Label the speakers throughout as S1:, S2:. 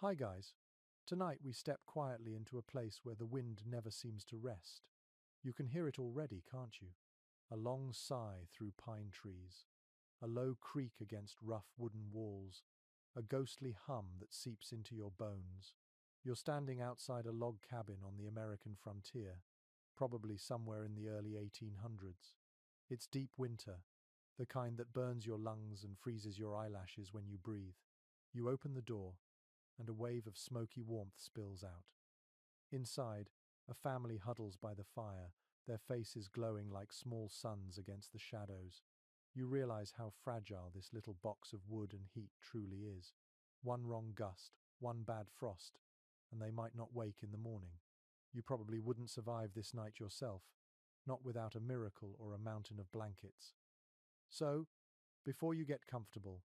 S1: Hi guys. Tonight we step quietly into a place where the wind never seems to rest. You can hear it already, can't you? A long sigh through pine trees, a low creak against rough wooden walls, a ghostly hum that seeps into your bones. You're standing outside a log cabin on the American frontier, probably somewhere in the early 1800s. It's deep winter, the kind that burns your lungs and freezes your eyelashes when you breathe. You open the door, and a wave of smoky warmth spills out. Inside, a family huddles by the fire, their faces glowing like small suns against the shadows. You realize how fragile this little box of wood and heat truly is. One wrong gust, one bad frost, and they might not wake in the morning. You probably wouldn't survive this night yourself, not without a miracle or a mountain of blankets. So, before you get comfortable,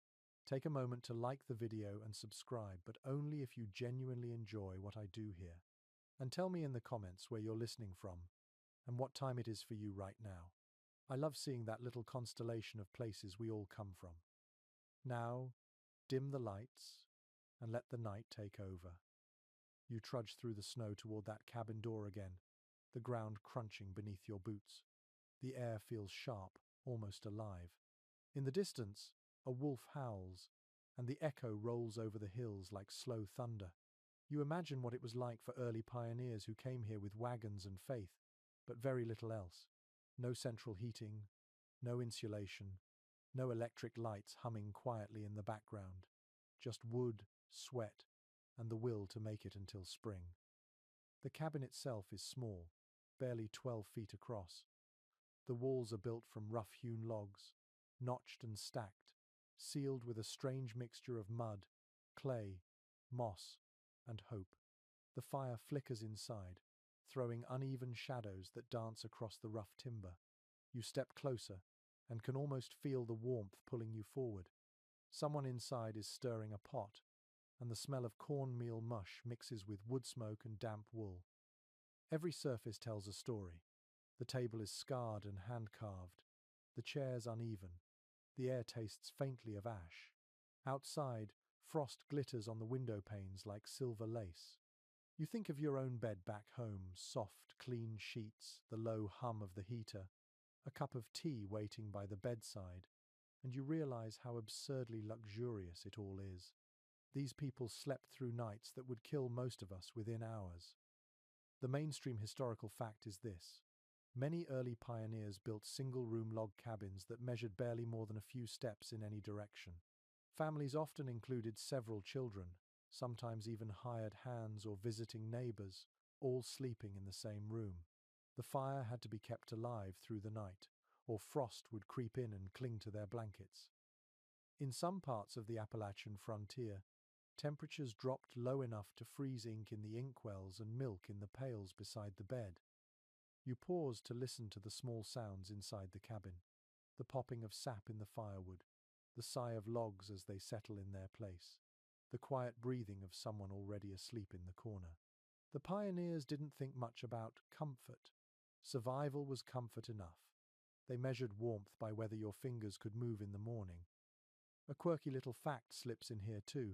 S1: take a moment to like the video and subscribe, but only if you genuinely enjoy what I do here. And tell me in the comments where you're listening from and what time it is for you right now. I love seeing that little constellation of places we all come from. Now, dim the lights and let the night take over. You trudge through the snow toward that cabin door again, the ground crunching beneath your boots. The air feels sharp, almost alive. In the distance, a wolf howls, and the echo rolls over the hills like slow thunder. You imagine what it was like for early pioneers who came here with wagons and faith, but very little else. No central heating, no insulation, no electric lights humming quietly in the background. Just wood, sweat, and the will to make it until spring. The cabin itself is small, barely 12 feet across. The walls are built from rough-hewn logs, notched and stacked, sealed with a strange mixture of mud, clay, moss, and hope. The fire flickers inside, throwing uneven shadows that dance across the rough timber. You step closer and can almost feel the warmth pulling you forward. Someone inside is stirring a pot, and the smell of cornmeal mush mixes with wood smoke and damp wool. Every surface tells a story. The table is scarred and hand-carved, the chairs uneven, the air tastes faintly of ash. Outside, frost glitters on the window panes like silver lace. You think of your own bed back home, soft, clean sheets, the low hum of the heater, a cup of tea waiting by the bedside, and you realize how absurdly luxurious it all is. These people slept through nights that would kill most of us within hours. The mainstream historical fact is this. Many early pioneers built single-room log cabins that measured barely more than a few steps in any direction. Families often included several children, sometimes even hired hands or visiting neighbors, all sleeping in the same room. The fire had to be kept alive through the night, or frost would creep in and cling to their blankets. In some parts of the Appalachian frontier, temperatures dropped low enough to freeze ink in the inkwells and milk in the pails beside the bed. You pause to listen to the small sounds inside the cabin, the popping of sap in the firewood, the sigh of logs as they settle in their place, the quiet breathing of someone already asleep in the corner. The pioneers didn't think much about comfort. Survival was comfort enough. They measured warmth by whether your fingers could move in the morning. A quirky little fact slips in here too.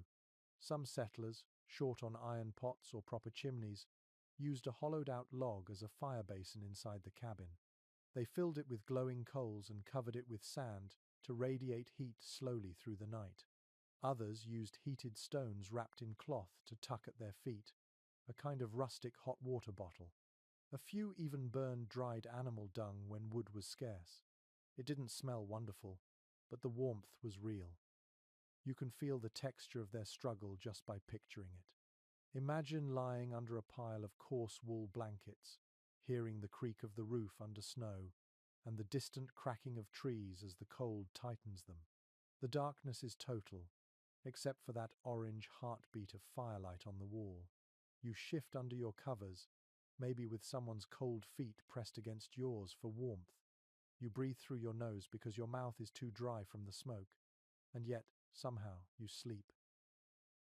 S1: Some settlers, short on iron pots or proper chimneys, used a hollowed-out log as a fire basin inside the cabin. They filled it with glowing coals and covered it with sand to radiate heat slowly through the night. Others used heated stones wrapped in cloth to tuck at their feet, a kind of rustic hot water bottle. A few even burned dried animal dung when wood was scarce. It didn't smell wonderful, but the warmth was real. You can feel the texture of their struggle just by picturing it. Imagine lying under a pile of coarse wool blankets, hearing the creak of the roof under snow, and the distant cracking of trees as the cold tightens them. The darkness is total, except for that orange heartbeat of firelight on the wall. You shift under your covers, maybe with someone's cold feet pressed against yours for warmth. You breathe through your nose because your mouth is too dry from the smoke, and yet, somehow, you sleep.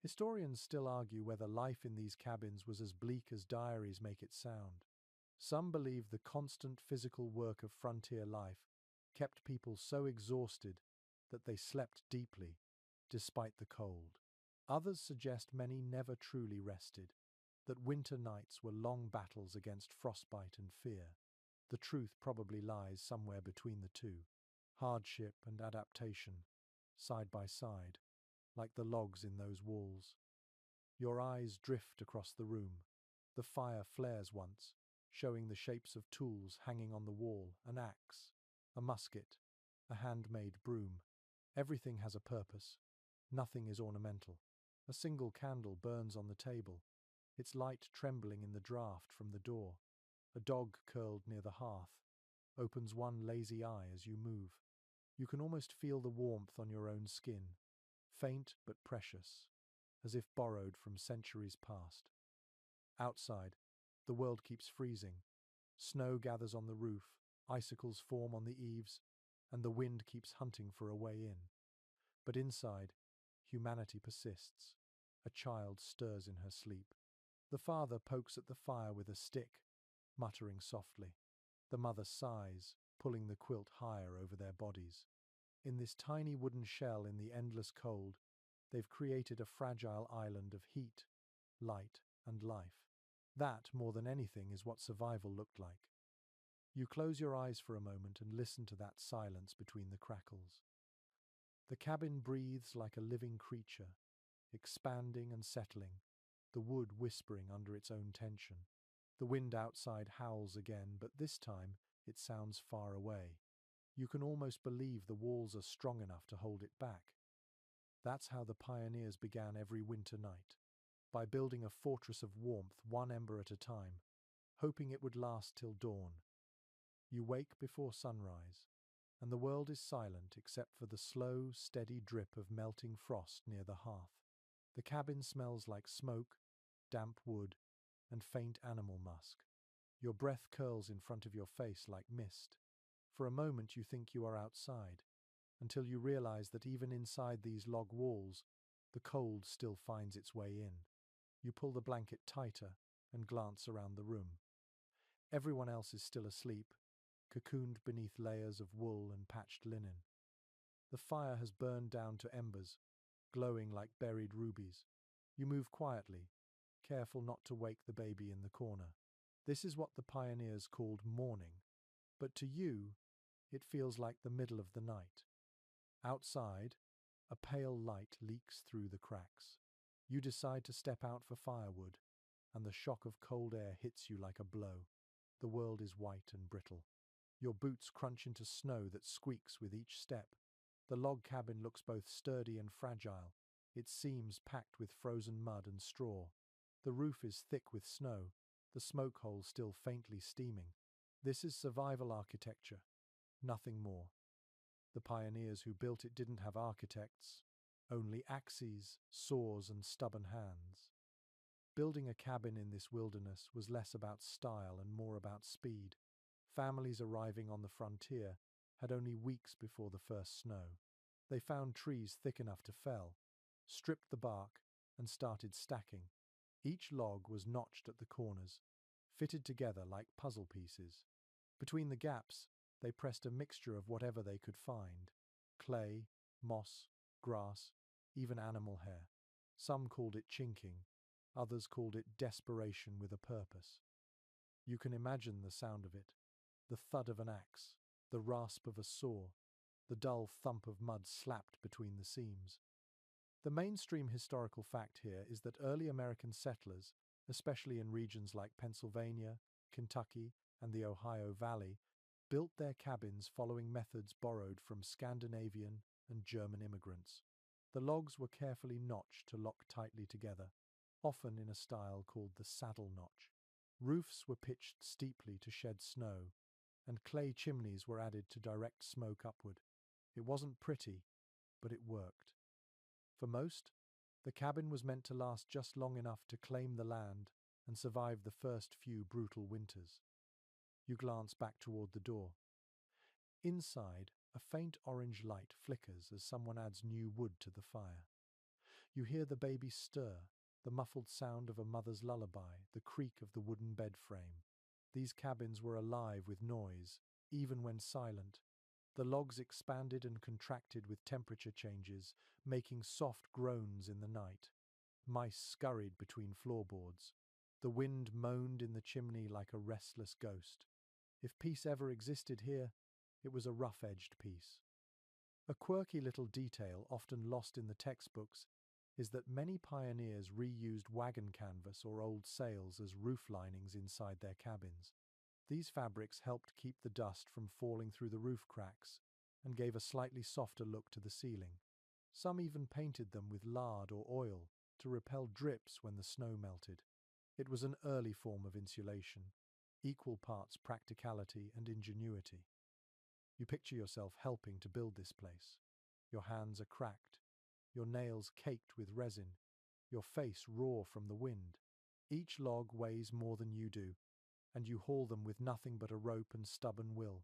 S1: Historians still argue whether life in these cabins was as bleak as diaries make it sound. Some believe the constant physical work of frontier life kept people so exhausted that they slept deeply, despite the cold. Others suggest many never truly rested, that winter nights were long battles against frostbite and fear. The truth probably lies somewhere between the two, hardship and adaptation, side by side, like the logs in those walls. Your eyes drift across the room. The fire flares once, showing the shapes of tools hanging on the wall: an axe, a musket, a handmade broom. Everything has a purpose. Nothing is ornamental. A single candle burns on the table, its light trembling in the draught from the door. A dog curled near the hearth opens one lazy eye as you move. You can almost feel the warmth on your own skin, faint but precious, as if borrowed from centuries past. Outside, the world keeps freezing. Snow gathers on the roof, icicles form on the eaves, and the wind keeps hunting for a way in. But inside, humanity persists. A child stirs in her sleep. The father pokes at the fire with a stick, muttering softly. The mother sighs, pulling the quilt higher over their bodies. In this tiny wooden shell in the endless cold, they've created a fragile island of heat, light, and life. That, more than anything, is what survival looked like. You close your eyes for a moment and listen to that silence between the crackles. The cabin breathes like a living creature, expanding and settling, the wood whispering under its own tension. The wind outside howls again, but this time it sounds far away. You can almost believe the walls are strong enough to hold it back. That's how the pioneers began every winter night, by building a fortress of warmth one ember at a time, hoping it would last till dawn. You wake before sunrise, and the world is silent except for the slow, steady drip of melting frost near the hearth. The cabin smells like smoke, damp wood, and faint animal musk. Your breath curls in front of your face like mist. For a moment you think you are outside, until you realize that even inside these log walls, the cold still finds its way in. You pull the blanket tighter and glance around the room. Everyone else is still asleep, cocooned beneath layers of wool and patched linen. The fire has burned down to embers, glowing like buried rubies. You move quietly, careful not to wake the baby in the corner. This is what the pioneers called morning, but to you, it feels like the middle of the night. Outside, a pale light leaks through the cracks. You decide to step out for firewood, and the shock of cold air hits you like a blow. The world is white and brittle. Your boots crunch into snow that squeaks with each step. The log cabin looks both sturdy and fragile, its seams packed with frozen mud and straw. The roof is thick with snow, the smoke hole still faintly steaming. This is survival architecture, nothing more. The pioneers who built it didn't have architects, only axes, saws, and stubborn hands. Building a cabin in this wilderness was less about style and more about speed. Families arriving on the frontier had only weeks before the first snow. They found trees thick enough to fell, stripped the bark, and started stacking. Each log was notched at the corners, fitted together like puzzle pieces. Between the gaps, they pressed a mixture of whatever they could find: clay, moss, grass, even animal hair. Some called it chinking, others called it desperation with a purpose. You can imagine the sound of it: the thud of an axe, the rasp of a saw, the dull thump of mud slapped between the seams. The mainstream historical fact here is that early American settlers, especially in regions like Pennsylvania, Kentucky, and the Ohio Valley, built their cabins following methods borrowed from Scandinavian and German immigrants. The logs were carefully notched to lock tightly together, often in a style called the saddle notch. Roofs were pitched steeply to shed snow, and clay chimneys were added to direct smoke upward. It wasn't pretty, but it worked. For most, the cabin was meant to last just long enough to claim the land and survive the first few brutal winters. You glance back toward the door. Inside, a faint orange light flickers as someone adds new wood to the fire. You hear the baby stir, the muffled sound of a mother's lullaby, the creak of the wooden bed frame. These cabins were alive with noise, even when silent. The logs expanded and contracted with temperature changes, making soft groans in the night. Mice scurried between floorboards. The wind moaned in the chimney like a restless ghost. If peace ever existed here, it was a rough-edged peace. A quirky little detail often lost in the textbooks is that many pioneers reused wagon canvas or old sails as roof linings inside their cabins. These fabrics helped keep the dust from falling through the roof cracks and gave a slightly softer look to the ceiling. Some even painted them with lard or oil to repel drips when the snow melted. It was an early form of insulation, equal parts practicality and ingenuity. You picture yourself helping to build this place. Your hands are cracked, your nails caked with resin, your face raw from the wind. Each log weighs more than you do, and you haul them with nothing but a rope and stubborn will.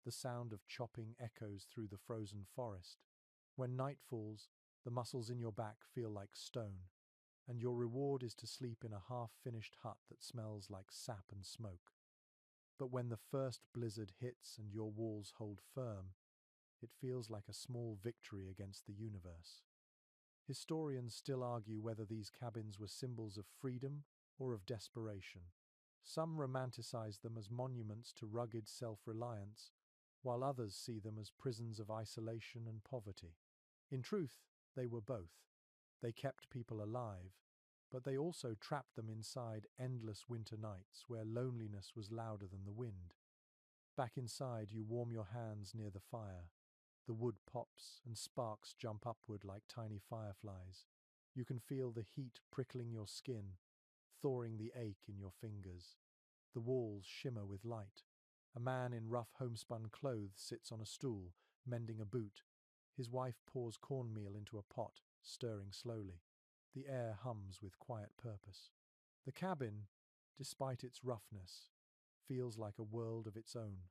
S1: The sound of chopping echoes through the frozen forest. When night falls, the muscles in your back feel like stone, and your reward is to sleep in a half-finished hut that smells like sap and smoke. But when the first blizzard hits and your walls hold firm, it feels like a small victory against the universe. Historians still argue whether these cabins were symbols of freedom or of desperation. Some romanticize them as monuments to rugged self-reliance, while others see them as prisons of isolation and poverty. In truth, they were both. They kept people alive, but they also trapped them inside endless winter nights where loneliness was louder than the wind. Back inside, you warm your hands near the fire. The wood pops and sparks jump upward like tiny fireflies. You can feel the heat prickling your skin, thawing the ache in your fingers. The walls shimmer with light. A man in rough homespun clothes sits on a stool, mending a boot. His wife pours cornmeal into a pot, stirring slowly. The air hums with quiet purpose. The cabin, despite its roughness, feels like a world of its own,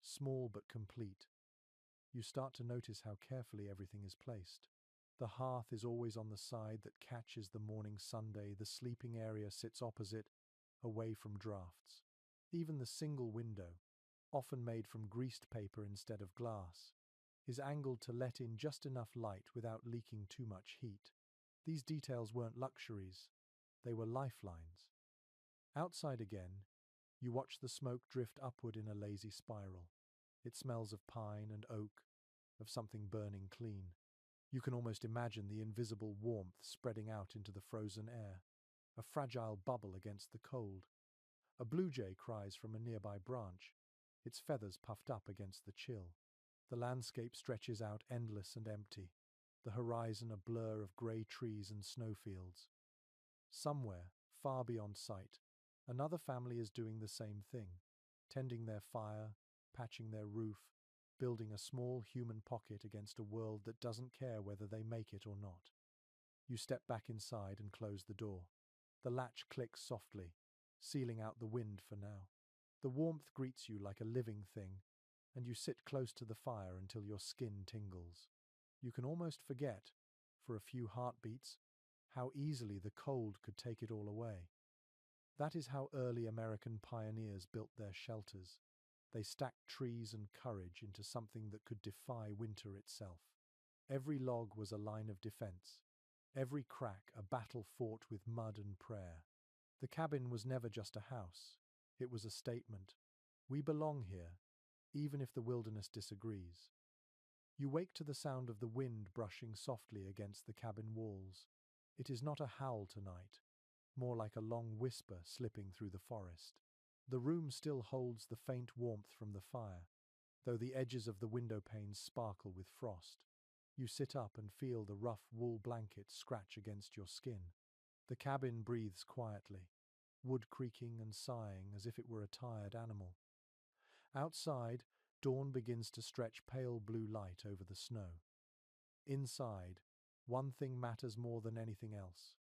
S1: small but complete. You start to notice how carefully everything is placed. The hearth is always on the side that catches the morning sunday. The sleeping area sits opposite, away from drafts. Even the single window, often made from greased paper instead of glass, is angled to let in just enough light without leaking too much heat. These details weren't luxuries, they were lifelines. Outside again, you watch the smoke drift upward in a lazy spiral. It smells of pine and oak, of something burning clean. You can almost imagine the invisible warmth spreading out into the frozen air, a fragile bubble against the cold. A blue jay cries from a nearby branch, its feathers puffed up against the chill. The landscape stretches out endless and empty, the horizon a blur of grey trees and snowfields. Somewhere, far beyond sight, another family is doing the same thing, tending their fire, patching their roof, building a small human pocket against a world that doesn't care whether they make it or not. You step back inside and close the door. The latch clicks softly, sealing out the wind for now. The warmth greets you like a living thing, and you sit close to the fire until your skin tingles. You can almost forget, for a few heartbeats, how easily the cold could take it all away. That is how early American pioneers built their shelters. They stacked trees and courage into something that could defy winter itself. Every log was a line of defense, every crack a battle fought with mud and prayer. The cabin was never just a house, it was a statement. We belong here, even if the wilderness disagrees. You wake to the sound of the wind brushing softly against the cabin walls. It is not a howl tonight, more like a long whisper slipping through the forest. The room still holds the faint warmth from the fire, though the edges of the window panes sparkle with frost. You sit up and feel the rough wool blanket scratch against your skin. The cabin breathes quietly, wood creaking and sighing as if it were a tired animal. Outside, dawn begins to stretch pale blue light over the snow. Inside, one thing matters more than anything else: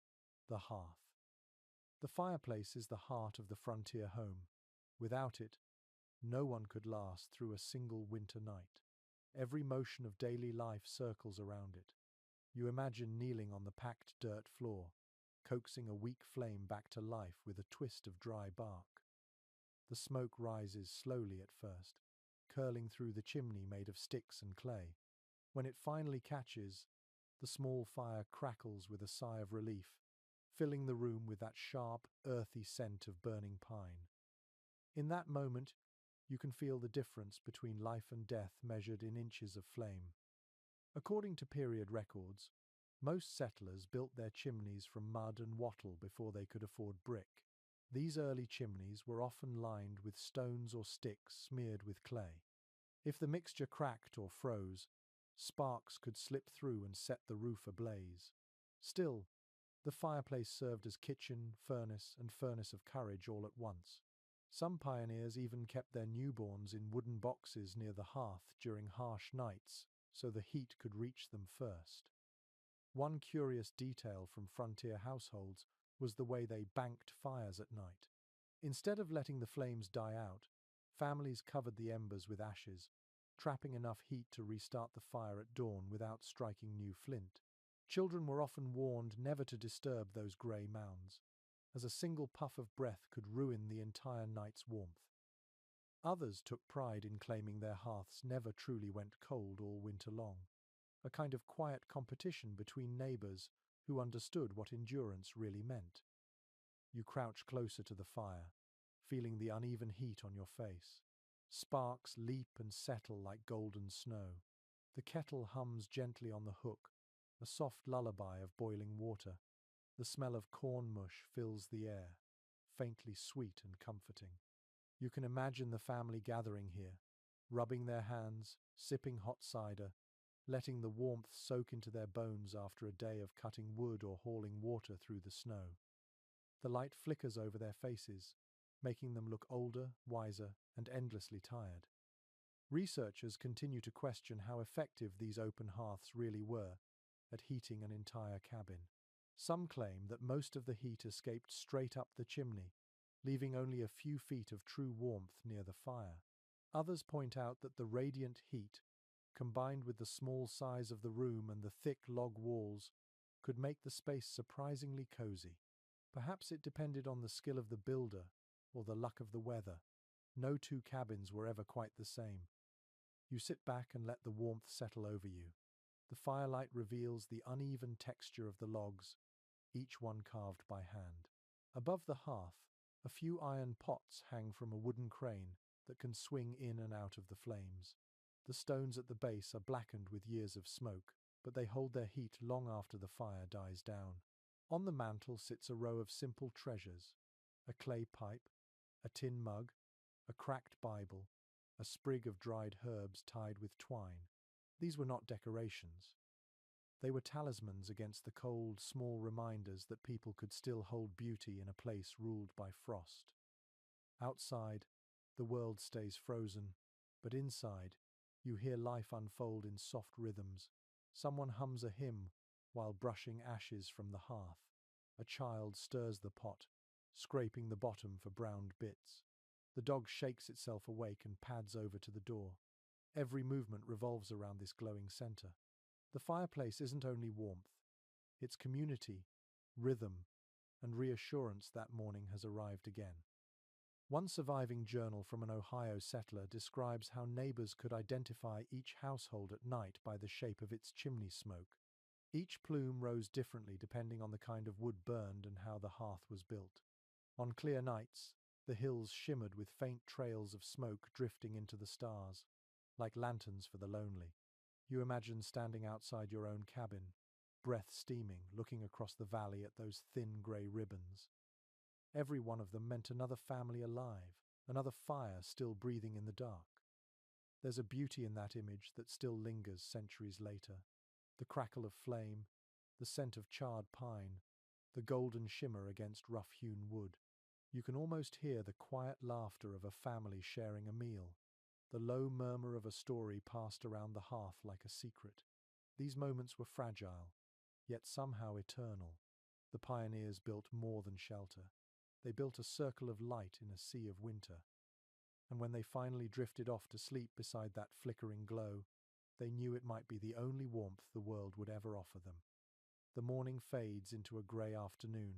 S1: the hearth. The fireplace is the heart of the frontier home. Without it, no one could last through a single winter night. Every motion of daily life circles around it. You imagine kneeling on the packed dirt floor, coaxing a weak flame back to life with a twist of dry bark. The smoke rises slowly at first, curling through the chimney made of sticks and clay. When it finally catches, the small fire crackles with a sigh of relief, filling the room with that sharp, earthy scent of burning pine. In that moment, you can feel the difference between life and death measured in inches of flame. According to period records, most settlers built their chimneys from mud and wattle before they could afford brick. These early chimneys were often lined with stones or sticks smeared with clay. If the mixture cracked or froze, sparks could slip through and set the roof ablaze. Still, the fireplace served as kitchen, furnace, and furnace of courage all at once. Some pioneers even kept their newborns in wooden boxes near the hearth during harsh nights, so the heat could reach them first. One curious detail from frontier households was the way they banked fires at night. Instead of letting the flames die out, families covered the embers with ashes, trapping enough heat to restart the fire at dawn without striking new flint. Children were often warned never to disturb those grey mounds, as a single puff of breath could ruin the entire night's warmth. Others took pride in claiming their hearths never truly went cold all winter long, a kind of quiet competition between neighbours who understood what endurance really meant. You crouch closer to the fire, feeling the uneven heat on your face. Sparks leap and settle like golden snow. The kettle hums gently on the hook, a soft lullaby of boiling water. The smell of corn mush fills the air, faintly sweet and comforting. You can imagine the family gathering here, rubbing their hands, sipping hot cider, letting the warmth soak into their bones after a day of cutting wood or hauling water through the snow. The light flickers over their faces, making them look older, wiser, and endlessly tired. Researchers continue to question how effective these open hearths really were at heating an entire cabin. Some claim that most of the heat escaped straight up the chimney, leaving only a few feet of true warmth near the fire. Others point out that the radiant heat, combined with the small size of the room and the thick log walls, could make the space surprisingly cozy. Perhaps it depended on the skill of the builder or the luck of the weather. No two cabins were ever quite the same. You sit back and let the warmth settle over you. The firelight reveals the uneven texture of the logs, each one carved by hand. Above the hearth, a few iron pots hang from a wooden crane that can swing in and out of the flames. The stones at the base are blackened with years of smoke, but they hold their heat long after the fire dies down. On the mantel sits a row of simple treasures: a clay pipe, a tin mug, a cracked Bible, a sprig of dried herbs tied with twine. These were not decorations. They were talismans against the cold, small reminders that people could still hold beauty in a place ruled by frost. Outside, the world stays frozen, but inside, you hear life unfold in soft rhythms. Someone hums a hymn while brushing ashes from the hearth. A child stirs the pot, scraping the bottom for browned bits. The dog shakes itself awake and pads over to the door. Every movement revolves around this glowing center. The fireplace isn't only warmth, it's community, rhythm, and reassurance that morning has arrived again. One surviving journal from an Ohio settler describes how neighbors could identify each household at night by the shape of its chimney smoke. Each plume rose differently depending on the kind of wood burned and how the hearth was built. On clear nights, the hills shimmered with faint trails of smoke drifting into the stars, like lanterns for the lonely. You imagine standing outside your own cabin, breath steaming, looking across the valley at those thin grey ribbons. Every one of them meant another family alive, another fire still breathing in the dark. There's a beauty in that image that still lingers centuries later. The crackle of flame, the scent of charred pine, the golden shimmer against rough-hewn wood. You can almost hear the quiet laughter of a family sharing a meal, the low murmur of a story passed around the hearth like a secret. These moments were fragile, yet somehow eternal. The pioneers built more than shelter. They built a circle of light in a sea of winter. And when they finally drifted off to sleep beside that flickering glow, they knew it might be the only warmth the world would ever offer them. The morning fades into a grey afternoon,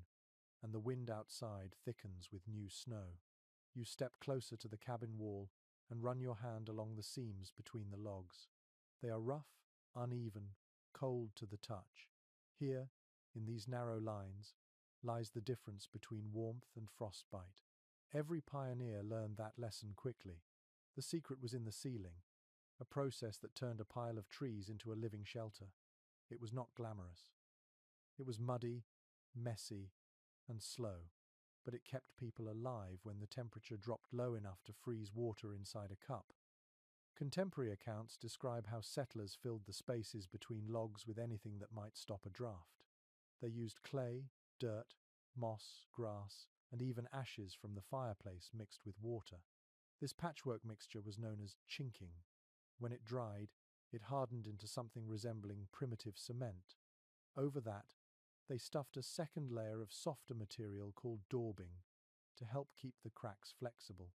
S1: and the wind outside thickens with new snow. You step closer to the cabin wall and run your hand along the seams between the logs. They are rough, uneven, cold to the touch. Here, in these narrow lines, lies the difference between warmth and frostbite. Every pioneer learned that lesson quickly. The secret was in the sealing, a process that turned a pile of trees into a living shelter. It was not glamorous. It was muddy, messy, and slow, but it kept people alive when the temperature dropped low enough to freeze water inside a cup. Contemporary accounts describe how settlers filled the spaces between logs with anything that might stop a draft. They used clay, dirt, moss, grass, and even ashes from the fireplace mixed with water. This patchwork mixture was known as chinking. When it dried, it hardened into something resembling primitive cement. Over that, they stuffed a second layer of softer material called daubing to help keep the cracks flexible.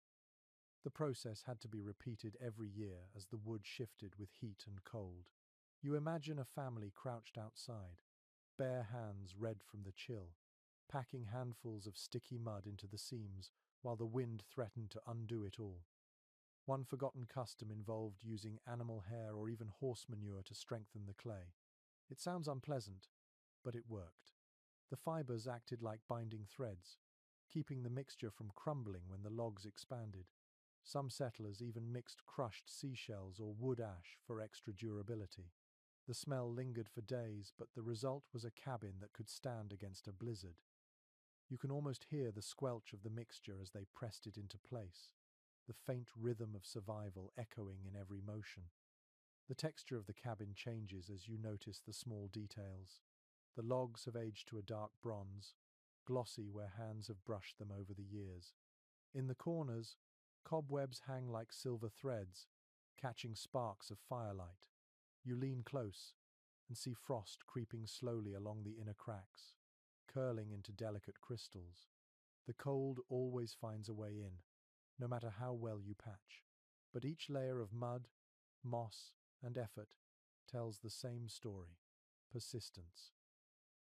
S1: The process had to be repeated every year as the wood shifted with heat and cold. You imagine a family crouched outside, bare hands red from the chill, packing handfuls of sticky mud into the seams while the wind threatened to undo it all. One forgotten custom involved using animal hair or even horse manure to strengthen the clay. It sounds unpleasant, but it worked. The fibers acted like binding threads, keeping the mixture from crumbling when the logs expanded. Some settlers even mixed crushed seashells or wood ash for extra durability. The smell lingered for days, but the result was a cabin that could stand against a blizzard. You can almost hear the squelch of the mixture as they pressed it into place, the faint rhythm of survival echoing in every motion. The texture of the cabin changes as you notice the small details. The logs have aged to a dark bronze, glossy where hands have brushed them over the years. In the corners, cobwebs hang like silver threads, catching sparks of firelight. You lean close and see frost creeping slowly along the inner cracks, curling into delicate crystals. The cold always finds a way in, no matter how well you patch. But each layer of mud, moss, and effort tells the same story: persistence.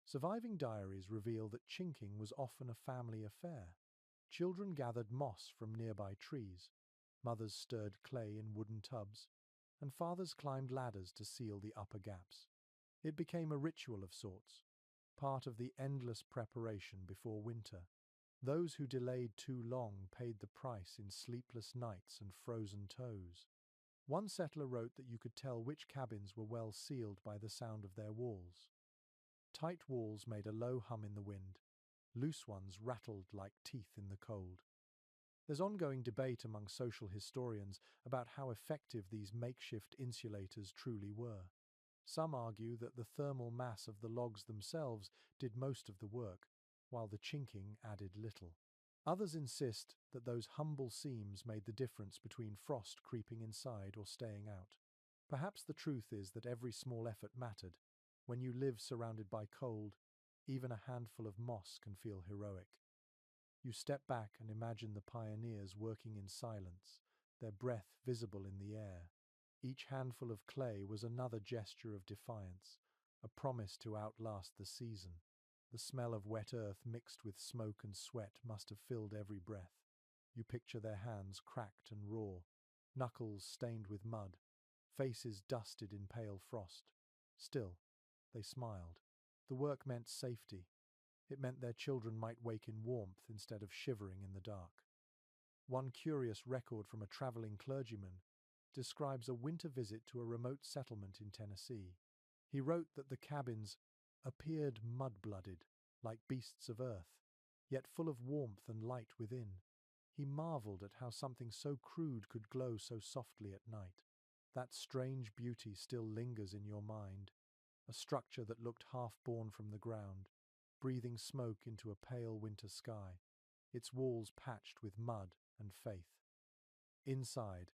S1: Surviving diaries reveal that chinking was often a family affair. Children gathered moss from nearby trees, mothers stirred clay in wooden tubs, and fathers climbed ladders to seal the upper gaps. It became a ritual of sorts, part of the endless preparation before winter. Those who delayed too long paid the price in sleepless nights and frozen toes. One settler wrote that you could tell which cabins were well sealed by the sound of their walls. Tight walls made a low hum in the wind. Loose ones rattled like teeth in the cold. There's ongoing debate among social historians about how effective these makeshift insulators truly were. Some argue that the thermal mass of the logs themselves did most of the work, while the chinking added little. Others insist that those humble seams made the difference between frost creeping inside or staying out. Perhaps the truth is that every small effort mattered. When you live surrounded by cold, even a handful of moss can feel heroic. You step back and imagine the pioneers working in silence, their breath visible in the air. Each handful of clay was another gesture of defiance, a promise to outlast the season. The smell of wet earth mixed with smoke and sweat must have filled every breath. You picture their hands cracked and raw, knuckles stained with mud, faces dusted in pale frost. Still, they smiled. The work meant safety. It meant their children might wake in warmth instead of shivering in the dark. One curious record from a traveling clergyman describes a winter visit to a remote settlement in Tennessee. He wrote that the cabins appeared mud-blooded, like beasts of earth, yet full of warmth and light within. He marveled at how something so crude could glow so softly at night. That strange beauty still lingers in your mind, a structure that looked half-born from the ground, breathing smoke into a pale winter sky, its walls patched with mud and faith. Inside,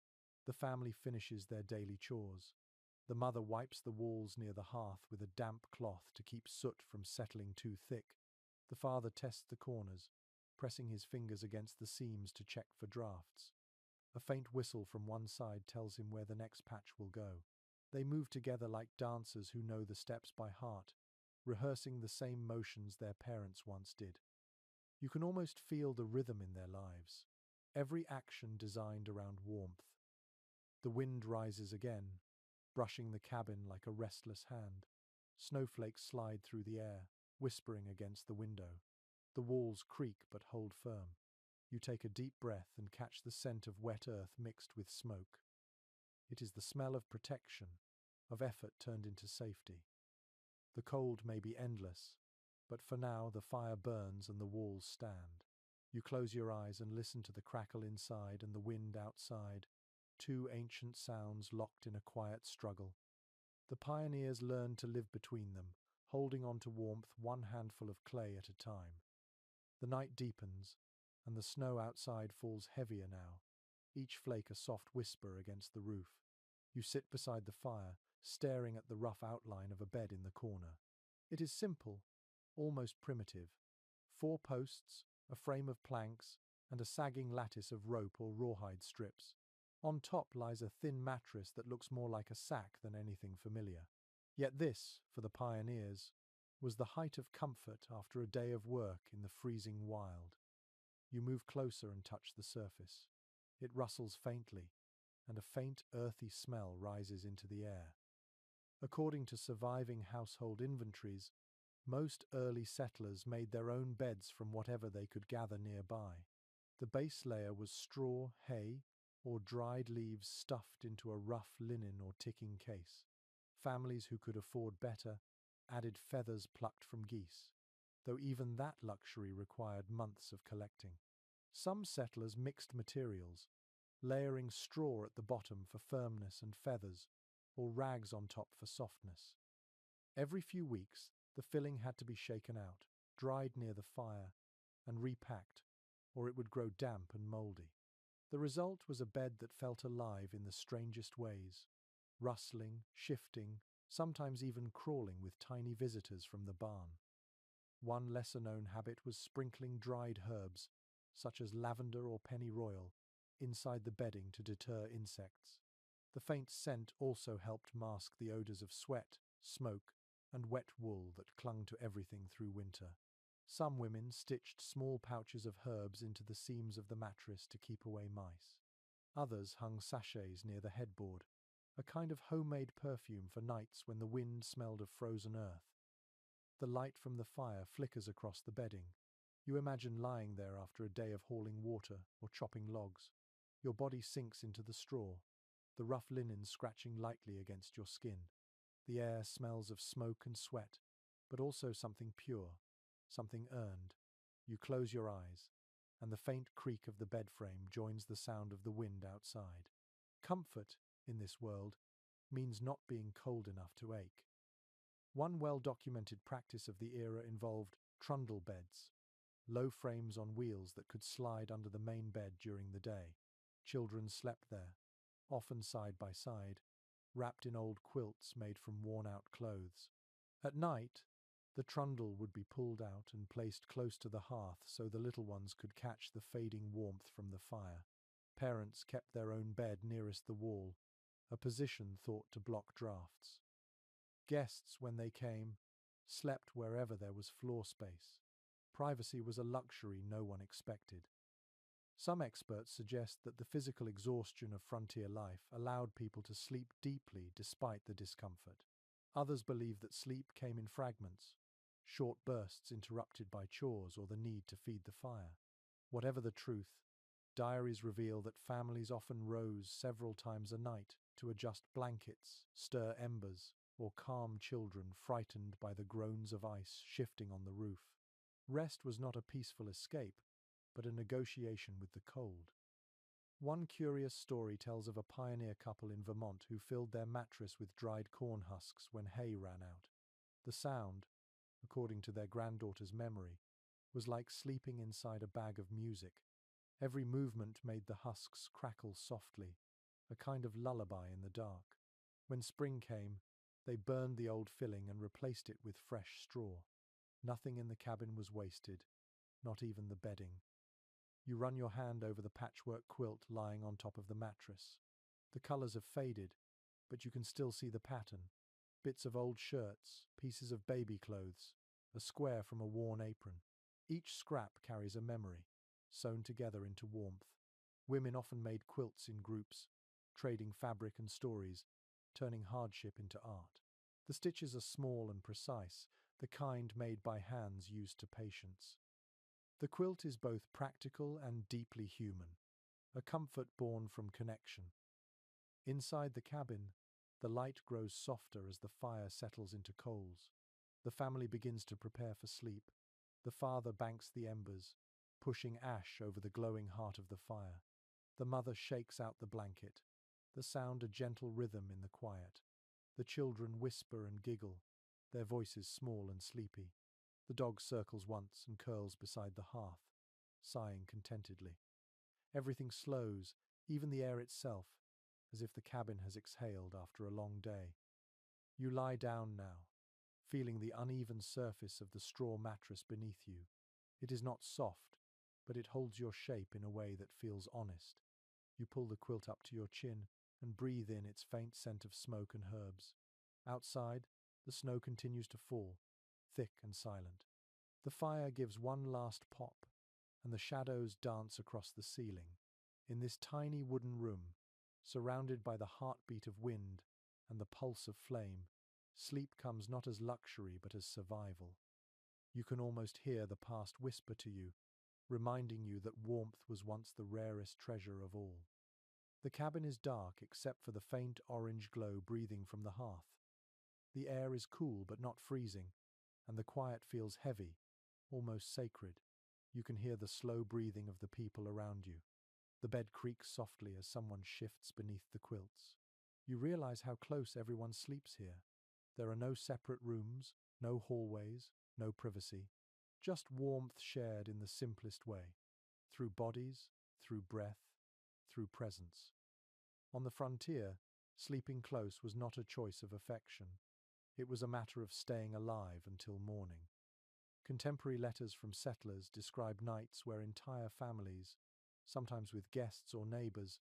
S1: the family finishes their daily chores. The mother wipes the walls near the hearth with a damp cloth to keep soot from settling too thick. The father tests the corners, pressing his fingers against the seams to check for drafts. A faint whistle from one side tells him where the next patch will go. They move together like dancers who know the steps by heart, rehearsing the same motions their parents once did. You can almost feel the rhythm in their lives, every action designed around warmth. The wind rises again, brushing the cabin like a restless hand. Snowflakes slide through the air, whispering against the window. The walls creak but hold firm. You take a deep breath and catch the scent of wet earth mixed with smoke. It is the smell of protection, of effort turned into safety. The cold may be endless, but for now the fire burns and the walls stand. You close your eyes and listen to the crackle inside and the wind outside, two ancient sounds locked in a quiet struggle. The pioneers learned to live between them, holding on to warmth one handful of clay at a time. The night deepens, and the snow outside falls heavier now, each flake a soft whisper against the roof. You sit beside the fire, staring at the rough outline of a bed in the corner. It is simple, almost primitive. 4 posts, a frame of planks, and a sagging lattice of rope or rawhide strips. On top lies a thin mattress that looks more like a sack than anything familiar. Yet this, for the pioneers, was the height of comfort after a day of work in the freezing wild. You move closer and touch the surface. It rustles faintly, and a faint earthy smell rises into the air. According to surviving household inventories, most early settlers made their own beds from whatever they could gather nearby. The base layer was straw, hay, or dried leaves stuffed into a rough linen or ticking case. Families who could afford better added feathers plucked from geese, though even that luxury required months of collecting. Some settlers mixed materials, layering straw at the bottom for firmness and feathers, or rags on top for softness. Every few weeks, the filling had to be shaken out, dried near the fire, and repacked, or it would grow damp and mouldy. The result was a bed that felt alive in the strangest ways, rustling, shifting, sometimes even crawling with tiny visitors from the barn. One lesser-known habit was sprinkling dried herbs, such as lavender or pennyroyal, inside the bedding to deter insects. The faint scent also helped mask the odors of sweat, smoke, and wet wool that clung to everything through winter. Some women stitched small pouches of herbs into the seams of the mattress to keep away mice. Others hung sachets near the headboard, a kind of homemade perfume for nights when the wind smelled of frozen earth. The light from the fire flickers across the bedding. You imagine lying there after a day of hauling water or chopping logs. Your body sinks into the straw, the rough linen scratching lightly against your skin. The air smells of smoke and sweat, but also something pure, something earned. You close your eyes, and the faint creak of the bed frame joins the sound of the wind outside. Comfort, in this world, means not being cold enough to ache. One well-documented practice of the era involved trundle beds, low frames on wheels that could slide under the main bed during the day. Children slept there, often side by side, wrapped in old quilts made from worn-out clothes. At night, the trundle would be pulled out and placed close to the hearth so the little ones could catch the fading warmth from the fire. Parents kept their own bed nearest the wall, a position thought to block drafts. Guests, when they came, slept wherever there was floor space. Privacy was a luxury no one expected. Some experts suggest that the physical exhaustion of frontier life allowed people to sleep deeply despite the discomfort. Others believe that sleep came in fragments, short bursts interrupted by chores or the need to feed the fire. Whatever the truth, diaries reveal that families often rose several times a night to adjust blankets, stir embers, or calm children frightened by the groans of ice shifting on the roof. Rest was not a peaceful escape, but a negotiation with the cold. One curious story tells of a pioneer couple in Vermont who filled their mattress with dried corn husks when hay ran out. The sound, according to their granddaughter's memory, was like sleeping inside a bag of music. Every movement made the husks crackle softly, a kind of lullaby in the dark. When spring came, they burned the old filling and replaced it with fresh straw. Nothing in the cabin was wasted, not even the bedding. You run your hand over the patchwork quilt lying on top of the mattress. The colors have faded, but you can still see the pattern. Bits of old shirts, pieces of baby clothes, a square from a worn apron. Each scrap carries a memory, sewn together into warmth. Women often made quilts in groups, trading fabric and stories, turning hardship into art. The stitches are small and precise, the kind made by hands used to patience. The quilt is both practical and deeply human, a comfort born from connection. Inside the cabin, the light grows softer as the fire settles into coals. The family begins to prepare for sleep. The father banks the embers, pushing ash over the glowing heart of the fire. The mother shakes out the blanket, the sound a gentle rhythm in the quiet. The children whisper and giggle, their voices small and sleepy. The dog circles once and curls beside the hearth, sighing contentedly. Everything slows, even the air itself, as if the cabin has exhaled after a long day. You lie down now, feeling the uneven surface of the straw mattress beneath you. It is not soft, but it holds your shape in a way that feels honest. You pull the quilt up to your chin and breathe in its faint scent of smoke and herbs. Outside, the snow continues to fall, thick and silent. The fire gives one last pop, and the shadows dance across the ceiling. In this tiny wooden room, surrounded by the heartbeat of wind and the pulse of flame, sleep comes not as luxury but as survival. You can almost hear the past whisper to you, reminding you that warmth was once the rarest treasure of all. The cabin is dark except for the faint orange glow breathing from the hearth. The air is cool but not freezing, and the quiet feels heavy, almost sacred. You can hear the slow breathing of the people around you. The bed creaks softly as someone shifts beneath the quilts. You realize how close everyone sleeps here. There are no separate rooms, no hallways, no privacy, just warmth shared in the simplest way, through bodies, through breath, through presence. On the frontier, sleeping close was not a choice of affection. It was a matter of staying alive until morning. Contemporary letters from settlers describe nights where entire families, sometimes with guests or neighbors,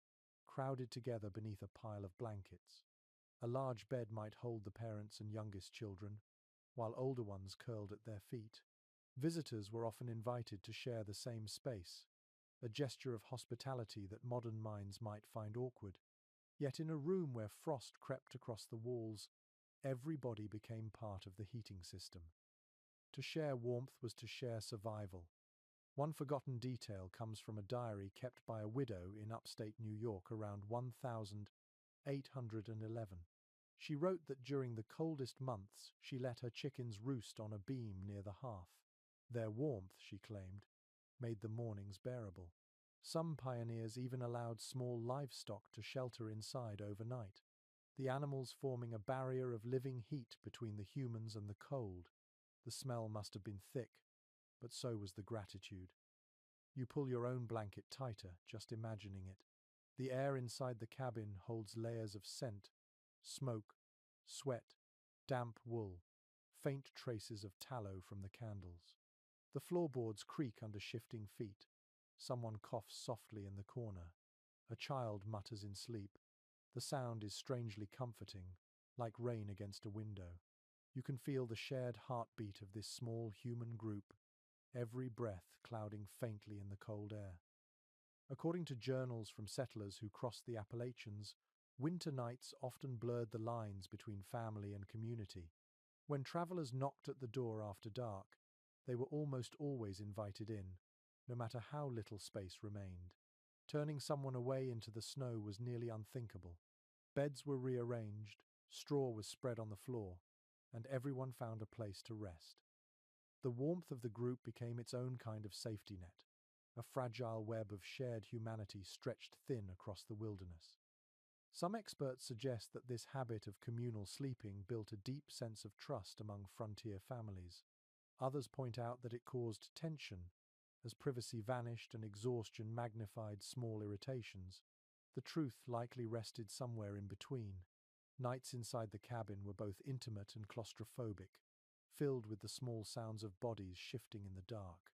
S1: crowded together beneath a pile of blankets. A large bed might hold the parents and youngest children, while older ones curled at their feet. Visitors were often invited to share the same space, a gesture of hospitality that modern minds might find awkward. Yet in a room where frost crept across the walls, everybody became part of the heating system. To share warmth was to share survival. One forgotten detail comes from a diary kept by a widow in upstate New York around 1811. She wrote that during the coldest months she let her chickens roost on a beam near the hearth. Their warmth, she claimed, made the mornings bearable. Some pioneers even allowed small livestock to shelter inside overnight, the animals forming a barrier of living heat between the humans and the cold. The smell must have been thick, but so was the gratitude. You pull your own blanket tighter, just imagining it. The air inside the cabin holds layers of scent, smoke, sweat, damp wool, faint traces of tallow from the candles. The floorboards creak under shifting feet. Someone coughs softly in the corner. A child mutters in sleep. The sound is strangely comforting, like rain against a window. You can feel the shared heartbeat of this small human group, every breath clouding faintly in the cold air. According to journals from settlers who crossed the Appalachians, winter nights often blurred the lines between family and community. When travelers knocked at the door after dark, they were almost always invited in, no matter how little space remained. Turning someone away into the snow was nearly unthinkable. Beds were rearranged, straw was spread on the floor, and everyone found a place to rest. The warmth of the group became its own kind of safety net, a fragile web of shared humanity stretched thin across the wilderness. Some experts suggest that this habit of communal sleeping built a deep sense of trust among frontier families. Others point out that it caused tension, as privacy vanished and exhaustion magnified small irritations. The truth likely rested somewhere in between. Nights inside the cabin were both intimate and claustrophobic, filled with the small sounds of bodies shifting in the dark.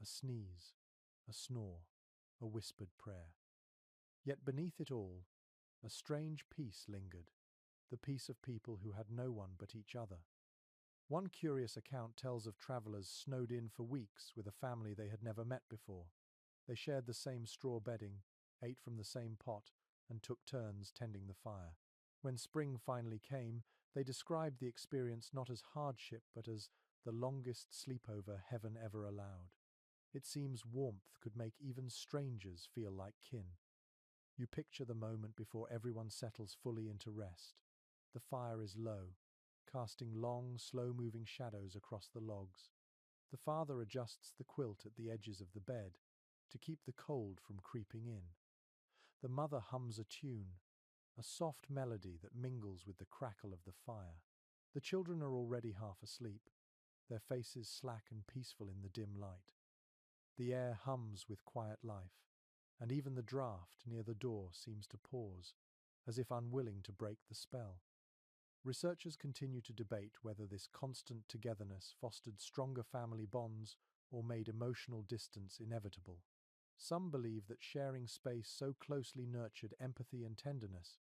S1: A sneeze, a snore, a whispered prayer. Yet beneath it all, a strange peace lingered, the peace of people who had no one but each other. One curious account tells of travelers snowed in for weeks with a family they had never met before. They shared the same straw bedding, ate from the same pot, and took turns tending the fire. When spring finally came, they described the experience not as hardship but as the longest sleepover heaven ever allowed. It seems warmth could make even strangers feel like kin. You picture the moment before everyone settles fully into rest. The fire is low, casting long, slow-moving shadows across the logs. The father adjusts the quilt at the edges of the bed to keep the cold from creeping in. The mother hums a tune, a soft melody that mingles with the crackle of the fire. The children are already half asleep, their faces slack and peaceful in the dim light. The air hums with quiet life, and even the draft near the door seems to pause, as if unwilling to break the spell. Researchers continue to debate whether this constant togetherness fostered stronger family bonds or made emotional distance inevitable. Some believe that sharing space so closely nurtured empathy and tenderness,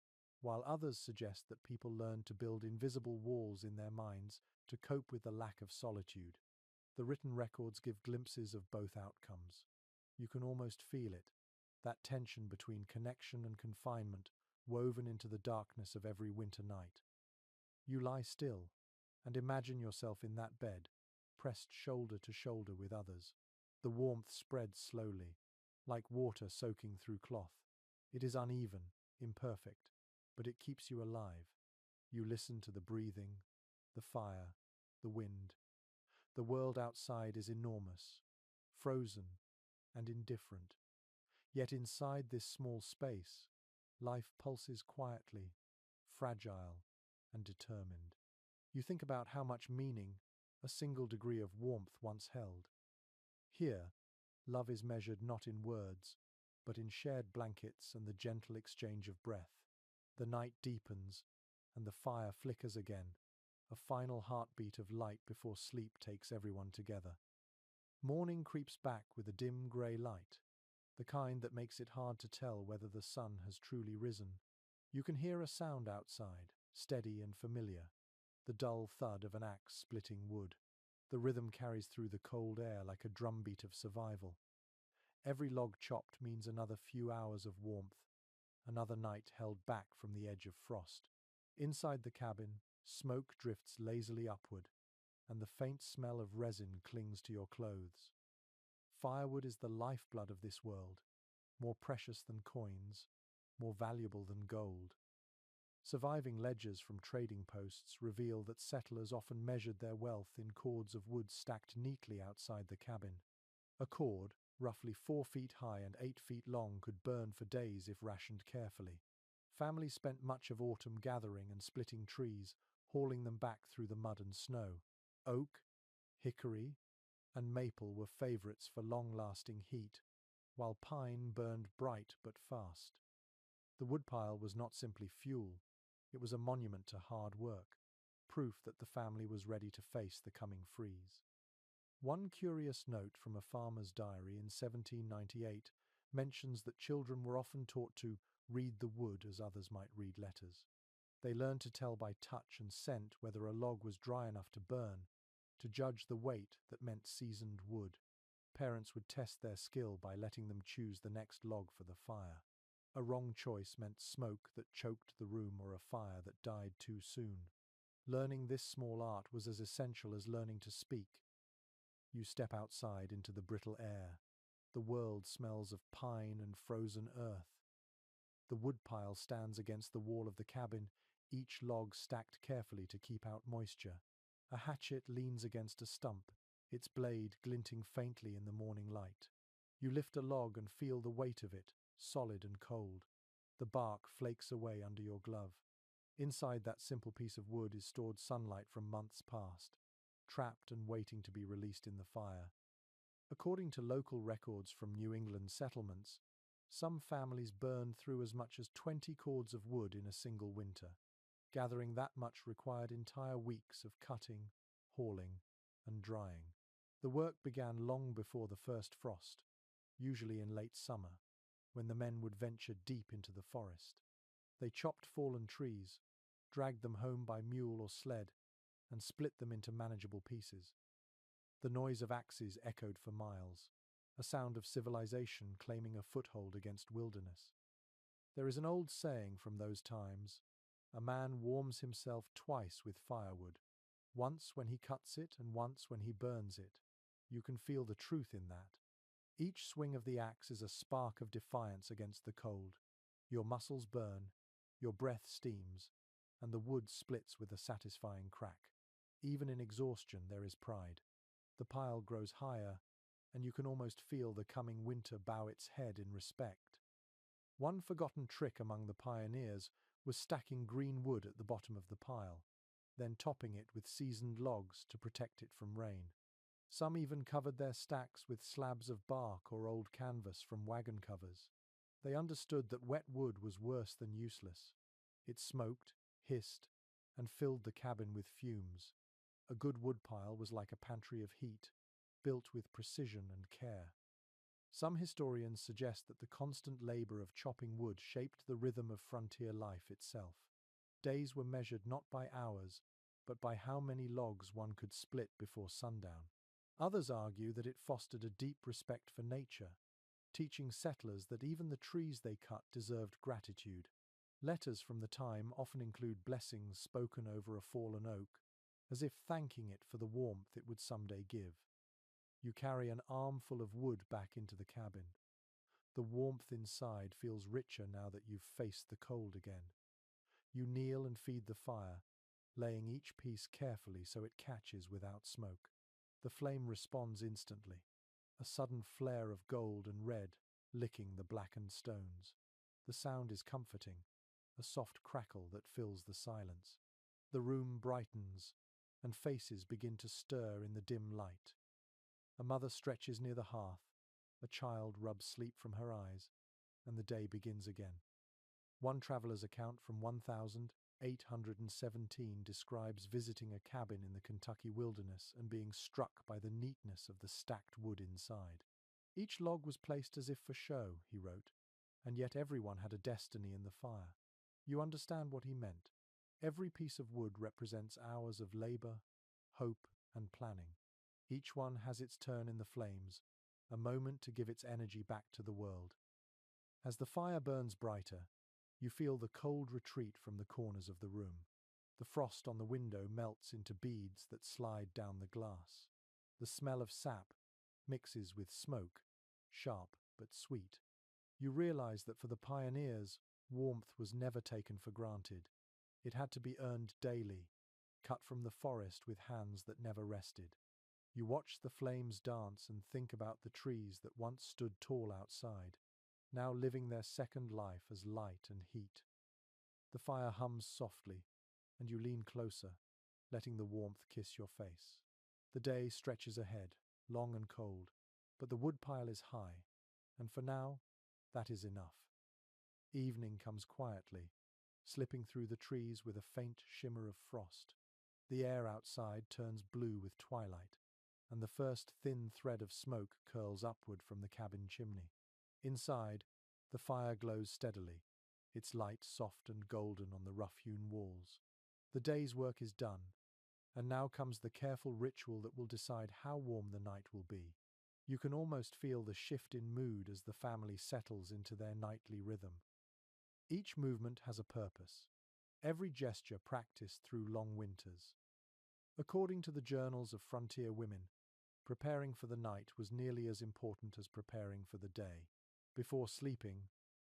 S1: while others suggest that people learned to build invisible walls in their minds to cope with the lack of solitude. The written records give glimpses of both outcomes. You can almost feel it, that tension between connection and confinement woven into the darkness of every winter night. You lie still and imagine yourself in that bed, pressed shoulder to shoulder with others. The warmth spreads slowly, like water soaking through cloth. It is uneven, imperfect, but it keeps you alive. You listen to the breathing, the fire, the wind. The world outside is enormous, frozen, and indifferent. Yet inside this small space, life pulses quietly, fragile, and determined. You think about how much meaning a single degree of warmth once held. Here, love is measured not in words, but in shared blankets and the gentle exchange of breath. The night deepens, and the fire flickers again, a final heartbeat of light before sleep takes everyone together. Morning creeps back with a dim grey light, the kind that makes it hard to tell whether the sun has truly risen. You can hear a sound outside, steady and familiar, the dull thud of an axe splitting wood. The rhythm carries through the cold air like a drumbeat of survival. Every log chopped means another few hours of warmth, another night held back from the edge of frost. Inside the cabin, smoke drifts lazily upward, and the faint smell of resin clings to your clothes. Firewood is the lifeblood of this world, more precious than coins, more valuable than gold. Surviving ledgers from trading posts reveal that settlers often measured their wealth in cords of wood stacked neatly outside the cabin. A cord, roughly 4 feet high and 8 feet long, could burn for days if rationed carefully. Families spent much of autumn gathering and splitting trees, hauling them back through the mud and snow. Oak, hickory, and maple were favorites for long-lasting heat, while pine burned bright but fast. The woodpile was not simply fuel, it was a monument to hard work, proof that the family was ready to face the coming freeze. One curious note from a farmer's diary in 1798 mentions that children were often taught to read the wood as others might read letters. They learned to tell by touch and scent whether a log was dry enough to burn, to judge the weight that meant seasoned wood. Parents would test their skill by letting them choose the next log for the fire. A wrong choice meant smoke that choked the room or a fire that died too soon. Learning this small art was as essential as learning to speak. You step outside into the brittle air. The world smells of pine and frozen earth. The woodpile stands against the wall of the cabin, each log stacked carefully to keep out moisture. A hatchet leans against a stump, its blade glinting faintly in the morning light. You lift a log and feel the weight of it, solid and cold. The bark flakes away under your glove. Inside that simple piece of wood is stored sunlight from months past, trapped and waiting to be released in the fire. According to local records from New England settlements, some families burned through as much as 20 cords of wood in a single winter. Gathering that much required entire weeks of cutting, hauling, and drying. The work began long before the first frost, usually in late summer, when the men would venture deep into the forest. They chopped fallen trees, dragged them home by mule or sled, and split them into manageable pieces. The noise of axes echoed for miles, a sound of civilization claiming a foothold against wilderness. There is an old saying from those times: a man warms himself twice with firewood, once when he cuts it and once when he burns it. You can feel the truth in that. Each swing of the axe is a spark of defiance against the cold. Your muscles burn, your breath steams, and the wood splits with a satisfying crack. Even in exhaustion, there is pride. The pile grows higher, and you can almost feel the coming winter bow its head in respect. One forgotten trick among the pioneers was stacking green wood at the bottom of the pile, then topping it with seasoned logs to protect it from rain. Some even covered their stacks with slabs of bark or old canvas from wagon covers. They understood that wet wood was worse than useless. It smoked, hissed, and filled the cabin with fumes. A good woodpile was like a pantry of heat, built with precision and care. Some historians suggest that the constant labor of chopping wood shaped the rhythm of frontier life itself. Days were measured not by hours, but by how many logs one could split before sundown. Others argue that it fostered a deep respect for nature, teaching settlers that even the trees they cut deserved gratitude. Letters from the time often include blessings spoken over a fallen oak, as if thanking it for the warmth it would someday give. You carry an armful of wood back into the cabin. The warmth inside feels richer now that you've faced the cold again. You kneel and feed the fire, laying each piece carefully so it catches without smoke. The flame responds instantly, a sudden flare of gold and red licking the blackened stones. The sound is comforting, a soft crackle that fills the silence. The room brightens, and faces begin to stir in the dim light. A mother stretches near the hearth, a child rubs sleep from her eyes, and the day begins again. One traveler's account from 1817 describes visiting a cabin in the Kentucky wilderness and being struck by the neatness of the stacked wood inside. Each log was placed as if for show, he wrote, and yet everyone had a destiny in the fire. You understand what he meant. Every piece of wood represents hours of labor, hope, and planning. Each one has its turn in the flames, a moment to give its energy back to the world. As the fire burns brighter, you feel the cold retreat from the corners of the room. The frost on the window melts into beads that slide down the glass. The smell of sap mixes with smoke, sharp but sweet. You realize that for the pioneers, warmth was never taken for granted. It had to be earned daily, cut from the forest with hands that never rested. You watch the flames dance and think about the trees that once stood tall outside, now living their second life as light and heat. The fire hums softly, and you lean closer, letting the warmth kiss your face. The day stretches ahead, long and cold, but the woodpile is high, and for now, that is enough. Evening comes quietly, slipping through the trees with a faint shimmer of frost. The air outside turns blue with twilight, and the first thin thread of smoke curls upward from the cabin chimney. Inside, the fire glows steadily, its light soft and golden on the rough-hewn walls. The day's work is done, and now comes the careful ritual that will decide how warm the night will be. You can almost feel the shift in mood as the family settles into their nightly rhythm. Each movement has a purpose, every gesture practiced through long winters. According to the journals of frontier women, preparing for the night was nearly as important as preparing for the day. Before sleeping,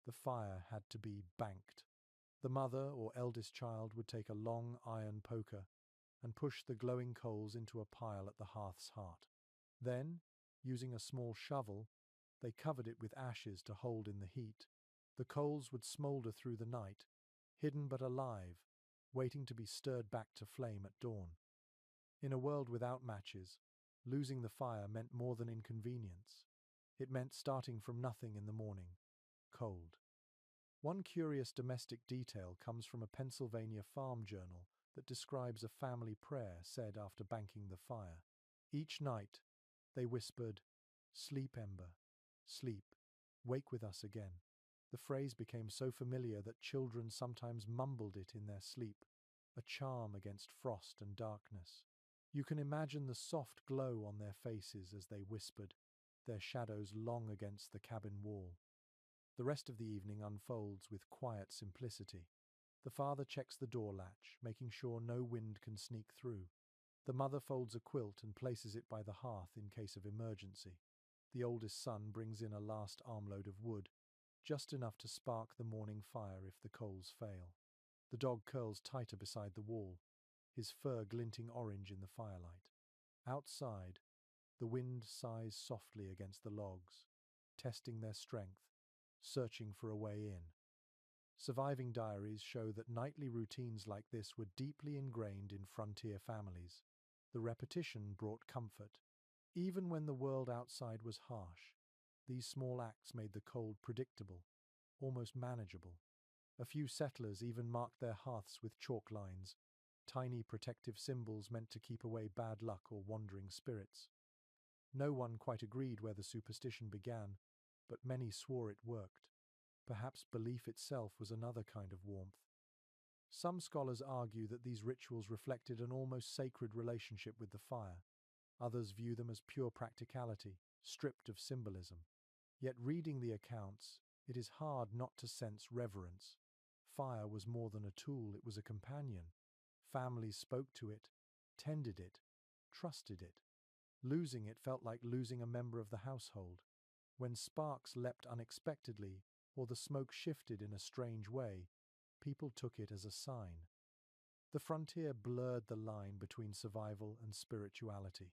S1: the fire had to be banked. The mother or eldest child would take a long iron poker and push the glowing coals into a pile at the hearth's heart. Then, using a small shovel, they covered it with ashes to hold in the heat. The coals would smoulder through the night, hidden but alive, waiting to be stirred back to flame at dawn. In a world without matches, losing the fire meant more than inconvenience. It meant starting from nothing in the morning, cold. One curious domestic detail comes from a Pennsylvania farm journal that describes a family prayer said after banking the fire. Each night, they whispered, "Sleep, Ember, sleep, wake with us again." The phrase became so familiar that children sometimes mumbled it in their sleep, a charm against frost and darkness. You can imagine the soft glow on their faces as they whispered, their shadows long against the cabin wall. The rest of the evening unfolds with quiet simplicity. The father checks the door latch, making sure no wind can sneak through. The mother folds a quilt and places it by the hearth in case of emergency. The oldest son brings in a last armload of wood, just enough to spark the morning fire if the coals fail. The dog curls tighter beside the wall, his fur glinting orange in the firelight. Outside, the wind sighs softly against the logs, testing their strength, searching for a way in. Surviving diaries show that nightly routines like this were deeply ingrained in frontier families. The repetition brought comfort. Even when the world outside was harsh, these small acts made the cold predictable, almost manageable. A few settlers even marked their hearths with chalk lines, tiny protective symbols meant to keep away bad luck or wandering spirits. No one quite agreed where the superstition began, but many swore it worked. Perhaps belief itself was another kind of warmth. Some scholars argue that these rituals reflected an almost sacred relationship with the fire. Others view them as pure practicality, stripped of symbolism. Yet reading the accounts, it is hard not to sense reverence. Fire was more than a tool, it was a companion. Families spoke to it, tended it, trusted it. Losing it felt like losing a member of the household. When sparks leapt unexpectedly, or the smoke shifted in a strange way, people took it as a sign. The frontier blurred the line between survival and spirituality.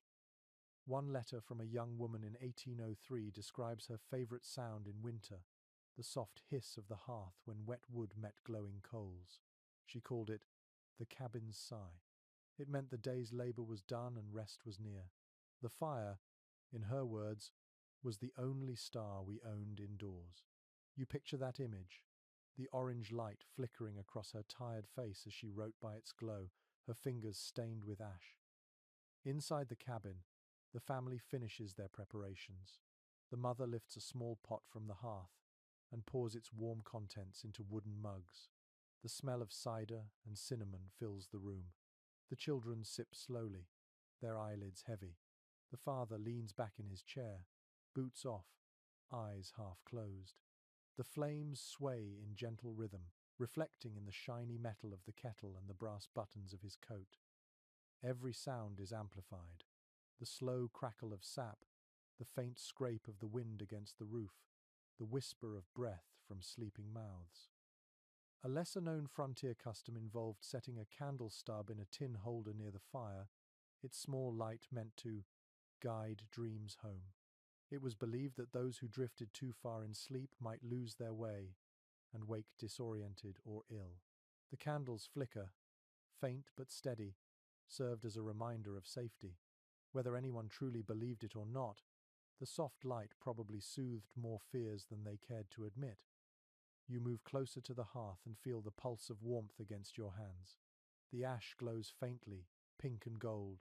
S1: One letter from a young woman in 1803 describes her favorite sound in winter, the soft hiss of the hearth when wet wood met glowing coals. She called it the cabin's sigh. It meant the day's labor was done and rest was near. The fire, in her words, was the only star we owned indoors. You picture that image, the orange light flickering across her tired face as she wrote by its glow, her fingers stained with ash. Inside the cabin, the family finishes their preparations. The mother lifts a small pot from the hearth and pours its warm contents into wooden mugs. The smell of cider and cinnamon fills the room. The children sip slowly, their eyelids heavy. The father leans back in his chair, boots off, eyes half closed. The flames sway in gentle rhythm, reflecting in the shiny metal of the kettle and the brass buttons of his coat. Every sound is amplified. The slow crackle of sap, the faint scrape of the wind against the roof, the whisper of breath from sleeping mouths. A lesser-known frontier custom involved setting a candle stub in a tin holder near the fire, its small light meant to guide dreams home. It was believed that those who drifted too far in sleep might lose their way and wake disoriented or ill. The candle's flicker, faint but steady, served as a reminder of safety. Whether anyone truly believed it or not, the soft light probably soothed more fears than they cared to admit. You move closer to the hearth and feel the pulse of warmth against your hands. The ash glows faintly, pink and gold,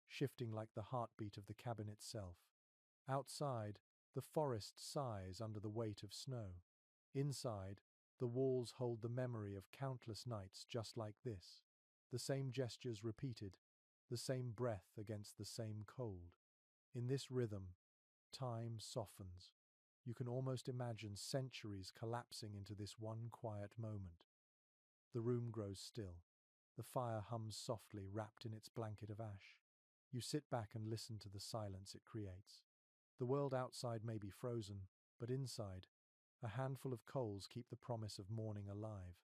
S1: shifting like the heartbeat of the cabin itself. Outside, the forest sighs under the weight of snow. Inside, the walls hold the memory of countless nights just like this. The same gestures repeated, the same breath against the same cold. In this rhythm, time softens. You can almost imagine centuries collapsing into this one quiet moment. The room grows still. The fire hums softly, wrapped in its blanket of ash. You sit back and listen to the silence it creates. The world outside may be frozen, but inside, a handful of coals keep the promise of morning alive.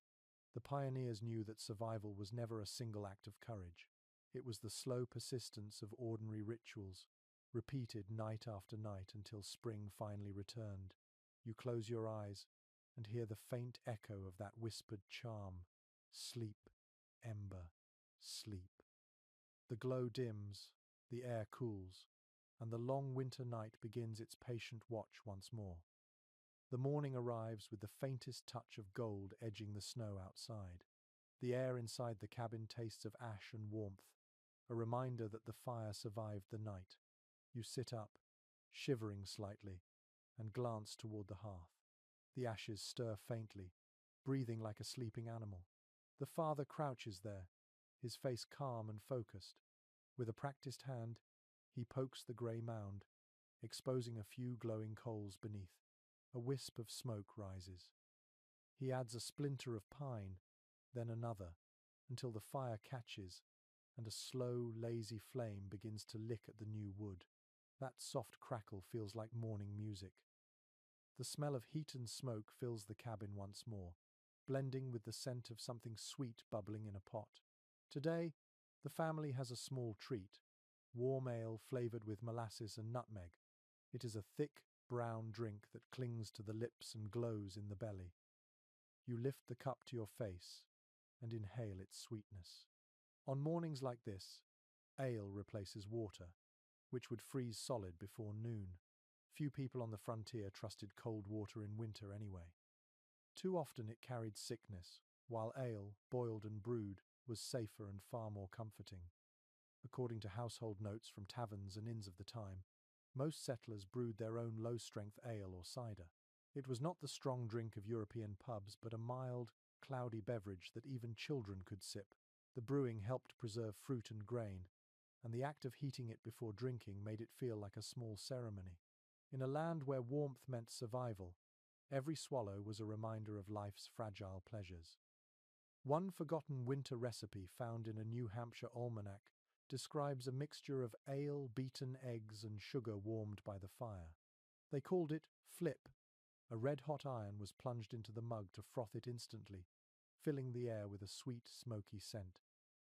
S1: The pioneers knew that survival was never a single act of courage. It was the slow persistence of ordinary rituals, repeated night after night until spring finally returned. You close your eyes and hear the faint echo of that whispered charm, sleep, ember, sleep. The glow dims, the air cools, and the long winter night begins its patient watch once more. The morning arrives with the faintest touch of gold edging the snow outside. The air inside the cabin tastes of ash and warmth, a reminder that the fire survived the night. You sit up, shivering slightly, and glance toward the hearth. The ashes stir faintly, breathing like a sleeping animal. The father crouches there, his face calm and focused. With a practiced hand, he pokes the grey mound, exposing a few glowing coals beneath. A wisp of smoke rises. He adds a splinter of pine, then another, until the fire catches and a slow, lazy flame begins to lick at the new wood. That soft crackle feels like morning music. The smell of heat and smoke fills the cabin once more, blending with the scent of something sweet bubbling in a pot. Today, the family has a small treat, warm ale flavored with molasses and nutmeg. It is a thick, brown drink that clings to the lips and glows in the belly. You lift the cup to your face and inhale its sweetness. On mornings like this, ale replaces water, which would freeze solid before noon. Few people on the frontier trusted cold water in winter anyway. Too often it carried sickness, while ale, boiled and brewed, was safer and far more comforting. According to household notes from taverns and inns of the time, most settlers brewed their own low-strength ale or cider. It was not the strong drink of European pubs, but a mild, cloudy beverage that even children could sip. The brewing helped preserve fruit and grain, and the act of heating it before drinking made it feel like a small ceremony. In a land where warmth meant survival, every swallow was a reminder of life's fragile pleasures. One forgotten winter recipe found in a New Hampshire almanac describes a mixture of ale, beaten eggs, and sugar warmed by the fire. They called it flip. A red-hot iron was plunged into the mug to froth it instantly, filling the air with a sweet, smoky scent.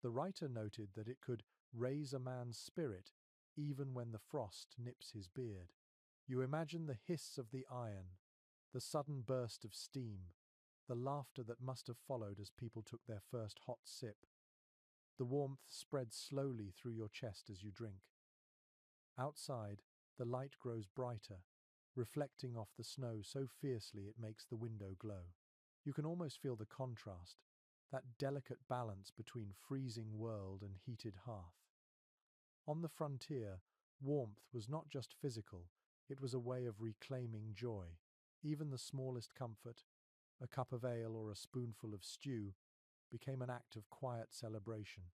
S1: The writer noted that it could raise a man's spirit even when the frost nips his beard. You imagine the hiss of the iron, the sudden burst of steam, the laughter that must have followed as people took their first hot sip. The warmth spreads slowly through your chest as you drink. Outside, the light grows brighter, reflecting off the snow so fiercely it makes the window glow. You can almost feel the contrast, that delicate balance between freezing world and heated hearth. On the frontier, warmth was not just physical, it was a way of reclaiming joy. Even the smallest comfort, a cup of ale or a spoonful of stew, became an act of quiet celebration.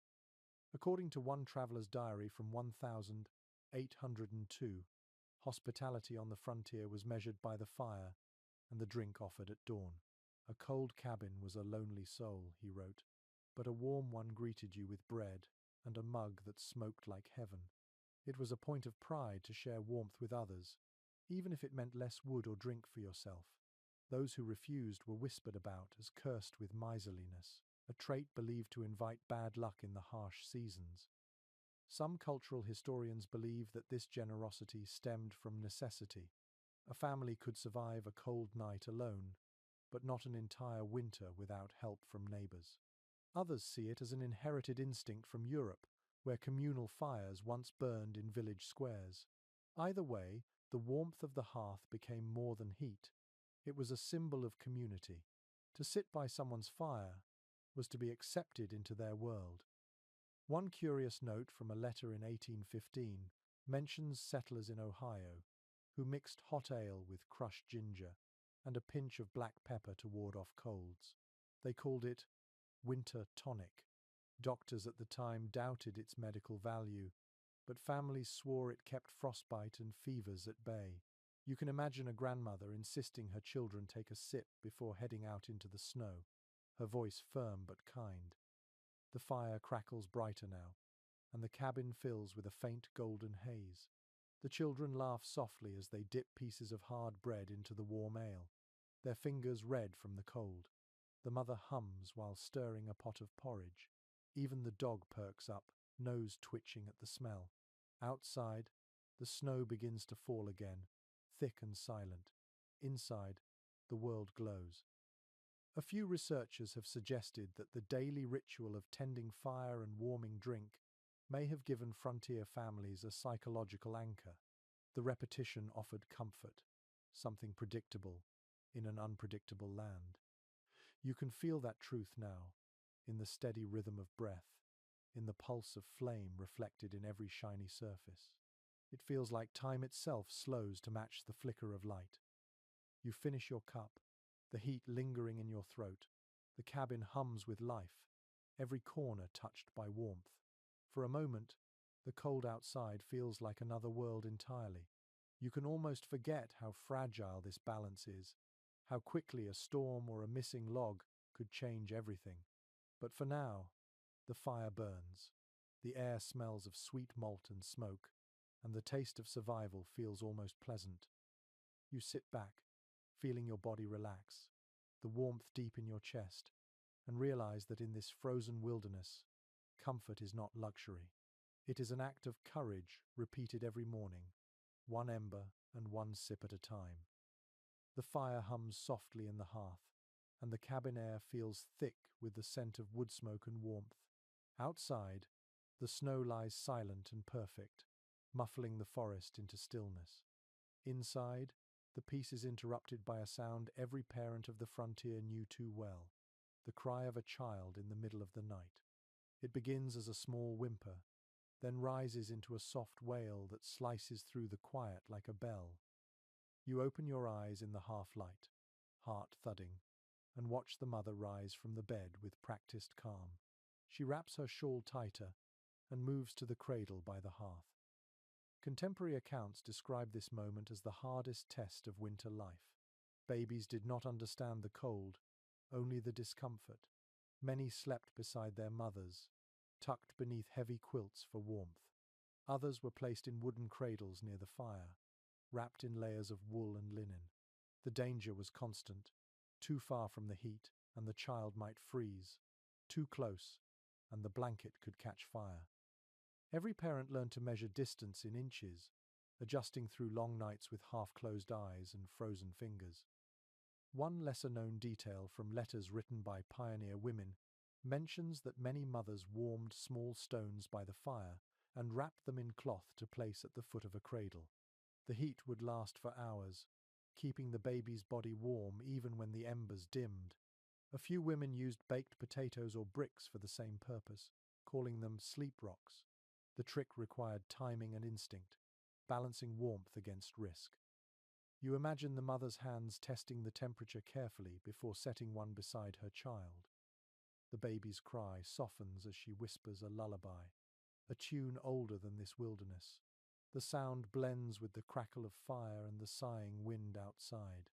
S1: According to one traveller's diary from 1802, hospitality on the frontier was measured by the fire and the drink offered at dawn. A cold cabin was a lonely soul, he wrote, but a warm one greeted you with bread and a mug that smoked like heaven. It was a point of pride to share warmth with others, even if it meant less wood or drink for yourself. Those who refused were whispered about as cursed with miserliness, a trait believed to invite bad luck in the harsh seasons. Some cultural historians believe that this generosity stemmed from necessity. A family could survive a cold night alone, but not an entire winter without help from neighbors. Others see it as an inherited instinct from Europe, where communal fires once burned in village squares. Either way, the warmth of the hearth became more than heat. It was a symbol of community. To sit by someone's fire was to be accepted into their world. One curious note from a letter in 1815 mentions settlers in Ohio who mixed hot ale with crushed ginger and a pinch of black pepper to ward off colds. They called it winter tonic. Doctors at the time doubted its medical value, but families swore it kept frostbite and fevers at bay. You can imagine a grandmother insisting her children take a sip before heading out into the snow, her voice firm but kind. The fire crackles brighter now, and the cabin fills with a faint golden haze. The children laugh softly as they dip pieces of hard bread into the warm ale, their fingers red from the cold. The mother hums while stirring a pot of porridge. Even the dog perks up, nose twitching at the smell. Outside, the snow begins to fall again, thick and silent. Inside, the world glows. A few researchers have suggested that the daily ritual of tending fire and warming drink may have given frontier families a psychological anchor. The repetition offered comfort, something predictable in an unpredictable land. You can feel that truth now, in the steady rhythm of breath, in the pulse of flame reflected in every shiny surface. It feels like time itself slows to match the flicker of light. You finish your cup, the heat lingering in your throat. The cabin hums with life, every corner touched by warmth. For a moment, the cold outside feels like another world entirely. You can almost forget how fragile this balance is, how quickly a storm or a missing log could change everything. But for now, the fire burns. The air smells of sweet malt and smoke, and the taste of survival feels almost pleasant. You sit back, feeling your body relax, the warmth deep in your chest, and realize that in this frozen wilderness, comfort is not luxury. It is an act of courage repeated every morning, one ember and one sip at a time. The fire hums softly in the hearth, and the cabin air feels thick with the scent of wood smoke and warmth. Outside, the snow lies silent and perfect, muffling the forest into stillness. Inside, the peace is interrupted by a sound every parent of the frontier knew too well, the cry of a child in the middle of the night. It begins as a small whimper, then rises into a soft wail that slices through the quiet like a bell. You open your eyes in the half-light, heart thudding, and watch the mother rise from the bed with practiced calm. She wraps her shawl tighter and moves to the cradle by the hearth. Contemporary accounts describe this moment as the hardest test of winter life. Babies did not understand the cold, only the discomfort. Many slept beside their mothers, tucked beneath heavy quilts for warmth. Others were placed in wooden cradles near the fire, wrapped in layers of wool and linen. The danger was constant. Too far from the heat, and the child might freeze. Too close, and the blanket could catch fire. Every parent learned to measure distance in inches, adjusting through long nights with half-closed eyes and frozen fingers. One lesser-known detail from letters written by pioneer women mentions that many mothers warmed small stones by the fire and wrapped them in cloth to place at the foot of a cradle. The heat would last for hours, keeping the baby's body warm even when the embers dimmed. A few women used baked potatoes or bricks for the same purpose, calling them sleep rocks. The trick required timing and instinct, balancing warmth against risk. You imagine the mother's hands testing the temperature carefully before setting one beside her child. The baby's cry softens as she whispers a lullaby, a tune older than this wilderness. The sound blends with the crackle of fire and the sighing wind outside.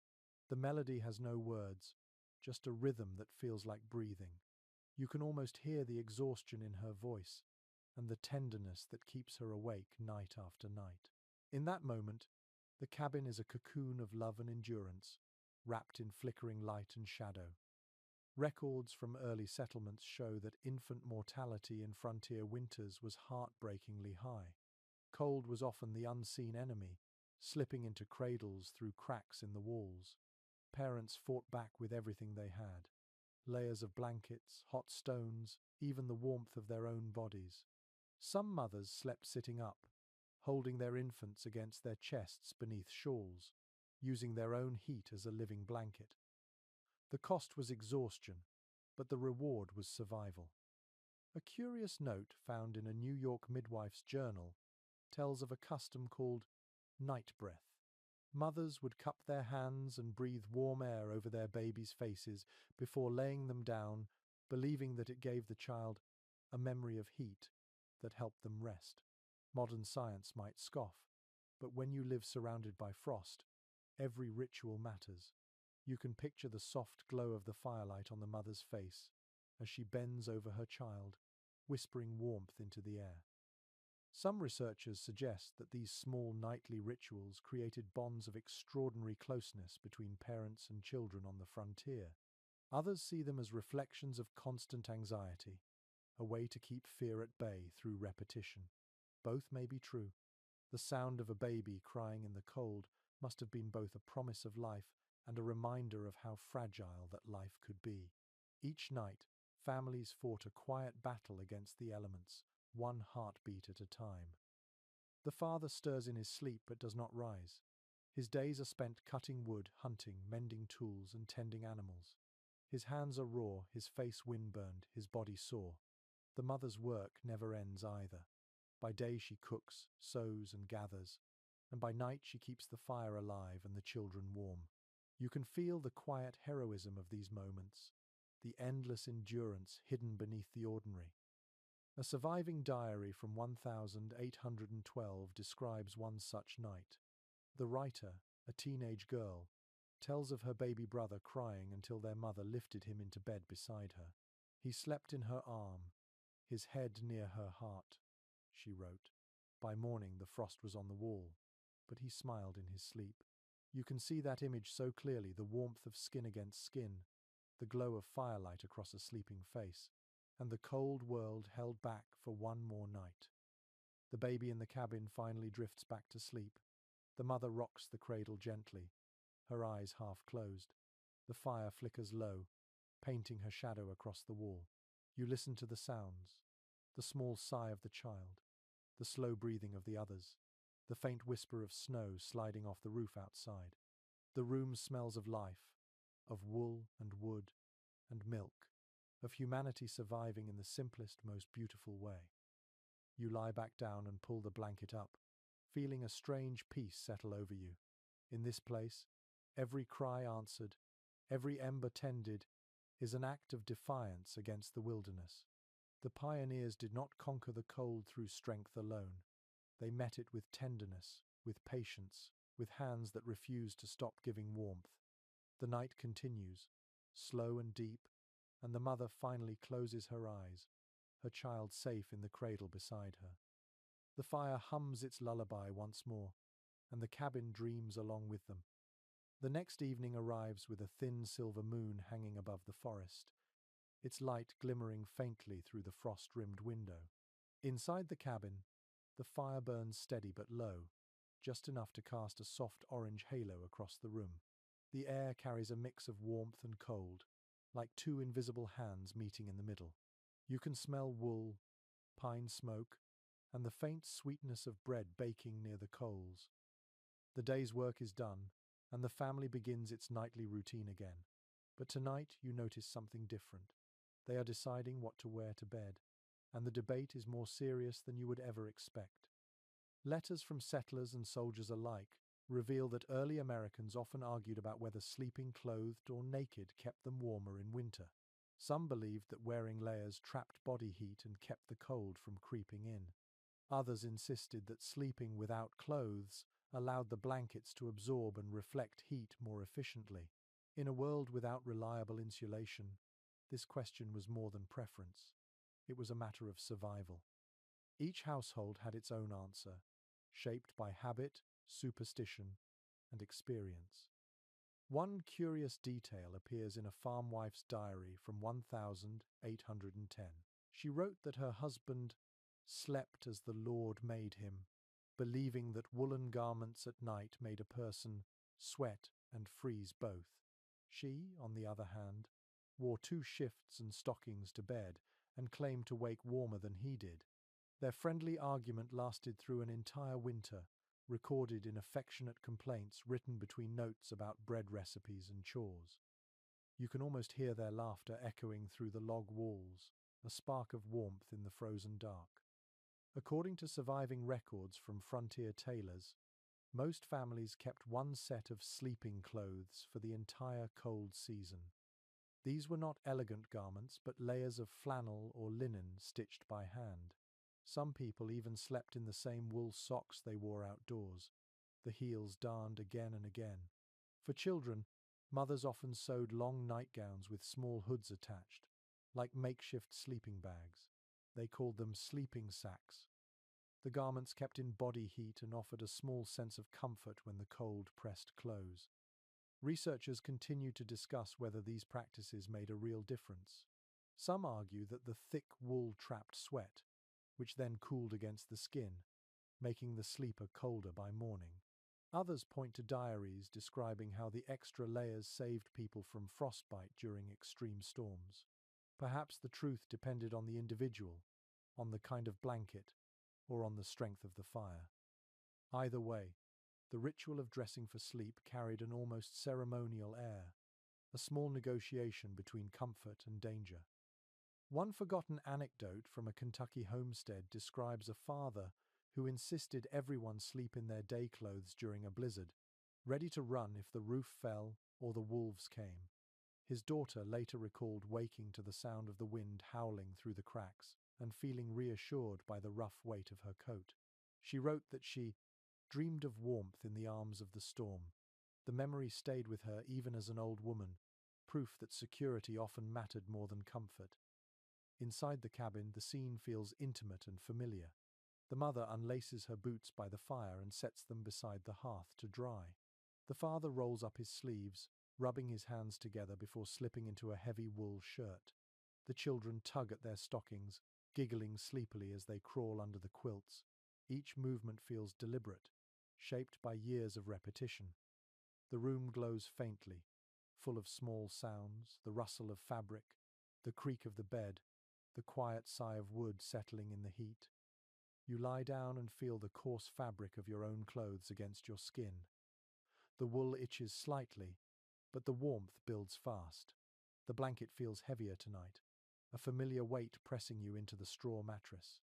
S1: The melody has no words, just a rhythm that feels like breathing. You can almost hear the exhaustion in her voice and the tenderness that keeps her awake night after night. In that moment, the cabin is a cocoon of love and endurance, wrapped in flickering light and shadow. Records from early settlements show that infant mortality in frontier winters was heartbreakingly high. Cold was often the unseen enemy, slipping into cradles through cracks in the walls. Parents fought back with everything they had: layers of blankets, hot stones, even the warmth of their own bodies. Some mothers slept sitting up, holding their infants against their chests beneath shawls, using their own heat as a living blanket. The cost was exhaustion, but the reward was survival. A curious note found in a New York midwife's journal tells of a custom called night breath. Mothers would cup their hands and breathe warm air over their babies' faces before laying them down, believing that it gave the child a memory of heat that helped them rest. Modern science might scoff, but when you live surrounded by frost, every ritual matters. You can picture the soft glow of the firelight on the mother's face as she bends over her child, whispering warmth into the air. Some researchers suggest that these small nightly rituals created bonds of extraordinary closeness between parents and children on the frontier. Others see them as reflections of constant anxiety, a way to keep fear at bay through repetition. Both may be true. The sound of a baby crying in the cold must have been both a promise of life and a reminder of how fragile that life could be. Each night, families fought a quiet battle against the elements, one heartbeat at a time. The father stirs in his sleep but does not rise. His days are spent cutting wood, hunting, mending tools, and tending animals. His hands are raw, his face windburned, his body sore. The mother's work never ends either. By day she cooks, sews, and gathers, and by night she keeps the fire alive and the children warm. You can feel the quiet heroism of these moments, the endless endurance hidden beneath the ordinary. A surviving diary from 1812 describes one such night. The writer, a teenage girl, tells of her baby brother crying until their mother lifted him into bed beside her. He slept in her arm, his head near her heart, she wrote. By morning, the frost was on the wall, but he smiled in his sleep. You can see that image so clearly, the warmth of skin against skin, the glow of firelight across a sleeping face, and the cold world held back for one more night. The baby in the cabin finally drifts back to sleep. The mother rocks the cradle gently, her eyes half closed. The fire flickers low, painting her shadow across the wall. You listen to the sounds, the small sigh of the child, the slow breathing of the others, the faint whisper of snow sliding off the roof outside. The room smells of life, of wool and wood and milk, of humanity surviving in the simplest, most beautiful way. You lie back down and pull the blanket up, feeling a strange peace settle over you. In this place, every cry answered, every ember tended, is an act of defiance against the wilderness. The pioneers did not conquer the cold through strength alone. They met it with tenderness, with patience, with hands that refused to stop giving warmth. The night continues, slow and deep, and the mother finally closes her eyes, her child safe in the cradle beside her. The fire hums its lullaby once more, and the cabin dreams along with them. The next evening arrives with a thin silver moon hanging above the forest, its light glimmering faintly through the frost-rimmed window. Inside the cabin, the fire burns steady but low, just enough to cast a soft orange halo across the room. The air carries a mix of warmth and cold, like two invisible hands meeting in the middle. You can smell wool, pine smoke, and the faint sweetness of bread baking near the coals. The day's work is done, and the family begins its nightly routine again. But tonight you notice something different. They are deciding what to wear to bed, and the debate is more serious than you would ever expect. Letters from settlers and soldiers alike reveal that early Americans often argued about whether sleeping clothed or naked kept them warmer in winter. Some believed that wearing layers trapped body heat and kept the cold from creeping in. Others insisted that sleeping without clothes allowed the blankets to absorb and reflect heat more efficiently. In a world without reliable insulation, this question was more than preference. It was a matter of survival. Each household had its own answer, shaped by habit, superstition, and experience. One curious detail appears in a farm wife's diary from 1810. She wrote that her husband slept as the Lord made him, believing that woolen garments at night made a person sweat and freeze both. She, on the other hand, wore two shifts and stockings to bed and claimed to wake warmer than he did. Their friendly argument lasted through an entire winter, recorded in affectionate complaints written between notes about bread recipes and chores. You can almost hear their laughter echoing through the log walls, a spark of warmth in the frozen dark. According to surviving records from frontier tailors, most families kept one set of sleeping clothes for the entire cold season. These were not elegant garments, but layers of flannel or linen stitched by hand. Some people even slept in the same wool socks they wore outdoors, the heels darned again and again. For children, mothers often sewed long nightgowns with small hoods attached, like makeshift sleeping bags. They called them sleeping sacks. The garments kept in body heat and offered a small sense of comfort when the cold pressed close. Researchers continue to discuss whether these practices made a real difference. Some argue that the thick wool trapped sweat, which then cooled against the skin, making the sleeper colder by morning. Others point to diaries describing how the extra layers saved people from frostbite during extreme storms. Perhaps the truth depended on the individual, on the kind of blanket, or on the strength of the fire. Either way, the ritual of dressing for sleep carried an almost ceremonial air, a small negotiation between comfort and danger. One forgotten anecdote from a Kentucky homestead describes a father who insisted everyone sleep in their day clothes during a blizzard, ready to run if the roof fell or the wolves came. His daughter later recalled waking to the sound of the wind howling through the cracks and feeling reassured by the rough weight of her coat. She wrote that she dreamed of warmth in the arms of the storm. The memory stayed with her even as an old woman, proof that security often mattered more than comfort. Inside the cabin, the scene feels intimate and familiar. The mother unlaces her boots by the fire and sets them beside the hearth to dry. The father rolls up his sleeves, rubbing his hands together before slipping into a heavy wool shirt. The children tug at their stockings, giggling sleepily as they crawl under the quilts. Each movement feels deliberate, shaped by years of repetition. The room glows faintly, full of small sounds, the rustle of fabric, the creak of the bed, the quiet sigh of wood settling in the heat. You lie down and feel the coarse fabric of your own clothes against your skin. The wool itches slightly, but the warmth builds fast. The blanket feels heavier tonight, a familiar weight pressing you into the straw mattress.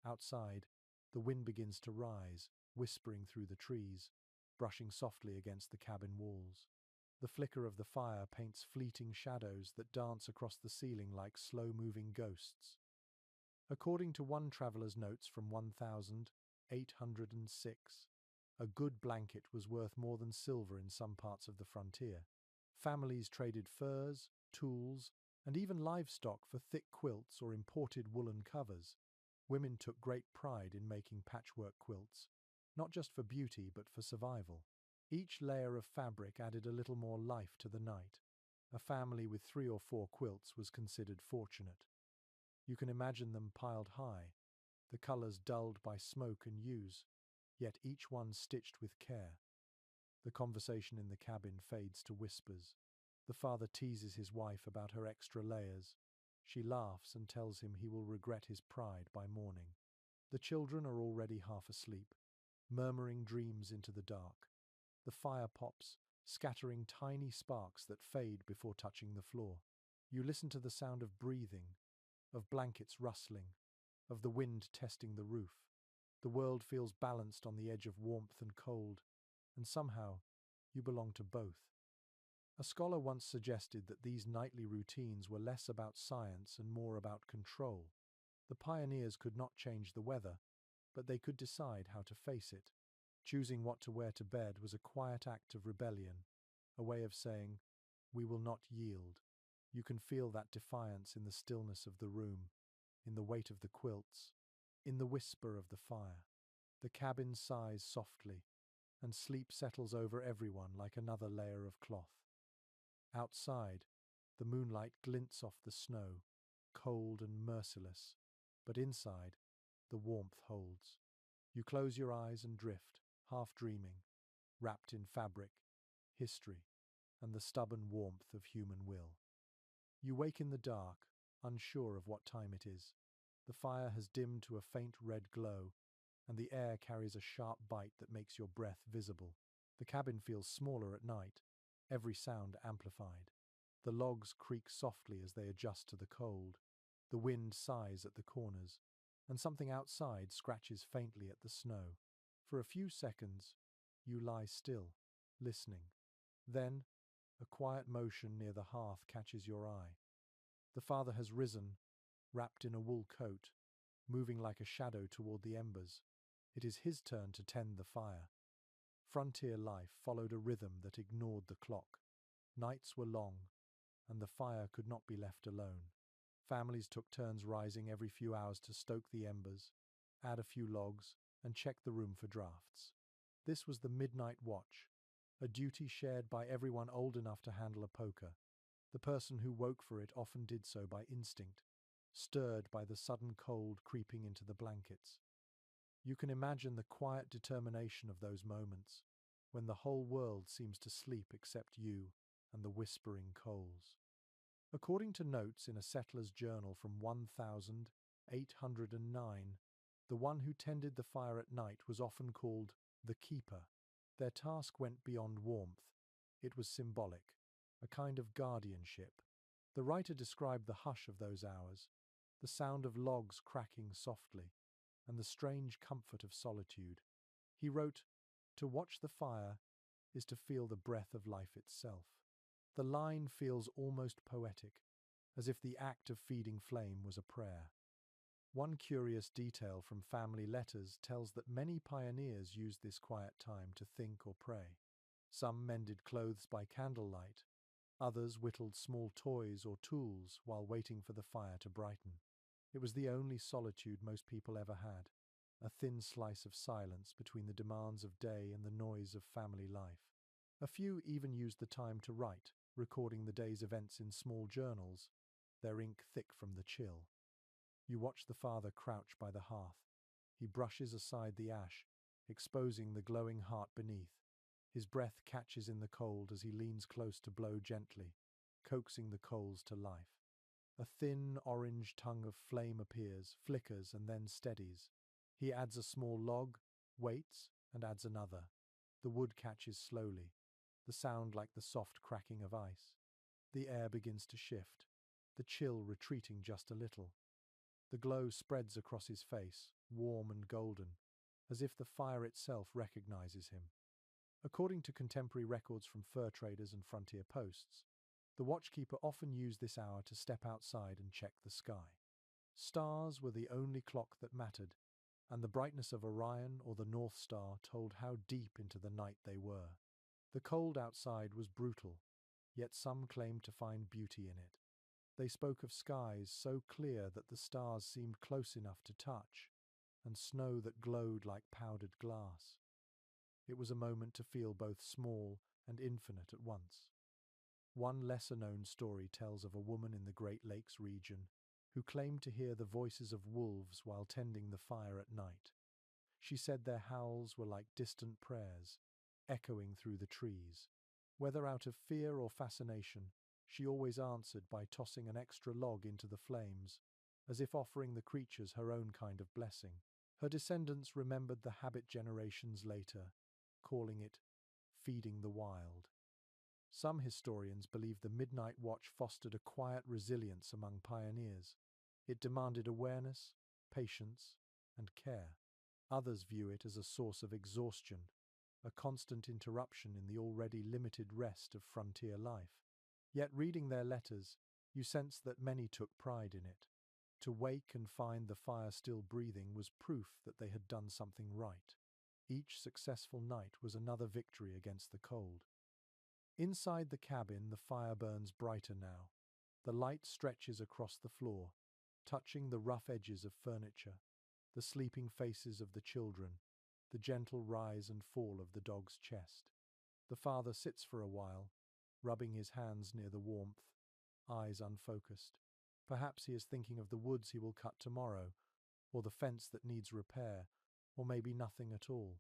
S1: Outside, the wind begins to rise, whispering through the trees, brushing softly against the cabin walls. The flicker of the fire paints fleeting shadows that dance across the ceiling like slow-moving ghosts. According to one traveller's notes from 1806, a good blanket was worth more than silver in some parts of the frontier. Families traded furs, tools, and even livestock for thick quilts or imported woolen covers. Women took great pride in making patchwork quilts, not just for beauty but for survival. Each layer of fabric added a little more life to the night. A family with 3 or 4 quilts was considered fortunate. You can imagine them piled high, the colours dulled by smoke and use, yet each one stitched with care. The conversation in the cabin fades to whispers. The father teases his wife about her extra layers. She laughs and tells him he will regret his pride by morning. The children are already half asleep, murmuring dreams into the dark. The fire pops, scattering tiny sparks that fade before touching the floor. You listen to the sound of breathing, of blankets rustling, of the wind testing the roof. The world feels balanced on the edge of warmth and cold, and somehow you belong to both. A scholar once suggested that these nightly routines were less about science and more about control. The pioneers could not change the weather, but they could decide how to face it. Choosing what to wear to bed was a quiet act of rebellion, a way of saying, "We will not yield." You can feel that defiance in the stillness of the room, in the weight of the quilts, in the whisper of the fire. The cabin sighs softly, and sleep settles over everyone like another layer of cloth. Outside, the moonlight glints off the snow, cold and merciless, but inside, the warmth holds. You close your eyes and drift, half dreaming, wrapped in fabric, history, and the stubborn warmth of human will. You wake in the dark, unsure of what time it is. The fire has dimmed to a faint red glow, and the air carries a sharp bite that makes your breath visible. The cabin feels smaller at night, every sound amplified. The logs creak softly as they adjust to the cold. The wind sighs at the corners, and something outside scratches faintly at the snow. For a few seconds, you lie still, listening. Then, a quiet motion near the hearth catches your eye. The father has risen, wrapped in a wool coat, moving like a shadow toward the embers. It is his turn to tend the fire. Frontier life followed a rhythm that ignored the clock. Nights were long, and the fire could not be left alone. Families took turns rising every few hours to stoke the embers, add a few logs, and check the room for drafts. This was the midnight watch, a duty shared by everyone old enough to handle a poker. The person who woke for it often did so by instinct, stirred by the sudden cold creeping into the blankets. You can imagine the quiet determination of those moments, when the whole world seems to sleep except you and the whispering coals. According to notes in a settler's journal from 1809, the one who tended the fire at night was often called the keeper. Their task went beyond warmth. It was symbolic, a kind of guardianship. The writer described the hush of those hours, the sound of logs cracking softly, and the strange comfort of solitude. He wrote, "To watch the fire is to feel the breath of life itself." The line feels almost poetic, as if the act of feeding flame was a prayer. One curious detail from family letters tells that many pioneers used this quiet time to think or pray. Some mended clothes by candlelight, others whittled small toys or tools while waiting for the fire to brighten. It was the only solitude most people ever had, a thin slice of silence between the demands of day and the noise of family life. A few even used the time to write, recording the day's events in small journals, their ink thick from the chill. You watch the father crouch by the hearth. He brushes aside the ash, exposing the glowing heart beneath. His breath catches in the cold as he leans close to blow gently, coaxing the coals to life. A thin, orange tongue of flame appears, flickers, and then steadies. He adds a small log, waits, and adds another. The wood catches slowly, the sound like the soft cracking of ice. The air begins to shift, the chill retreating just a little. The glow spreads across his face, warm and golden, as if the fire itself recognizes him. According to contemporary records from fur traders and frontier posts, the watchkeeper often used this hour to step outside and check the sky. Stars were the only clock that mattered, and the brightness of Orion or the North Star told how deep into the night they were. The cold outside was brutal, yet some claimed to find beauty in it. They spoke of skies so clear that the stars seemed close enough to touch, and snow that glowed like powdered glass. It was a moment to feel both small and infinite at once. One lesser-known story tells of a woman in the Great Lakes region who claimed to hear the voices of wolves while tending the fire at night. She said their howls were like distant prayers, echoing through the trees. Whether out of fear or fascination, she always answered by tossing an extra log into the flames, as if offering the creatures her own kind of blessing. Her descendants remembered the habit generations later, calling it feeding the wild. Some historians believe the midnight watch fostered a quiet resilience among pioneers. It demanded awareness, patience, and care. Others view it as a source of exhaustion, a constant interruption in the already limited rest of frontier life. Yet reading their letters, you sense that many took pride in it. To wake and find the fire still breathing was proof that they had done something right. Each successful night was another victory against the cold. Inside the cabin, the fire burns brighter now. The light stretches across the floor, touching the rough edges of furniture, the sleeping faces of the children, the gentle rise and fall of the dog's chest. The father sits for a while, rubbing his hands near the warmth, eyes unfocused. Perhaps he is thinking of the woods he will cut tomorrow, or the fence that needs repair, or maybe nothing at all.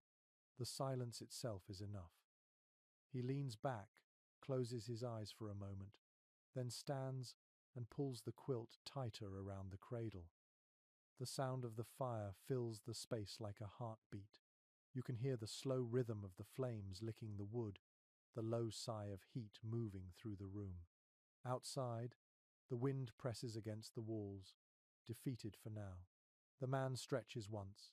S1: The silence itself is enough. He leans back, closes his eyes for a moment, then stands and pulls the quilt tighter around the cradle. The sound of the fire fills the space like a heartbeat. You can hear the slow rhythm of the flames licking the wood, the low sigh of heat moving through the room. Outside, the wind presses against the walls, defeated for now. The man stretches once,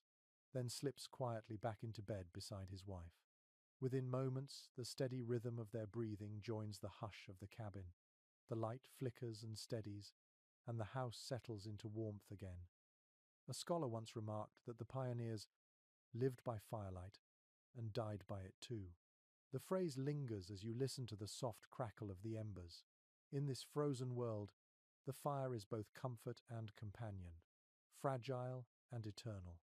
S1: then slips quietly back into bed beside his wife. Within moments, the steady rhythm of their breathing joins the hush of the cabin. The light flickers and steadies, and the house settles into warmth again. A scholar once remarked that the pioneers lived by firelight and died by it too. The phrase lingers as you listen to the soft crackle of the embers. In this frozen world, the fire is both comfort and companion, fragile and eternal.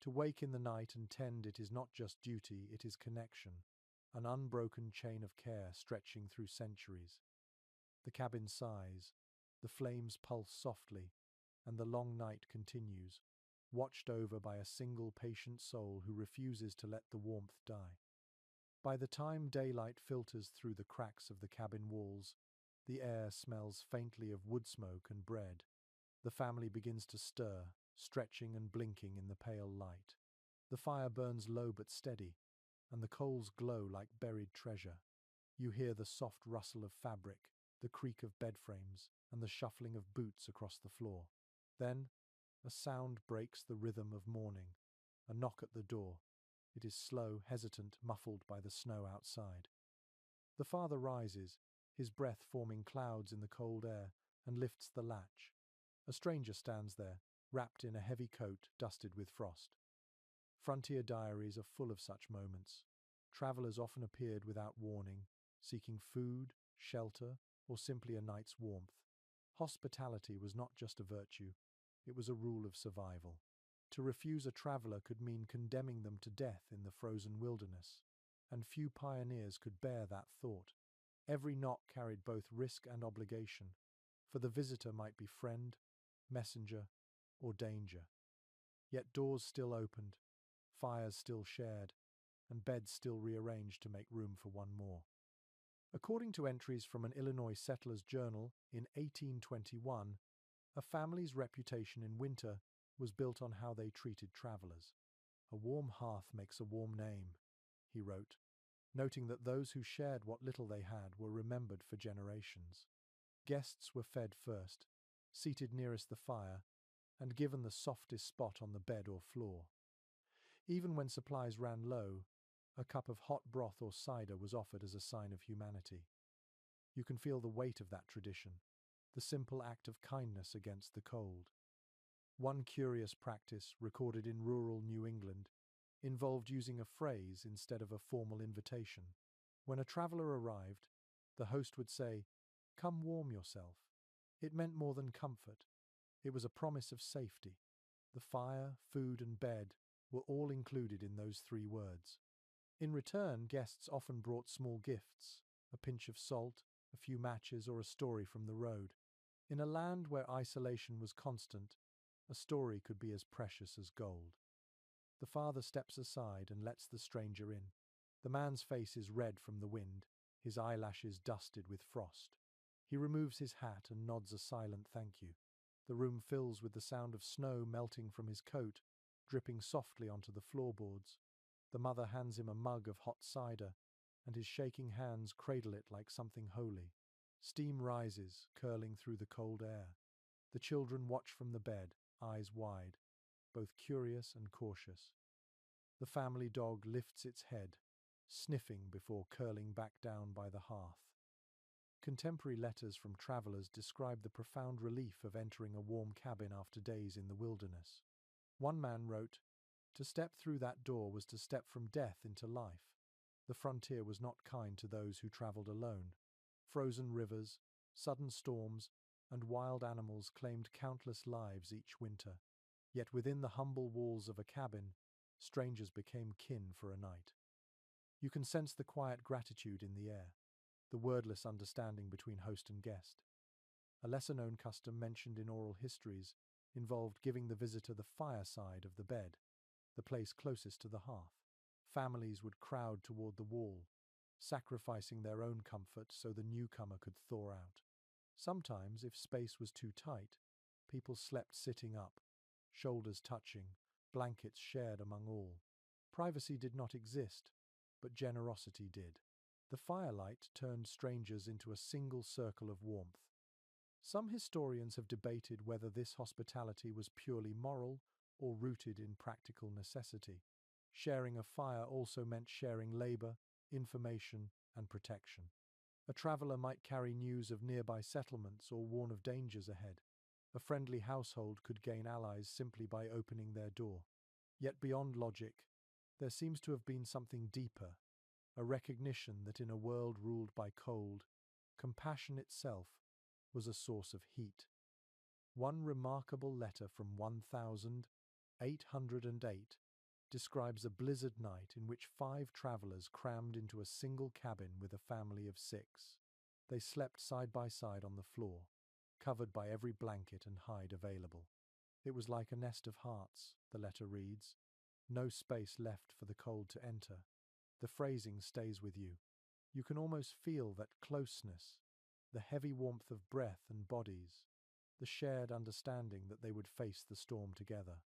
S1: To wake in the night and tend it is not just duty, it is connection, an unbroken chain of care stretching through centuries. The cabin sighs, the flames pulse softly, and the long night continues, watched over by a single patient soul who refuses to let the warmth die. By the time daylight filters through the cracks of the cabin walls, the air smells faintly of wood smoke and bread. The family begins to stir, stretching and blinking in the pale light. The fire burns low but steady, and the coals glow like buried treasure. You hear the soft rustle of fabric, the creak of bed frames, and the shuffling of boots across the floor. Then, a sound breaks the rhythm of morning. A knock at the door. It is slow, hesitant, muffled by the snow outside. The father rises, his breath forming clouds in the cold air, and lifts the latch. A stranger stands there, wrapped in a heavy coat dusted with frost. Frontier diaries are full of such moments. Travelers often appeared without warning, seeking food, shelter, or simply a night's warmth. Hospitality was not just a virtue, it was a rule of survival. To refuse a traveler could mean condemning them to death in the frozen wilderness, and few pioneers could bear that thought. Every knock carried both risk and obligation, for the visitor might be friend, messenger, or danger. Yet doors still opened, fires still shared, and beds still rearranged to make room for one more. According to entries from an Illinois settler's journal in 1821, a family's reputation in winter was built on how they treated travelers. "A warm hearth makes a warm name," he wrote, noting that those who shared what little they had were remembered for generations. Guests were fed first, seated nearest the fire, and given the softest spot on the bed or floor. Even when supplies ran low, a cup of hot broth or cider was offered as a sign of humanity. You can feel the weight of that tradition, the simple act of kindness against the cold. One curious practice, recorded in rural New England, involved using a phrase instead of a formal invitation. When a traveler arrived, the host would say, "Come warm yourself." It meant more than comfort. It was a promise of safety. The fire, food, and bed were all included in those 3 words. In return, guests often brought small gifts, a pinch of salt, a few matches, or a story from the road. In a land where isolation was constant, a story could be as precious as gold. The father steps aside and lets the stranger in. The man's face is red from the wind, his eyelashes dusted with frost. He removes his hat and nods a silent thank you. The room fills with the sound of snow melting from his coat, dripping softly onto the floorboards. The mother hands him a mug of hot cider, and his shaking hands cradle it like something holy. Steam rises, curling through the cold air. The children watch from the bed, eyes wide, both curious and cautious. The family dog lifts its head, sniffing before curling back down by the hearth. Contemporary letters from travelers describe the profound relief of entering a warm cabin after days in the wilderness. One man wrote, "To step through that door was to step from death into life." The frontier was not kind to those who traveled alone. Frozen rivers, sudden storms, and wild animals claimed countless lives each winter. Yet within the humble walls of a cabin, strangers became kin for a night. You can sense the quiet gratitude in the air, the wordless understanding between host and guest. A lesser-known custom mentioned in oral histories involved giving the visitor the fireside of the bed, the place closest to the hearth. Families would crowd toward the wall, sacrificing their own comfort so the newcomer could thaw out. Sometimes, if space was too tight, people slept sitting up, shoulders touching, blankets shared among all. Privacy did not exist, but generosity did. The firelight turned strangers into a single circle of warmth. Some historians have debated whether this hospitality was purely moral or rooted in practical necessity. Sharing a fire also meant sharing labor, information, and protection. A traveler might carry news of nearby settlements or warn of dangers ahead. A friendly household could gain allies simply by opening their door. Yet beyond logic, there seems to have been something deeper, a recognition that in a world ruled by cold, compassion itself was a source of heat. One remarkable letter from 1808 describes a blizzard night in which 5 travelers crammed into a single cabin with a family of 6. They slept side by side on the floor, covered by every blanket and hide available. "It was like a nest of hearts," the letter reads. No space left for the cold to enter. The phrasing stays with you. You can almost feel that closeness, the heavy warmth of breath and bodies, the shared understanding that they would face the storm together.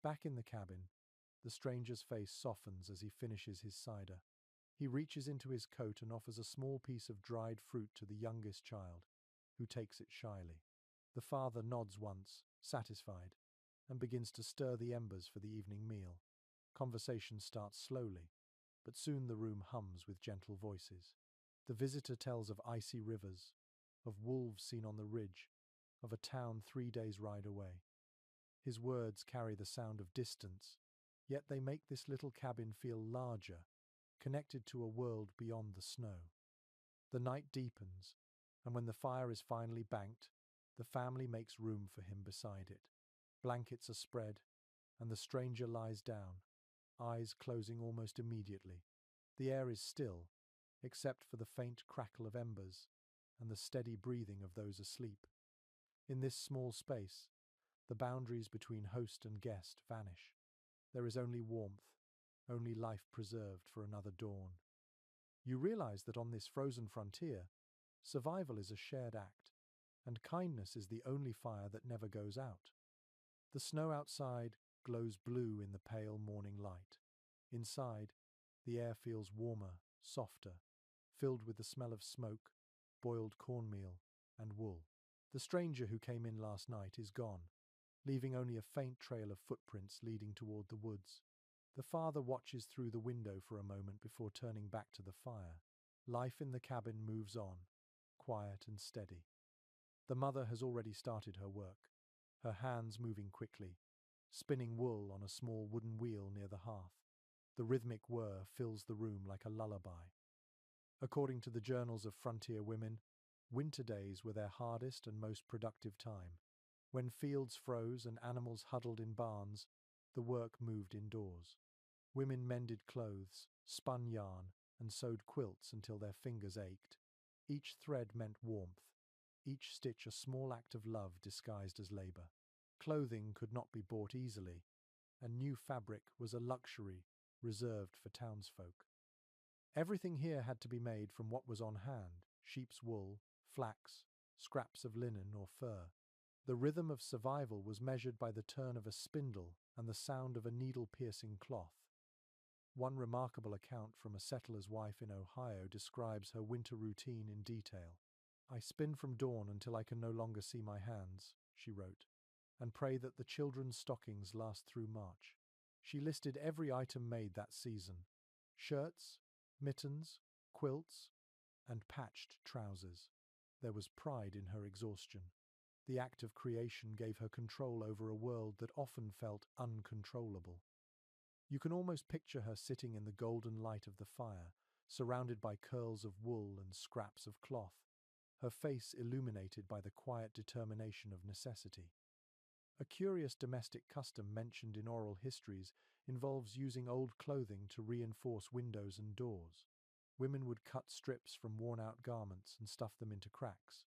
S1: Back in the cabin, the stranger's face softens as he finishes his cider. He reaches into his coat and offers a small piece of dried fruit to the youngest child, who takes it shyly. The father nods once, satisfied, and begins to stir the embers for the evening meal. Conversation starts slowly, but soon the room hums with gentle voices. The visitor tells of icy rivers, of wolves seen on the ridge, of a town 3 days' ride away. His words carry the sound of distance, yet they make this little cabin feel larger, connected to a world beyond the snow. The night deepens, and when the fire is finally banked, the family makes room for him beside it. Blankets are spread, and the stranger lies down, eyes closing almost immediately. The air is still, except for the faint crackle of embers and the steady breathing of those asleep. In this small space, the boundaries between host and guest vanish. There is only warmth, only life preserved for another dawn. You realize that on this frozen frontier, survival is a shared act, and kindness is the only fire that never goes out. The snow outside glows blue in the pale morning light. Inside, the air feels warmer, softer, filled with the smell of smoke, boiled cornmeal, and wool. The stranger who came in last night is gone, leaving only a faint trail of footprints leading toward the woods. The father watches through the window for a moment before turning back to the fire. Life in the cabin moves on, quiet and steady. The mother has already started her work, her hands moving quickly, spinning wool on a small wooden wheel near the hearth. The rhythmic whir fills the room like a lullaby. According to the journals of frontier women, winter days were their hardest and most productive time. When fields froze and animals huddled in barns, the work moved indoors. Women mended clothes, spun yarn, and sewed quilts until their fingers ached. Each thread meant warmth, each stitch a small act of love disguised as labor. Clothing could not be bought easily, and new fabric was a luxury reserved for townsfolk. Everything here had to be made from what was on hand: sheep's wool, flax, scraps of linen or fur. The rhythm of survival was measured by the turn of a spindle and the sound of a needle-piercing cloth. One remarkable account from a settler's wife in Ohio describes her winter routine in detail. "I spin from dawn until I can no longer see my hands," she wrote, "and pray that the children's stockings last through March." She listed every item made that season: shirts, mittens, quilts, and patched trousers. There was pride in her exhaustion. The act of creation gave her control over a world that often felt uncontrollable. You can almost picture her sitting in the golden light of the fire, surrounded by curls of wool and scraps of cloth, her face illuminated by the quiet determination of necessity. A curious domestic custom mentioned in oral histories involves using old clothing to reinforce windows and doors. Women would cut strips from worn-out garments and stuff them into cracks,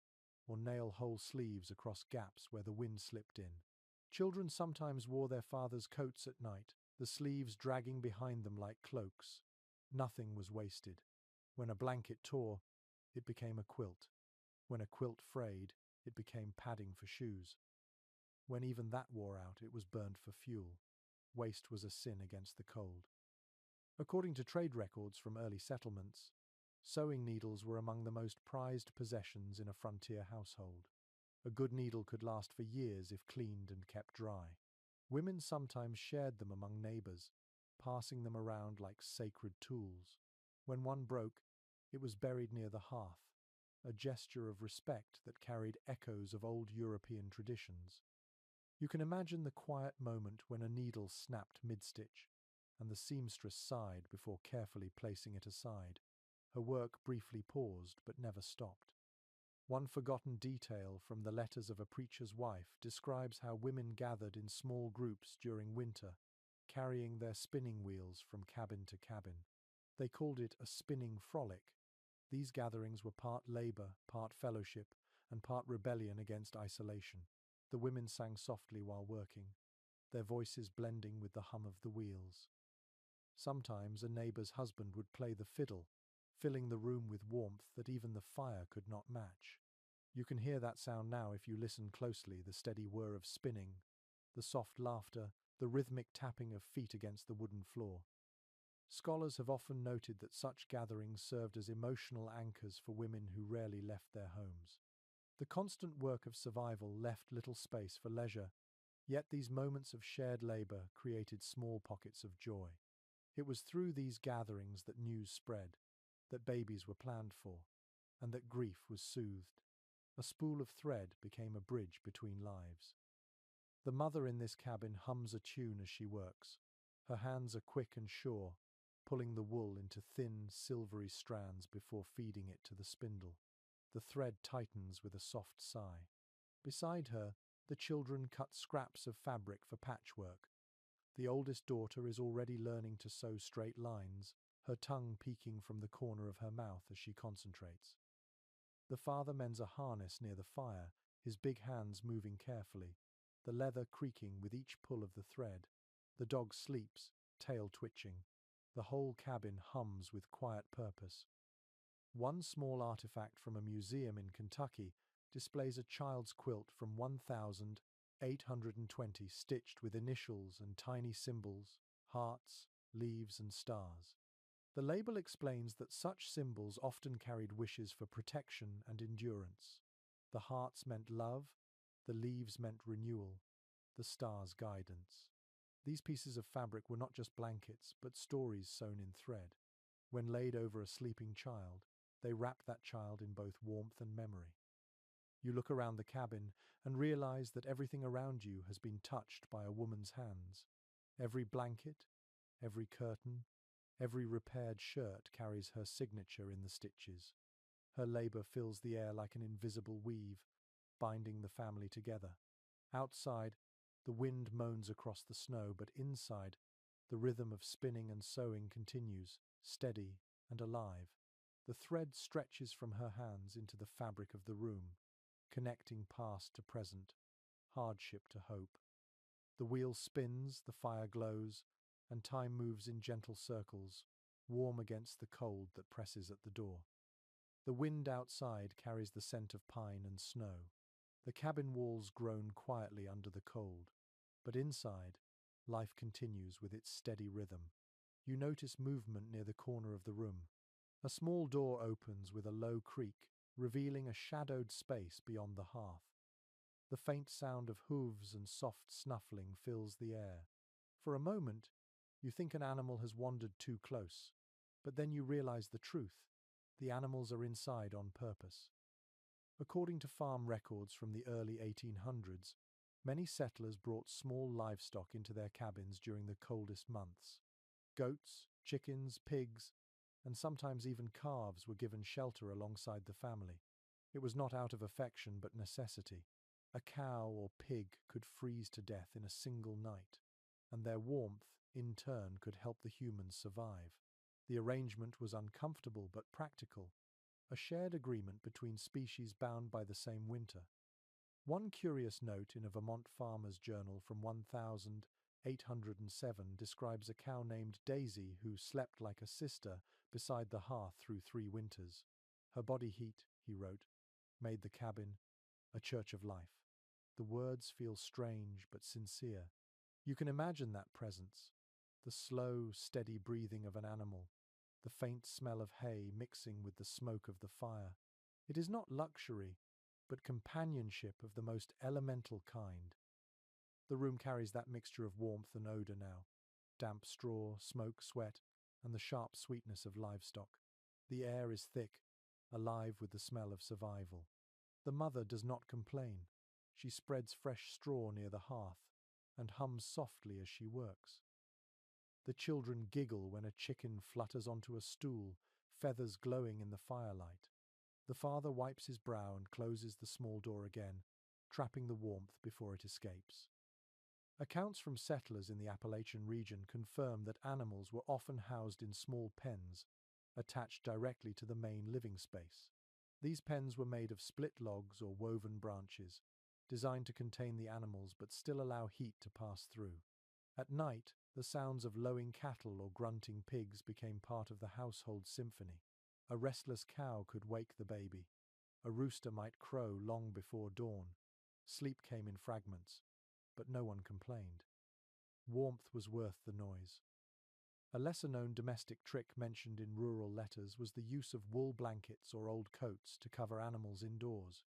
S1: or nail whole sleeves across gaps where the wind slipped in. Children sometimes wore their father's coats at night, the sleeves dragging behind them like cloaks. Nothing was wasted. When a blanket tore, it became a quilt. When a quilt frayed, it became padding for shoes. When even that wore out, it was burned for fuel. Waste was a sin against the cold. According to trade records from early settlements, sewing needles were among the most prized possessions in a frontier household. A good needle could last for years if cleaned and kept dry. Women sometimes shared them among neighbors, passing them around like sacred tools. When one broke, it was buried near the hearth, a gesture of respect that carried echoes of old European traditions. You can imagine the quiet moment when a needle snapped mid-stitch, and the seamstress sighed before carefully placing it aside. Her work briefly paused, but never stopped. One forgotten detail from the letters of a preacher's wife describes how women gathered in small groups during winter, carrying their spinning wheels from cabin to cabin. They called it a spinning frolic. These gatherings were part labor, part fellowship, and part rebellion against isolation. The women sang softly while working, their voices blending with the hum of the wheels. Sometimes a neighbor's husband would play the fiddle, filling the room with warmth that even the fire could not match. You can hear that sound now if you listen closely: the steady whir of spinning, the soft laughter, the rhythmic tapping of feet against the wooden floor. Scholars have often noted that such gatherings served as emotional anchors for women who rarely left their homes. The constant work of survival left little space for leisure, yet these moments of shared labor created small pockets of joy. It was through these gatherings that news spread, that babies were planned for, and that grief was soothed. A spool of thread became a bridge between lives. The mother in this cabin hums a tune as she works. Her hands are quick and sure, pulling the wool into thin, silvery strands before feeding it to the spindle. The thread tightens with a soft sigh. Beside her, the children cut scraps of fabric for patchwork, The oldest daughter is already learning to sew straight lines, her tongue peeking from the corner of her mouth as she concentrates. The father mends a harness near the fire, his big hands moving carefully, the leather creaking with each pull of the thread. The dog sleeps, tail twitching. The whole cabin hums with quiet purpose. One small artifact from a museum in Kentucky displays a child's quilt from 1820 stitched with initials and tiny symbols, hearts, leaves, and stars. The label explains that such symbols often carried wishes for protection and endurance. The hearts meant love, the leaves meant renewal, the stars guidance. These pieces of fabric were not just blankets, but stories sewn in thread. When laid over a sleeping child, they wrap that child in both warmth and memory. You look around the cabin and realize that everything around you has been touched by a woman's hands. Every blanket, every curtain, every repaired shirt carries her signature in the stitches. Her labor fills the air like an invisible weave, binding the family together. Outside, the wind moans across the snow, but inside, the rhythm of spinning and sewing continues, steady and alive. The thread stretches from her hands into the fabric of the room, connecting past to present, hardship to hope. The wheel spins, the fire glows, and time moves in gentle circles, warm against the cold that presses at the door. The wind outside carries the scent of pine and snow. The cabin walls groan quietly under the cold, but inside, life continues with its steady rhythm. You notice movement near the corner of the room. A small door opens with a low creak, revealing a shadowed space beyond the hearth. The faint sound of hooves and soft snuffling fills the air. For a moment, you think an animal has wandered too close, but then you realize the truth. The animals are inside on purpose. According to farm records from the early 1800s, many settlers brought small livestock into their cabins during the coldest months. Goats, chickens, pigs, and sometimes even calves were given shelter alongside the family. It was not out of affection but necessity. A cow or pig could freeze to death in a single night, and their warmth, in turn, could help the humans survive. The arrangement was uncomfortable but practical, a shared agreement between species bound by the same winter. One curious note in a Vermont farmer's journal from 1807 describes a cow named Daisy who slept like a sister beside the hearth through 3 winters. Her body heat, he wrote, made the cabin a church of life. The words feel strange but sincere. You can imagine that presence, the slow, steady breathing of an animal, the faint smell of hay mixing with the smoke of the fire. It is not luxury, but companionship of the most elemental kind. The room carries that mixture of warmth and odor now: damp straw, smoke, sweat, and the sharp sweetness of livestock. The air is thick, alive with the smell of survival. The mother does not complain. She spreads fresh straw near the hearth and hums softly as she works. The children giggle when a chicken flutters onto a stool, feathers glowing in the firelight. The father wipes his brow and closes the small door again, trapping the warmth before it escapes. Accounts from settlers in the Appalachian region confirm that animals were often housed in small pens, attached directly to the main living space. These pens were made of split logs or woven branches, designed to contain the animals but still allow heat to pass through. At night, the sounds of lowing cattle or grunting pigs became part of the household symphony. A restless cow could wake the baby. A rooster might crow long before dawn. Sleep came in fragments, but no one complained. Warmth was worth the noise. A lesser-known domestic trick mentioned in rural letters was the use of wool blankets or old coats to cover animals indoors.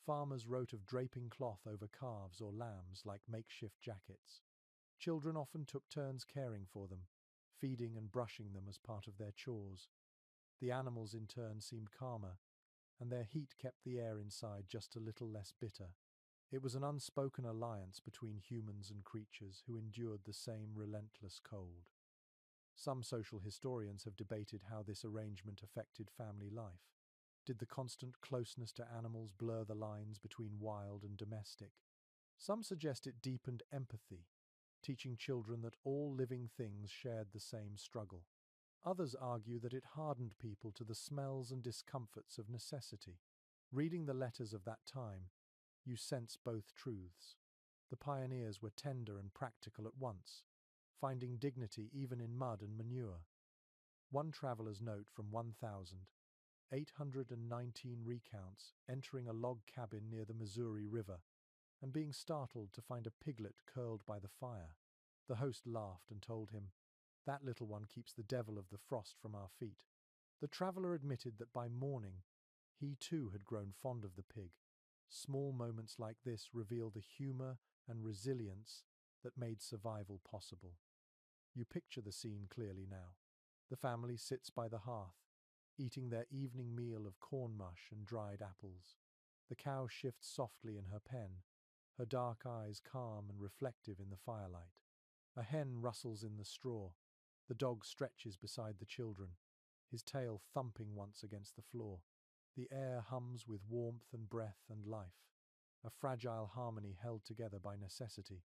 S1: Farmers wrote of draping cloth over calves or lambs like makeshift jackets. Children often took turns caring for them, feeding and brushing them as part of their chores. The animals in turn seemed calmer, and their heat kept the air inside just a little less bitter. It was an unspoken alliance between humans and creatures who endured the same relentless cold. Some social historians have debated how this arrangement affected family life. Did the constant closeness to animals blur the lines between wild and domestic? Some suggest it deepened empathy. teaching children that all living things shared the same struggle. Others argue that it hardened people to the smells and discomforts of necessity. Reading the letters of that time, you sense both truths. The pioneers were tender and practical at once, finding dignity even in mud and manure. One traveler's note from 1,819 recounts entering a log cabin near the Missouri River and being startled to find a piglet curled by the fire. The host laughed and told him, "That little one keeps the devil of the frost from our feet." The traveler admitted that by morning, he too had grown fond of the pig. Small moments like this reveal the humor and resilience that made survival possible. You picture the scene clearly now. The family sits by the hearth, eating their evening meal of corn mush and dried apples. The cow shifts softly in her pen, her dark eyes calm and reflective in the firelight. A hen rustles in the straw. The dog stretches beside the children, his tail thumping once against the floor. The air hums with warmth and breath and life, a fragile harmony held together by necessity.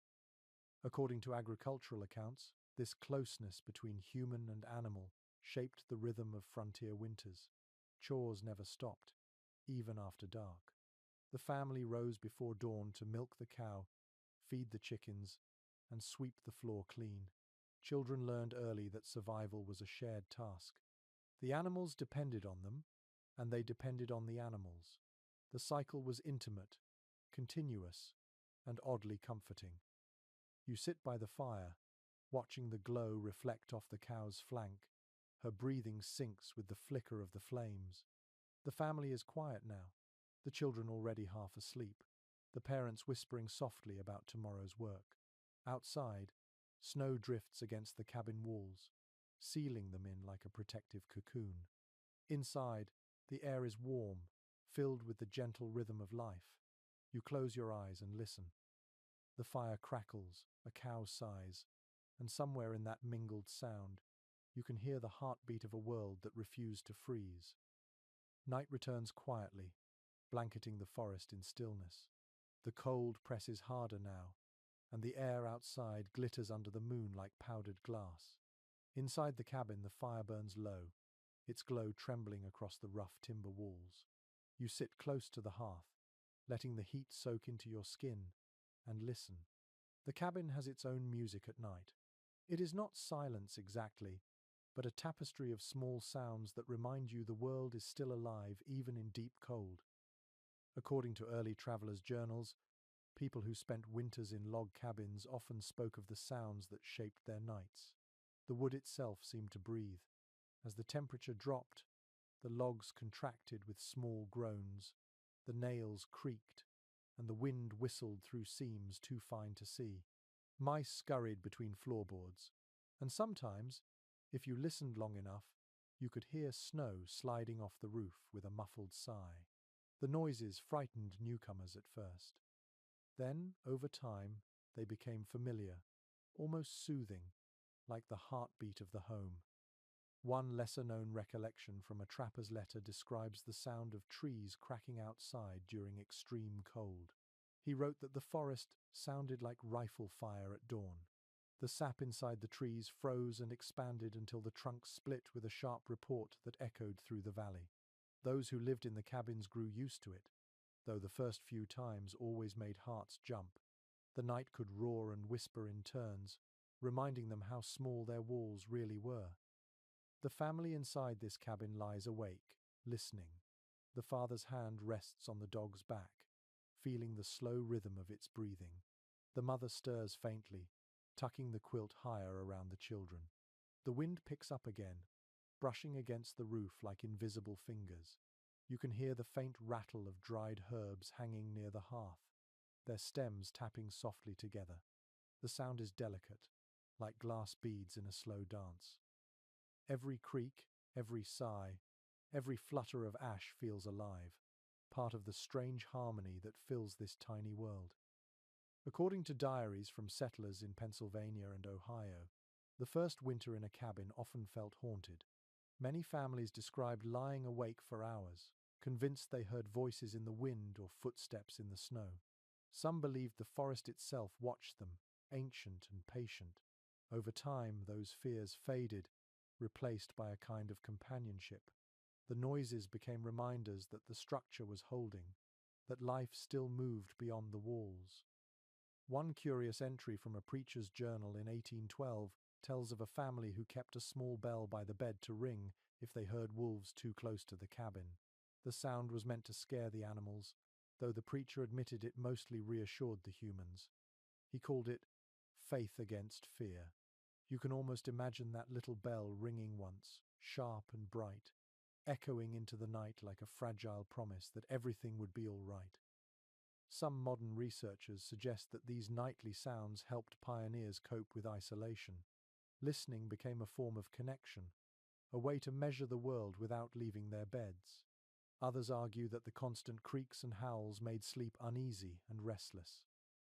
S1: According to agricultural accounts, this closeness between human and animal shaped the rhythm of frontier winters. Chores never stopped, even after dark. The family rose before dawn to milk the cow, feed the chickens, and sweep the floor clean. Children learned early that survival was a shared task. The animals depended on them, and they depended on the animals. The cycle was intimate, continuous, and oddly comforting. You sit by the fire, watching the glow reflect off the cow's flank. Her breathing syncs with the flicker of the flames. The family is quiet now, the children already half asleep, the parents whispering softly about tomorrow's work. Outside, snow drifts against the cabin walls, sealing them in like a protective cocoon. Inside, the air is warm, filled with the gentle rhythm of life. You close your eyes and listen. The fire crackles, a cow sighs, and somewhere in that mingled sound, you can hear the heartbeat of a world that refused to freeze. Night returns quietly, blanketing the forest in stillness. The cold presses harder now, and the air outside glitters under the moon like powdered glass. Inside the cabin, the fire burns low, its glow trembling across the rough timber walls. You sit close to the hearth, letting the heat soak into your skin, and listen. The cabin has its own music at night. It is not silence exactly, but a tapestry of small sounds that remind you the world is still alive even in deep cold. According to early travelers' journals, people who spent winters in log cabins often spoke of the sounds that shaped their nights. The wood itself seemed to breathe. As the temperature dropped, the logs contracted with small groans, the nails creaked, and the wind whistled through seams too fine to see. Mice scurried between floorboards, and sometimes, if you listened long enough, you could hear snow sliding off the roof with a muffled sigh. The noises frightened newcomers at first. Then, over time, they became familiar, almost soothing, like the heartbeat of the home. One lesser-known recollection from a trapper's letter describes the sound of trees cracking outside during extreme cold. He wrote that the forest sounded like rifle fire at dawn. The sap inside the trees froze and expanded until the trunks split with a sharp report that echoed through the valley. Those who lived in the cabins grew used to it, though the first few times always made hearts jump. The night could roar and whisper in turns, reminding them how small their walls really were. The family inside this cabin lies awake, listening. The father's hand rests on the dog's back, feeling the slow rhythm of its breathing. The mother stirs faintly, tucking the quilt higher around the children. The wind picks up again, brushing against the roof like invisible fingers. You can hear the faint rattle of dried herbs hanging near the hearth, their stems tapping softly together. The sound is delicate, like glass beads in a slow dance. Every creak, every sigh, every flutter of ash feels alive, part of the strange harmony that fills this tiny world. According to diaries from settlers in Pennsylvania and Ohio, the first winter in a cabin often felt haunted. Many families described lying awake for hours, convinced they heard voices in the wind or footsteps in the snow. Some believed the forest itself watched them, ancient and patient. Over time, those fears faded, replaced by a kind of companionship. The noises became reminders that the structure was holding, that life still moved beyond the walls. One curious entry from a preacher's journal in 1812 tells of a family who kept a small bell by the bed to ring if they heard wolves too close to the cabin. The sound was meant to scare the animals, though the preacher admitted it mostly reassured the humans. He called it faith against fear. You can almost imagine that little bell ringing once, sharp and bright, echoing into the night like a fragile promise that everything would be all right. Some modern researchers suggest that these nightly sounds helped pioneers cope with isolation. Listening became a form of connection, a way to measure the world without leaving their beds. Others argue that the constant creaks and howls made sleep uneasy and restless.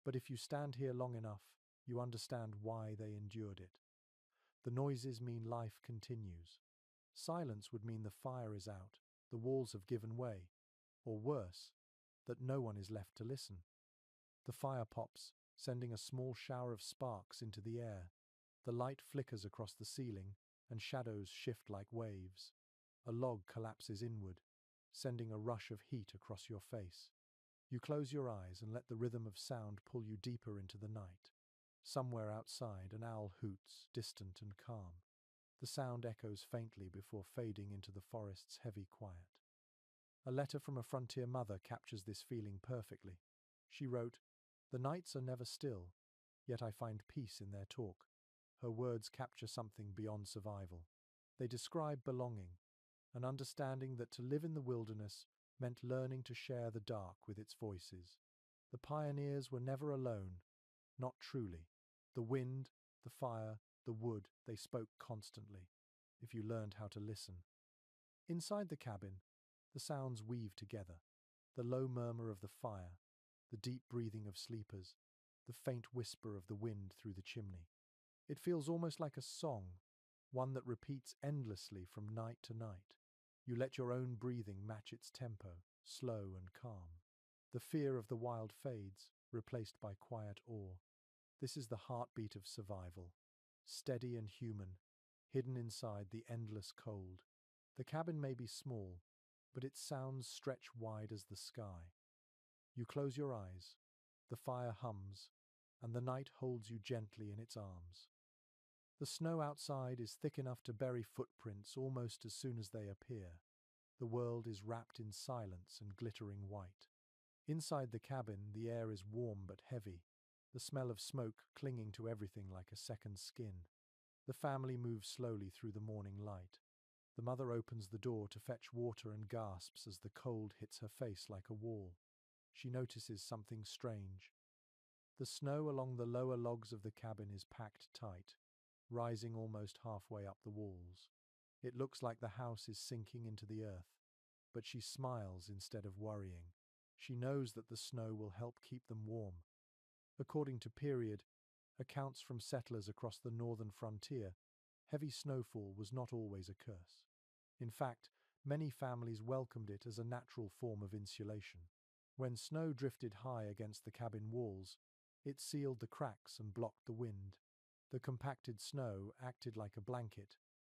S1: But if you stand here long enough, you understand why they endured it. The noises mean life continues. Silence would mean the fire is out, the walls have given way, or worse, that no one is left to listen. The fire pops, sending a small shower of sparks into the air. The light flickers across the ceiling, and shadows shift like waves. A log collapses inward, sending a rush of heat across your face. You close your eyes and let the rhythm of sound pull you deeper into the night. Somewhere outside, an owl hoots, distant and calm. The sound echoes faintly before fading into the forest's heavy quiet. A letter from a frontier mother captures this feeling perfectly. She wrote, "The nights are never still, yet I find peace in their talk." Her words capture something beyond survival. They describe belonging, an understanding that to live in the wilderness meant learning to share the dark with its voices. The pioneers were never alone, not truly. The wind, the fire, the wood, they spoke constantly, if you learned how to listen. Inside the cabin, the sounds weave together. The low murmur of the fire, the deep breathing of sleepers, the faint whisper of the wind through the chimney. It feels almost like a song, one that repeats endlessly from night to night. You let your own breathing match its tempo, slow and calm. The fear of the wild fades, replaced by quiet awe. This is the heartbeat of survival, steady and human, hidden inside the endless cold. The cabin may be small, but its sounds stretch wide as the sky. You close your eyes, the fire hums, and the night holds you gently in its arms. The snow outside is thick enough to bury footprints almost as soon as they appear. The world is wrapped in silence and glittering white. Inside the cabin, the air is warm but heavy, the smell of smoke clinging to everything like a second skin. The family moves slowly through the morning light. The mother opens the door to fetch water and gasps as the cold hits her face like a wall. She notices something strange. The snow along the lower logs of the cabin is packed tight, rising almost halfway up the walls. It looks like the house is sinking into the earth, but she smiles instead of worrying. She knows that the snow will help keep them warm. According to period accounts from settlers across the northern frontier, heavy snowfall was not always a curse. In fact, many families welcomed it as a natural form of insulation. When snow drifted high against the cabin walls, it sealed the cracks and blocked the wind. The compacted snow acted like a blanket,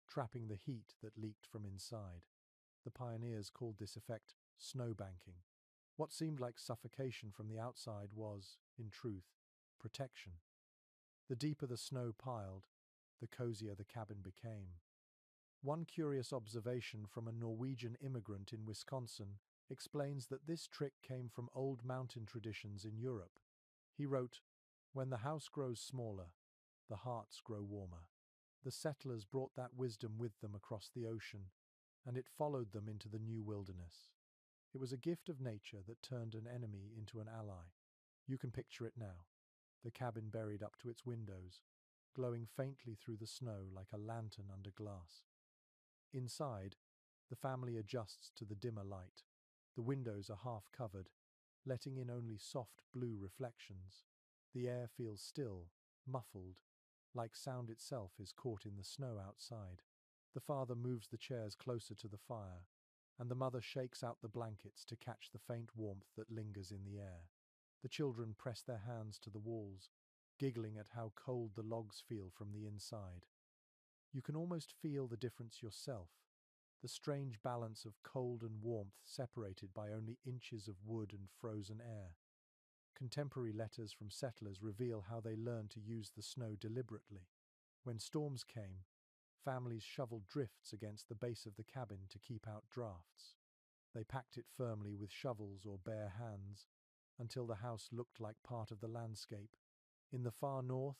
S1: trapping the heat that leaked from inside. The pioneers called this effect snowbanking. What seemed like suffocation from the outside was, in truth, protection. The deeper the snow piled, the cozier the cabin became. One curious observation from a Norwegian immigrant in Wisconsin explains that this trick came from old mountain traditions in Europe. He wrote, "When the house grows smaller, the hearts grow warmer." The settlers brought that wisdom with them across the ocean, and it followed them into the new wilderness. It was a gift of nature that turned an enemy into an ally. You can picture it now, the cabin buried up to its windows, glowing faintly through the snow like a lantern under glass. Inside, the family adjusts to the dimmer light. The windows are half covered, letting in only soft blue reflections. The air feels still, muffled, like sound itself is caught in the snow outside. The father moves the chairs closer to the fire, and the mother shakes out the blankets to catch the faint warmth that lingers in the air. The children press their hands to the walls, giggling at how cold the logs feel from the inside. You can almost feel the difference yourself, the strange balance of cold and warmth separated by only inches of wood and frozen air. Contemporary letters from settlers reveal how they learned to use the snow deliberately. When storms came, families shoveled drifts against the base of the cabin to keep out drafts. They packed it firmly with shovels or bare hands until the house looked like part of the landscape. In the far north,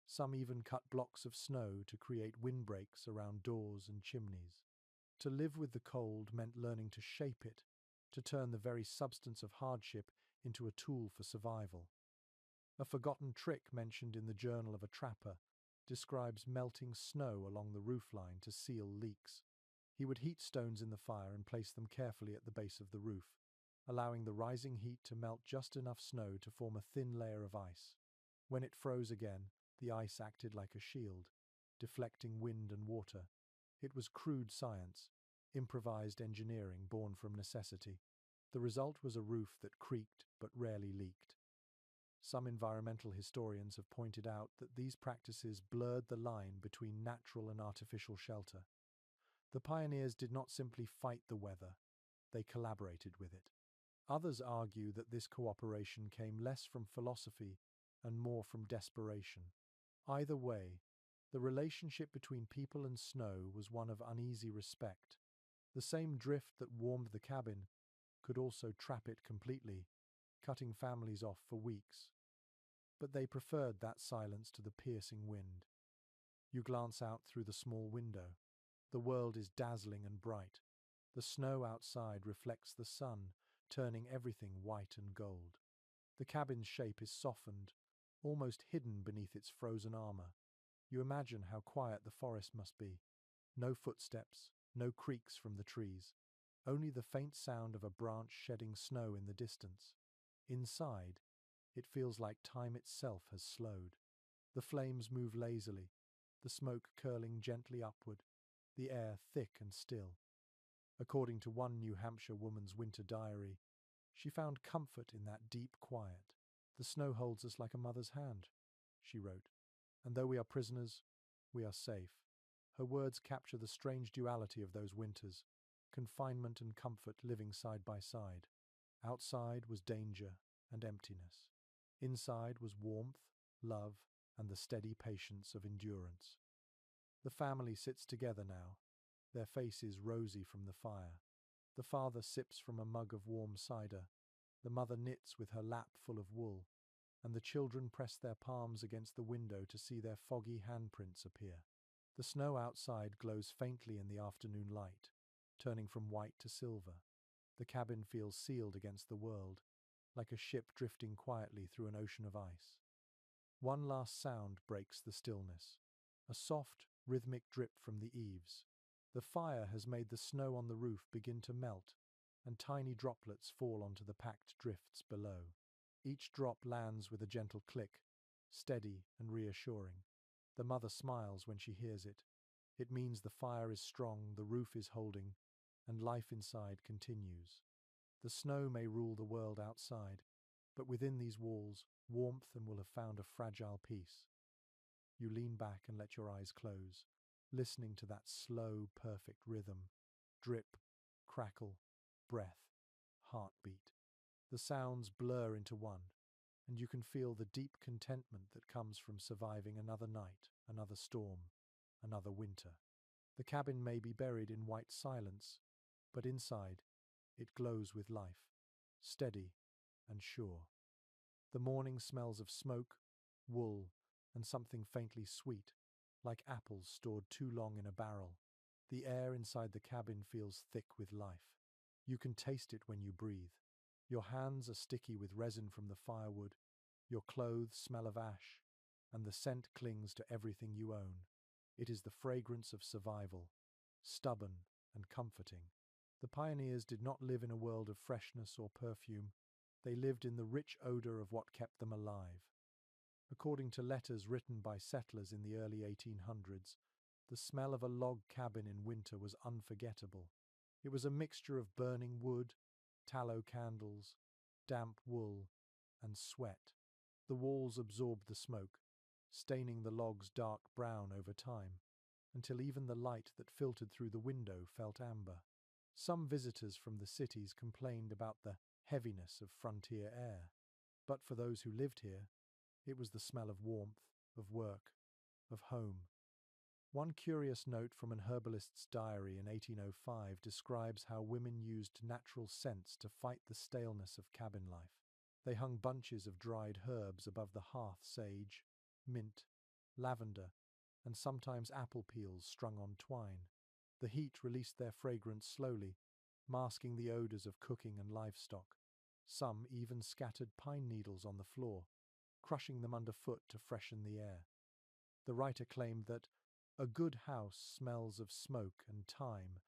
S1: some even cut blocks of snow to create windbreaks around doors and chimneys. To live with the cold meant learning to shape it, to turn the very substance of hardship into a tool for survival. A forgotten trick mentioned in the Journal of a Trapper describes melting snow along the roofline to seal leaks. He would heat stones in the fire and place them carefully at the base of the roof, allowing the rising heat to melt just enough snow to form a thin layer of ice. When it froze again, the ice acted like a shield, deflecting wind and water. It was crude science, improvised engineering born from necessity. The result was a roof that creaked but rarely leaked. Some environmental historians have pointed out that these practices blurred the line between natural and artificial shelter. The pioneers did not simply fight the weather, they collaborated with it. Others argue that this cooperation came less from philosophy and more from desperation. Either way, the relationship between people and snow was one of uneasy respect. The same drift that warmed the cabin could also trap it completely, cutting families off for weeks. But they preferred that silence to the piercing wind. You glance out through the small window. The world is dazzling and bright. The snow outside reflects the sun, turning everything white and gold. The cabin's shape is softened, almost hidden beneath its frozen armor. You imagine how quiet the forest must be. No footsteps, no creaks from the trees, only the faint sound of a branch shedding snow in the distance. Inside, it feels like time itself has slowed. The flames move lazily, the smoke curling gently upward, the air thick and still. According to one New Hampshire woman's winter diary, she found comfort in that deep quiet. "The snow holds us like a mother's hand," she wrote, "and though we are prisoners, we are safe." Her words capture the strange duality of those winters, confinement and comfort living side by side. Outside was danger and emptiness. Inside was warmth, love, and the steady patience of endurance. The family sits together now, their faces rosy from the fire. The father sips from a mug of warm cider, the mother knits with her lap full of wool, and the children press their palms against the window to see their foggy handprints appear. The snow outside glows faintly in the afternoon light, turning from white to silver. The cabin feels sealed against the world, like a ship drifting quietly through an ocean of ice. One last sound breaks the stillness, a soft, rhythmic drip from the eaves. The fire has made the snow on the roof begin to melt, and tiny droplets fall onto the packed drifts below. Each drop lands with a gentle click, steady and reassuring. The mother smiles when she hears it. It means the fire is strong, the roof is holding, and life inside continues. The snow may rule the world outside, but within these walls, warmth and will have found a fragile peace. You lean back and let your eyes close, listening to that slow, perfect rhythm. Drip, crackle, breath, heartbeat. The sounds blur into one, and you can feel the deep contentment that comes from surviving another night, another storm, another winter. The cabin may be buried in white silence, but inside, it glows with life, steady and sure. The morning smells of smoke, wool, and something faintly sweet, like apples stored too long in a barrel. The air inside the cabin feels thick with life. You can taste it when you breathe. Your hands are sticky with resin from the firewood, your clothes smell of ash, and the scent clings to everything you own. It is the fragrance of survival, stubborn and comforting. The pioneers did not live in a world of freshness or perfume. They lived in the rich odor of what kept them alive. According to letters written by settlers in the early 1800s, the smell of a log cabin in winter was unforgettable. It was a mixture of burning wood, tallow candles, damp wool, and sweat. The walls absorbed the smoke, staining the logs dark brown over time, until even the light that filtered through the window felt amber. Some visitors from the cities complained about the heaviness of frontier air, but for those who lived here, it was the smell of warmth, of work, of home. One curious note from an herbalist's diary in 1805 describes how women used natural scents to fight the staleness of cabin life. They hung bunches of dried herbs above the hearth: sage, mint, lavender, and sometimes apple peels strung on twine. The heat released their fragrance slowly, masking the odors of cooking and livestock. Some even scattered pine needles on the floor, crushing them underfoot to freshen the air. The writer claimed that a good house smells of smoke and thyme,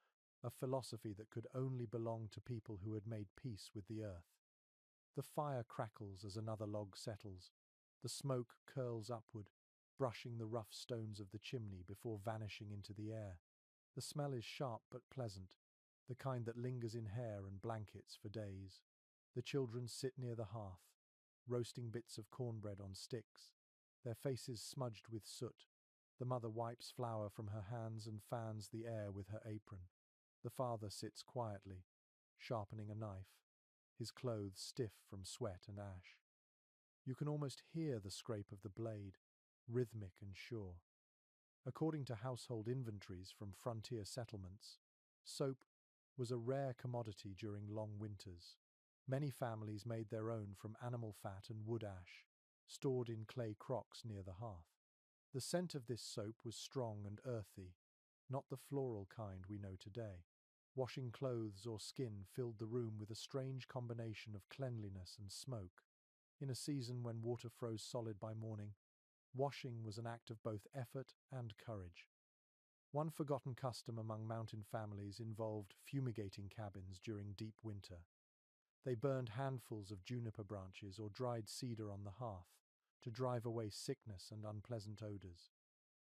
S1: a philosophy that could only belong to people who had made peace with the earth. The fire crackles as another log settles. The smoke curls upward, brushing the rough stones of the chimney before vanishing into the air. The smell is sharp but pleasant, the kind that lingers in hair and blankets for days. The children sit near the hearth, roasting bits of cornbread on sticks, their faces smudged with soot. The mother wipes flour from her hands and fans the air with her apron. The father sits quietly, sharpening a knife, his clothes stiff from sweat and ash. You can almost hear the scrape of the blade, rhythmic and sure. According to household inventories from frontier settlements, soap was a rare commodity during long winters. Many families made their own from animal fat and wood ash, stored in clay crocks near the hearth. The scent of this soap was strong and earthy, not the floral kind we know today. Washing clothes or skin filled the room with a strange combination of cleanliness and smoke. In a season when water froze solid by morning, washing was an act of both effort and courage. One forgotten custom among mountain families involved fumigating cabins during deep winter. They burned handfuls of juniper branches or dried cedar on the hearth to drive away sickness and unpleasant odors.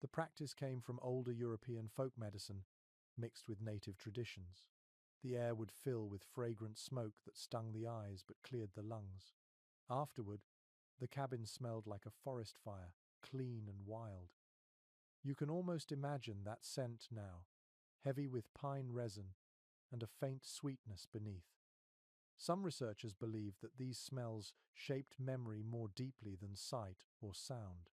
S1: The practice came from older European folk medicine mixed with native traditions. The air would fill with fragrant smoke that stung the eyes but cleared the lungs. Afterward, the cabin smelled like a forest fire, clean and wild. You can almost imagine that scent now, heavy with pine resin and a faint sweetness beneath. Some researchers believe that these smells shaped memory more deeply than sight or sound.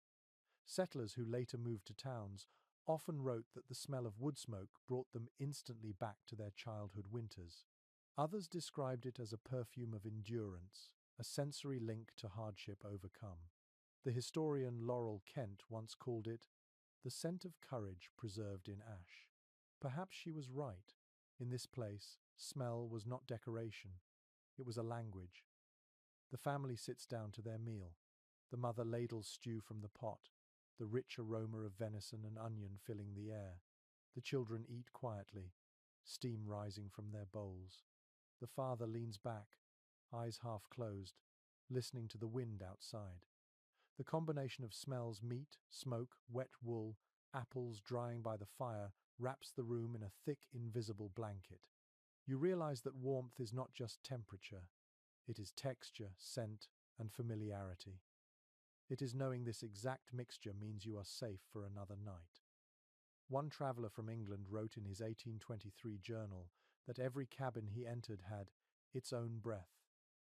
S1: Settlers who later moved to towns often wrote that the smell of wood smoke brought them instantly back to their childhood winters. Others described it as a perfume of endurance, a sensory link to hardship overcome. The historian Laurel Kent once called it the scent of courage preserved in ash. Perhaps she was right. In this place, smell was not decoration, it was a language. The family sits down to their meal. The mother ladles stew from the pot, the rich aroma of venison and onion filling the air. The children eat quietly, steam rising from their bowls. The father leans back, eyes half closed, listening to the wind outside. The combination of smells: meat, smoke, wet wool, apples drying by the fire wraps the room in a thick, invisible blanket. You realize that warmth is not just temperature. It is texture, scent, and familiarity. It is knowing this exact mixture means you are safe for another night. One traveller from England wrote in his 1823 journal that every cabin he entered had its own breath.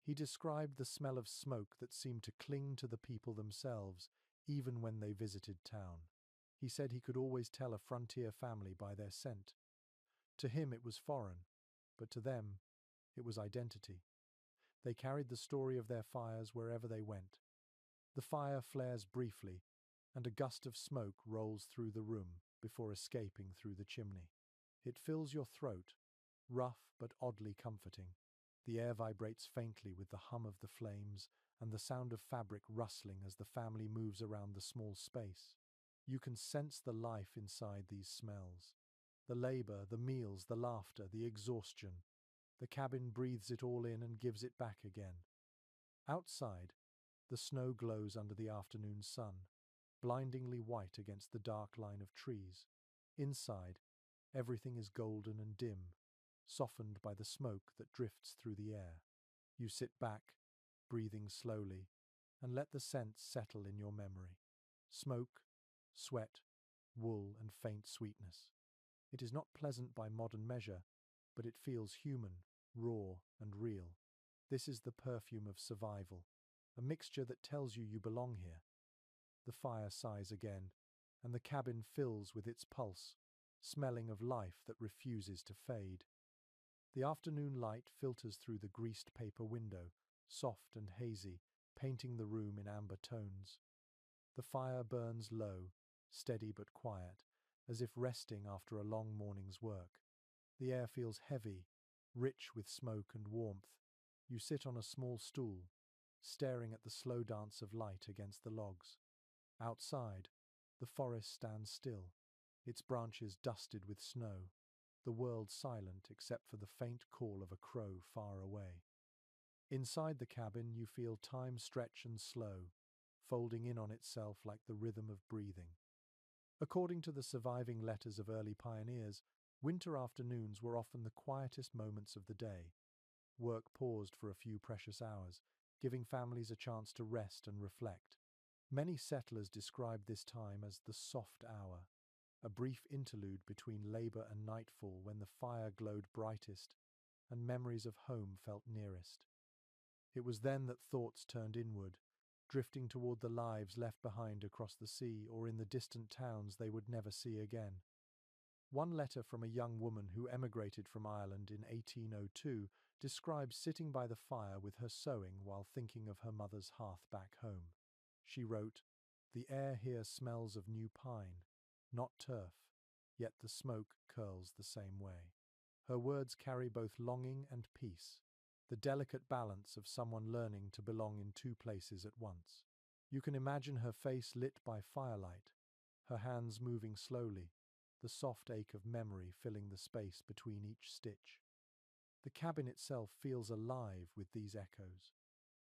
S1: He described the smell of smoke that seemed to cling to the people themselves, even when they visited town. He said he could always tell a frontier family by their scent. To him it was foreign, but to them it was identity. They carried the story of their fires wherever they went. The fire flares briefly, and a gust of smoke rolls through the room before escaping through the chimney. It fills your throat, rough but oddly comforting. The air vibrates faintly with the hum of the flames and the sound of fabric rustling as the family moves around the small space. You can sense the life inside these smells. The labor, the meals, the laughter, the exhaustion. The cabin breathes it all in and gives it back again. Outside, the snow glows under the afternoon sun, blindingly white against the dark line of trees. Inside, everything is golden and dim, softened by the smoke that drifts through the air. You sit back, breathing slowly, and let the scents settle in your memory. Smoke, sweat, wool, and faint sweetness. It is not pleasant by modern measure, but it feels human, raw, and real. This is the perfume of survival, a mixture that tells you belong here. The fire sighs again, and the cabin fills with its pulse, smelling of life that refuses to fade. The afternoon light filters through the greased paper window, soft and hazy, painting the room in amber tones. The fire burns low, steady but quiet, as if resting after a long morning's work. The air feels heavy, rich with smoke and warmth. You sit on a small stool, staring at the slow dance of light against the logs. Outside, the forest stands still, its branches dusted with snow, the world silent except for the faint call of a crow far away. Inside the cabin, you feel time stretch and slow, folding in on itself like the rhythm of breathing. According to the surviving letters of early pioneers, winter afternoons were often the quietest moments of the day. Work paused for a few precious hours, giving families a chance to rest and reflect. Many settlers described this time as the soft hour, a brief interlude between labor and nightfall when the fire glowed brightest and memories of home felt nearest. It was then that thoughts turned inward, drifting toward the lives left behind across the sea or in the distant towns they would never see again. One letter from a young woman who emigrated from Ireland in 1802 describes sitting by the fire with her sewing while thinking of her mother's hearth back home. She wrote, "The air here smells of new pine, not turf, yet the smoke curls the same way." Her words carry both longing and peace, the delicate balance of someone learning to belong in two places at once. You can imagine her face lit by firelight, her hands moving slowly, the soft ache of memory filling the space between each stitch. The cabin itself feels alive with these echoes.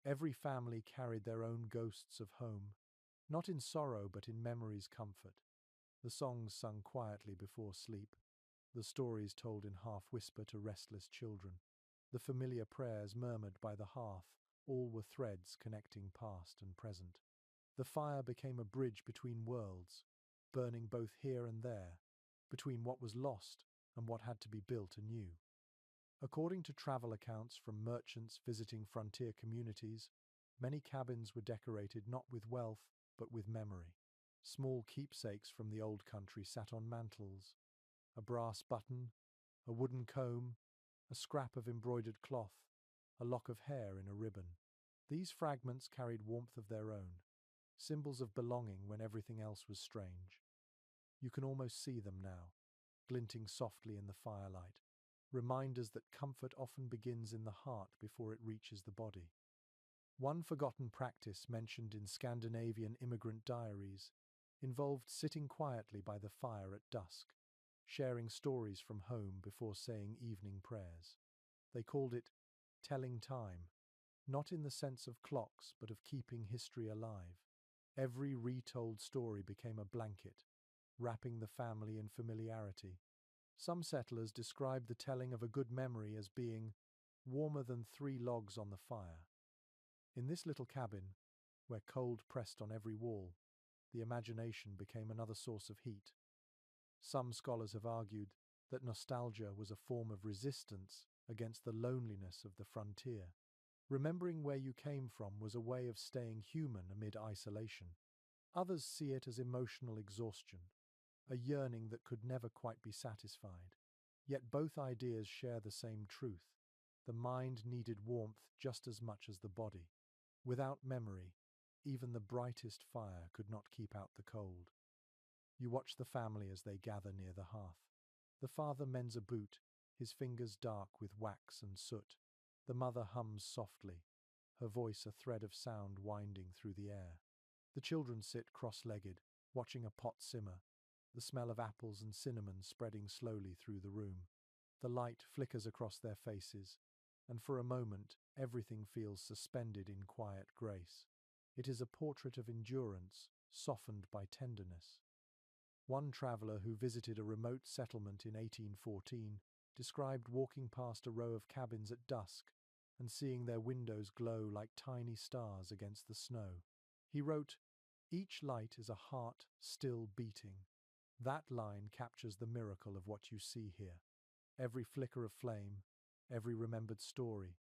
S1: Every family carried their own ghosts of home, not in sorrow but in memory's comfort. The songs sung quietly before sleep, the stories told in half-whisper to restless children, the familiar prayers murmured by the hearth, all were threads connecting past and present. The fire became a bridge between worlds, burning both here and there, between what was lost and what had to be built anew. According to travel accounts from merchants visiting frontier communities, many cabins were decorated not with wealth, but with memory. Small keepsakes from the old country sat on mantels, a brass button, a wooden comb, a scrap of embroidered cloth, a lock of hair in a ribbon. These fragments carried warmth of their own, symbols of belonging when everything else was strange. You can almost see them now, glinting softly in the firelight, reminders that comfort often begins in the heart before it reaches the body. One forgotten practice mentioned in Scandinavian immigrant diaries involved sitting quietly by the fire at dusk, sharing stories from home before saying evening prayers. They called it telling time, not in the sense of clocks but of keeping history alive. Every retold story became a blanket, wrapping the family in familiarity. Some settlers described the telling of a good memory as being warmer than 3 logs on the fire. In this little cabin, where cold pressed on every wall, the imagination became another source of heat. Some scholars have argued that nostalgia was a form of resistance against the loneliness of the frontier. Remembering where you came from was a way of staying human amid isolation. Others see it as emotional exhaustion, a yearning that could never quite be satisfied. Yet both ideas share the same truth. The mind needed warmth just as much as the body. Without memory, even the brightest fire could not keep out the cold. You watch the family as they gather near the hearth. The father mends a boot, his fingers dark with wax and soot. The mother hums softly, her voice a thread of sound winding through the air. The children sit cross-legged, watching a pot simmer, the smell of apples and cinnamon spreading slowly through the room. The light flickers across their faces, and for a moment everything feels suspended in quiet grace. It is a portrait of endurance, softened by tenderness. One traveller who visited a remote settlement in 1814 described walking past a row of cabins at dusk and seeing their windows glow like tiny stars against the snow. He wrote, "Each light is a heart still beating." That line captures the miracle of what you see here. Every flicker of flame, every remembered story,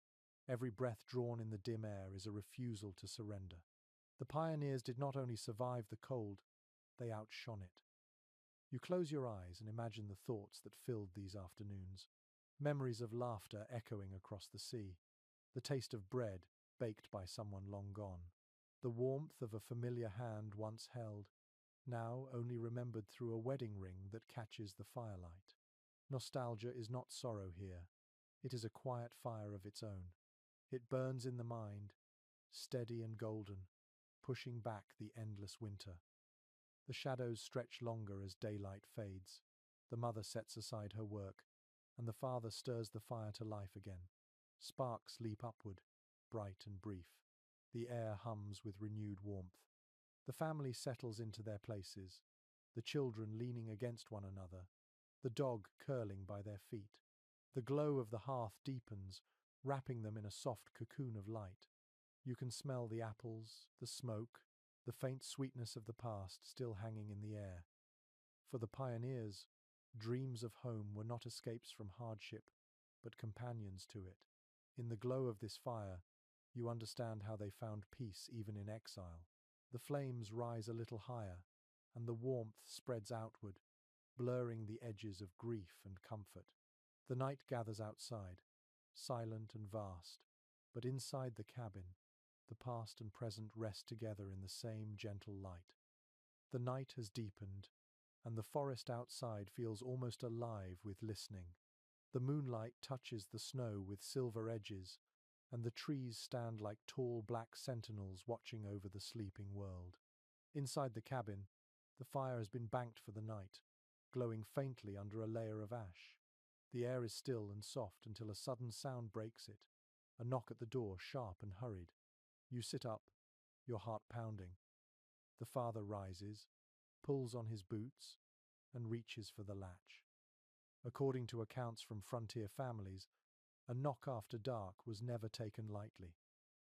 S1: every breath drawn in the dim air is a refusal to surrender. The pioneers did not only survive the cold, they outshone it. You close your eyes and imagine the thoughts that filled these afternoons. Memories of laughter echoing across the sea, the taste of bread baked by someone long gone, the warmth of a familiar hand once held, now only remembered through a wedding ring that catches the firelight. Nostalgia is not sorrow here. It is a quiet fire of its own. It burns in the mind, steady and golden, pushing back the endless winter. The shadows stretch longer as daylight fades. The mother sets aside her work, and the father stirs the fire to life again. Sparks leap upward, bright and brief. The air hums with renewed warmth. The family settles into their places, the children leaning against one another, the dog curling by their feet. The glow of the hearth deepens, wrapping them in a soft cocoon of light. You can smell the apples, the smoke, the faint sweetness of the past still hanging in the air. For the pioneers, dreams of home were not escapes from hardship, but companions to it. In the glow of this fire, you understand how they found peace even in exile. The flames rise a little higher, and the warmth spreads outward, blurring the edges of grief and comfort. The night gathers outside, silent and vast, but inside the cabin, the past and present rest together in the same gentle light. The night has deepened, and the forest outside feels almost alive with listening. The moonlight touches the snow with silver edges, and the trees stand like tall black sentinels watching over the sleeping world. Inside the cabin, the fire has been banked for the night, glowing faintly under a layer of ash. The air is still and soft until a sudden sound breaks it, a knock at the door, sharp and hurried. You sit up, your heart pounding. The father rises, pulls on his boots, and reaches for the latch. According to accounts from frontier families, a knock after dark was never taken lightly.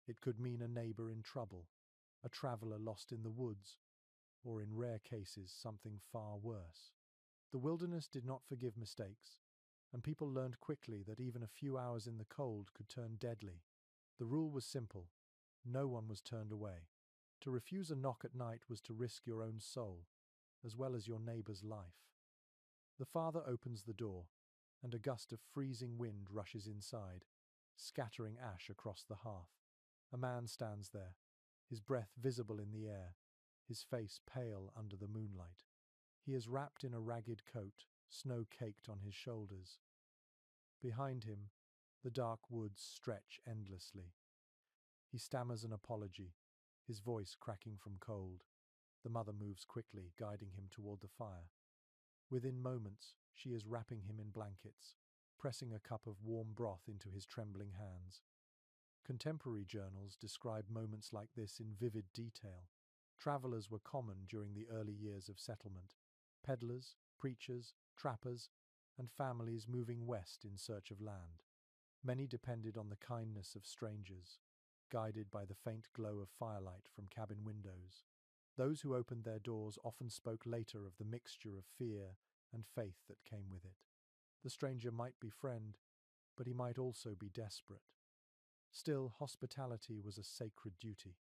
S1: It could mean a neighbor in trouble, a traveler lost in the woods, or in rare cases something far worse. The wilderness did not forgive mistakes, and people learned quickly that even a few hours in the cold could turn deadly. The rule was simple: no one was turned away. To refuse a knock at night was to risk your own soul, as well as your neighbor's life. The father opens the door, and a gust of freezing wind rushes inside, scattering ash across the hearth. A man stands there, his breath visible in the air, his face pale under the moonlight. He is wrapped in a ragged coat, snow caked on his shoulders. Behind him, the dark woods stretch endlessly. He stammers an apology, his voice cracking from cold. The mother moves quickly, guiding him toward the fire. Within moments, she is wrapping him in blankets, pressing a cup of warm broth into his trembling hands. Contemporary journals describe moments like this in vivid detail. Travelers were common during the early years of settlement. Peddlers, preachers, trappers, and families moving west in search of land. Many depended on the kindness of strangers, guided by the faint glow of firelight from cabin windows. Those who opened their doors often spoke later of the mixture of fear and faith that came with it. The stranger might be friend, but he might also be desperate. Still, hospitality was a sacred duty.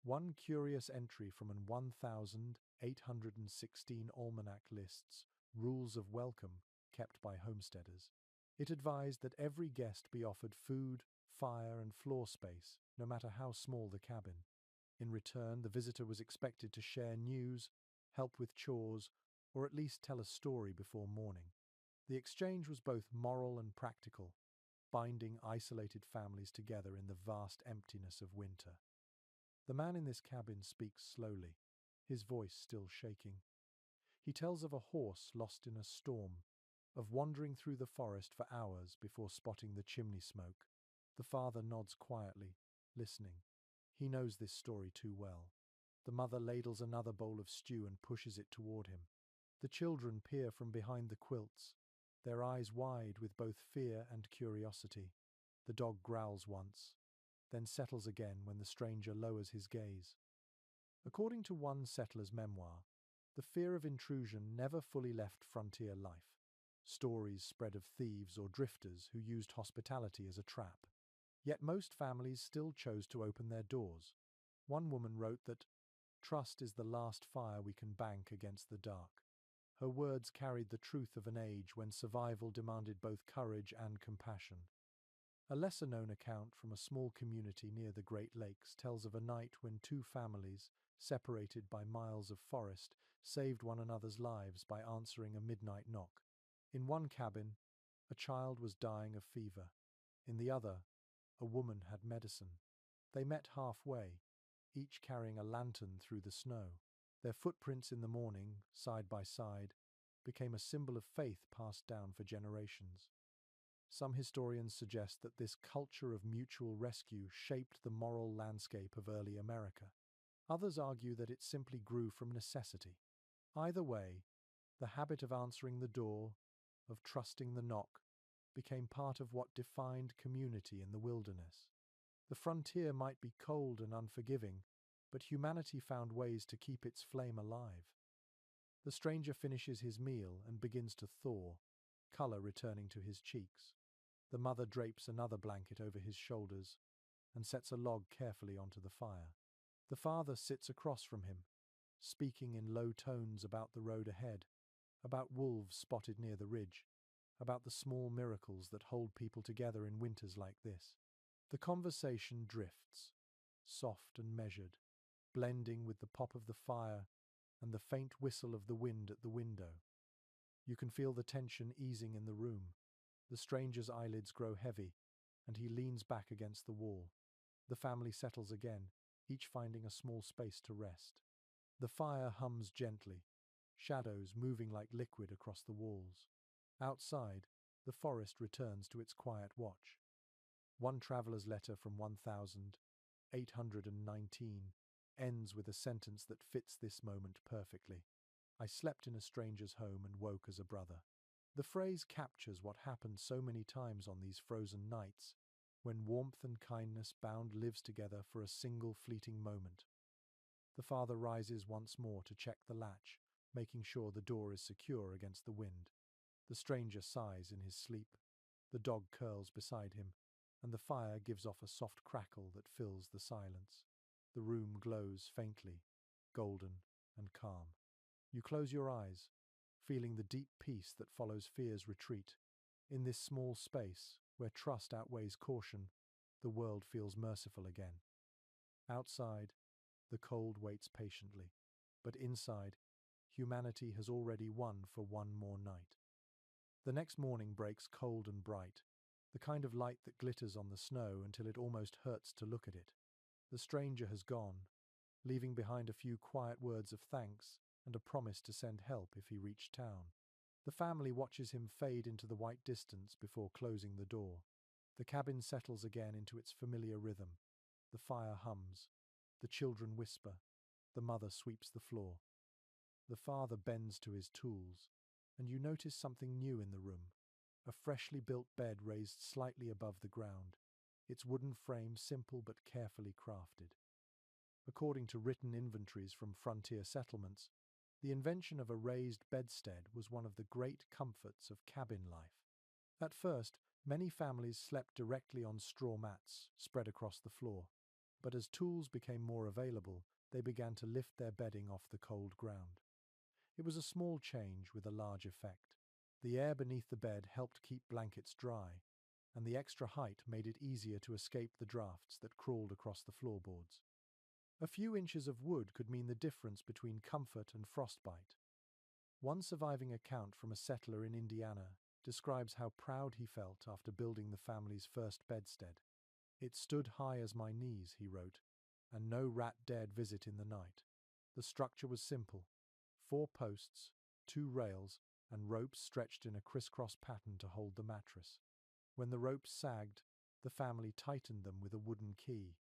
S1: One curious entry from an 1816 almanac lists rules of welcome kept by homesteaders. It advised that every guest be offered food, fire, and floor space, no matter how small the cabin. In return, the visitor was expected to share news, help with chores, or at least tell a story before morning. The exchange was both moral and practical, binding isolated families together in the vast emptiness of winter. The man in this cabin speaks slowly, his voice still shaking. He tells of a horse lost in a storm, of wandering through the forest for hours before spotting the chimney smoke. The father nods quietly, listening. He knows this story too well. The mother ladles another bowl of stew and pushes it toward him. The children peer from behind the quilts, their eyes wide with both fear and curiosity. The dog growls once, then settles again when the stranger lowers his gaze. According to one settler's memoir, the fear of intrusion never fully left frontier life. Stories spread of thieves or drifters who used hospitality as a trap. Yet most families still chose to open their doors. One woman wrote that, "Trust is the last fire we can bank against the dark." Her words carried the truth of an age when survival demanded both courage and compassion. A lesser-known account from a small community near the Great Lakes tells of a night when two families, separated by miles of forest, saved one another's lives by answering a midnight knock. In one cabin, a child was dying of fever. In the other, a woman had medicine. They met halfway, each carrying a lantern through the snow. Their footprints in the morning, side by side, became a symbol of faith passed down for generations. Some historians suggest that this culture of mutual rescue shaped the moral landscape of early America. Others argue that it simply grew from necessity. Either way, the habit of answering the door, of trusting the knock, became part of what defined community in the wilderness. The frontier might be cold and unforgiving, but humanity found ways to keep its flame alive. The stranger finishes his meal and begins to thaw, color returning to his cheeks. The mother drapes another blanket over his shoulders and sets a log carefully onto the fire. The father sits across from him, speaking in low tones about the road ahead, about wolves spotted near the ridge, about the small miracles that hold people together in winters like this. The conversation drifts, soft and measured, blending with the pop of the fire and the faint whistle of the wind at the window. You can feel the tension easing in the room. The stranger's eyelids grow heavy, and he leans back against the wall. The family settles again, each finding a small space to rest. The fire hums gently, shadows moving like liquid across the walls. Outside, the forest returns to its quiet watch. One traveler's letter from 1819 ends with a sentence that fits this moment perfectly. "I slept in a stranger's home and woke as a brother." The phrase captures what happened so many times on these frozen nights, when warmth and kindness bound lives together for a single fleeting moment. The father rises once more to check the latch, making sure the door is secure against the wind. The stranger sighs in his sleep. The dog curls beside him, and the fire gives off a soft crackle that fills the silence. The room glows faintly, golden and calm. You close your eyes, feeling the deep peace that follows fear's retreat. In this small space, where trust outweighs caution, the world feels merciful again. Outside, the cold waits patiently, but inside, humanity has already won for one more night. The next morning breaks cold and bright, the kind of light that glitters on the snow until it almost hurts to look at it. The stranger has gone, leaving behind a few quiet words of thanks and a promise to send help if he reached town. The family watches him fade into the white distance before closing the door. The cabin settles again into its familiar rhythm. The fire hums. The children whisper. The mother sweeps the floor. The father bends to his tools, and you notice something new in the room. A freshly built bed raised slightly above the ground, its wooden frame simple but carefully crafted. According to written inventories from frontier settlements, the invention of a raised bedstead was one of the great comforts of cabin life. At first, many families slept directly on straw mats spread across the floor, but as tools became more available, they began to lift their bedding off the cold ground. It was a small change with a large effect. The air beneath the bed helped keep blankets dry, and the extra height made it easier to escape the drafts that crawled across the floorboards. A few inches of wood could mean the difference between comfort and frostbite. One surviving account from a settler in Indiana describes how proud he felt after building the family's first bedstead. "It stood high as my knees," he wrote, "and no rat dared visit in the night." The structure was simple: 4 posts, 2 rails, and ropes stretched in a crisscross pattern to hold the mattress. When the ropes sagged, the family tightened them with a wooden key.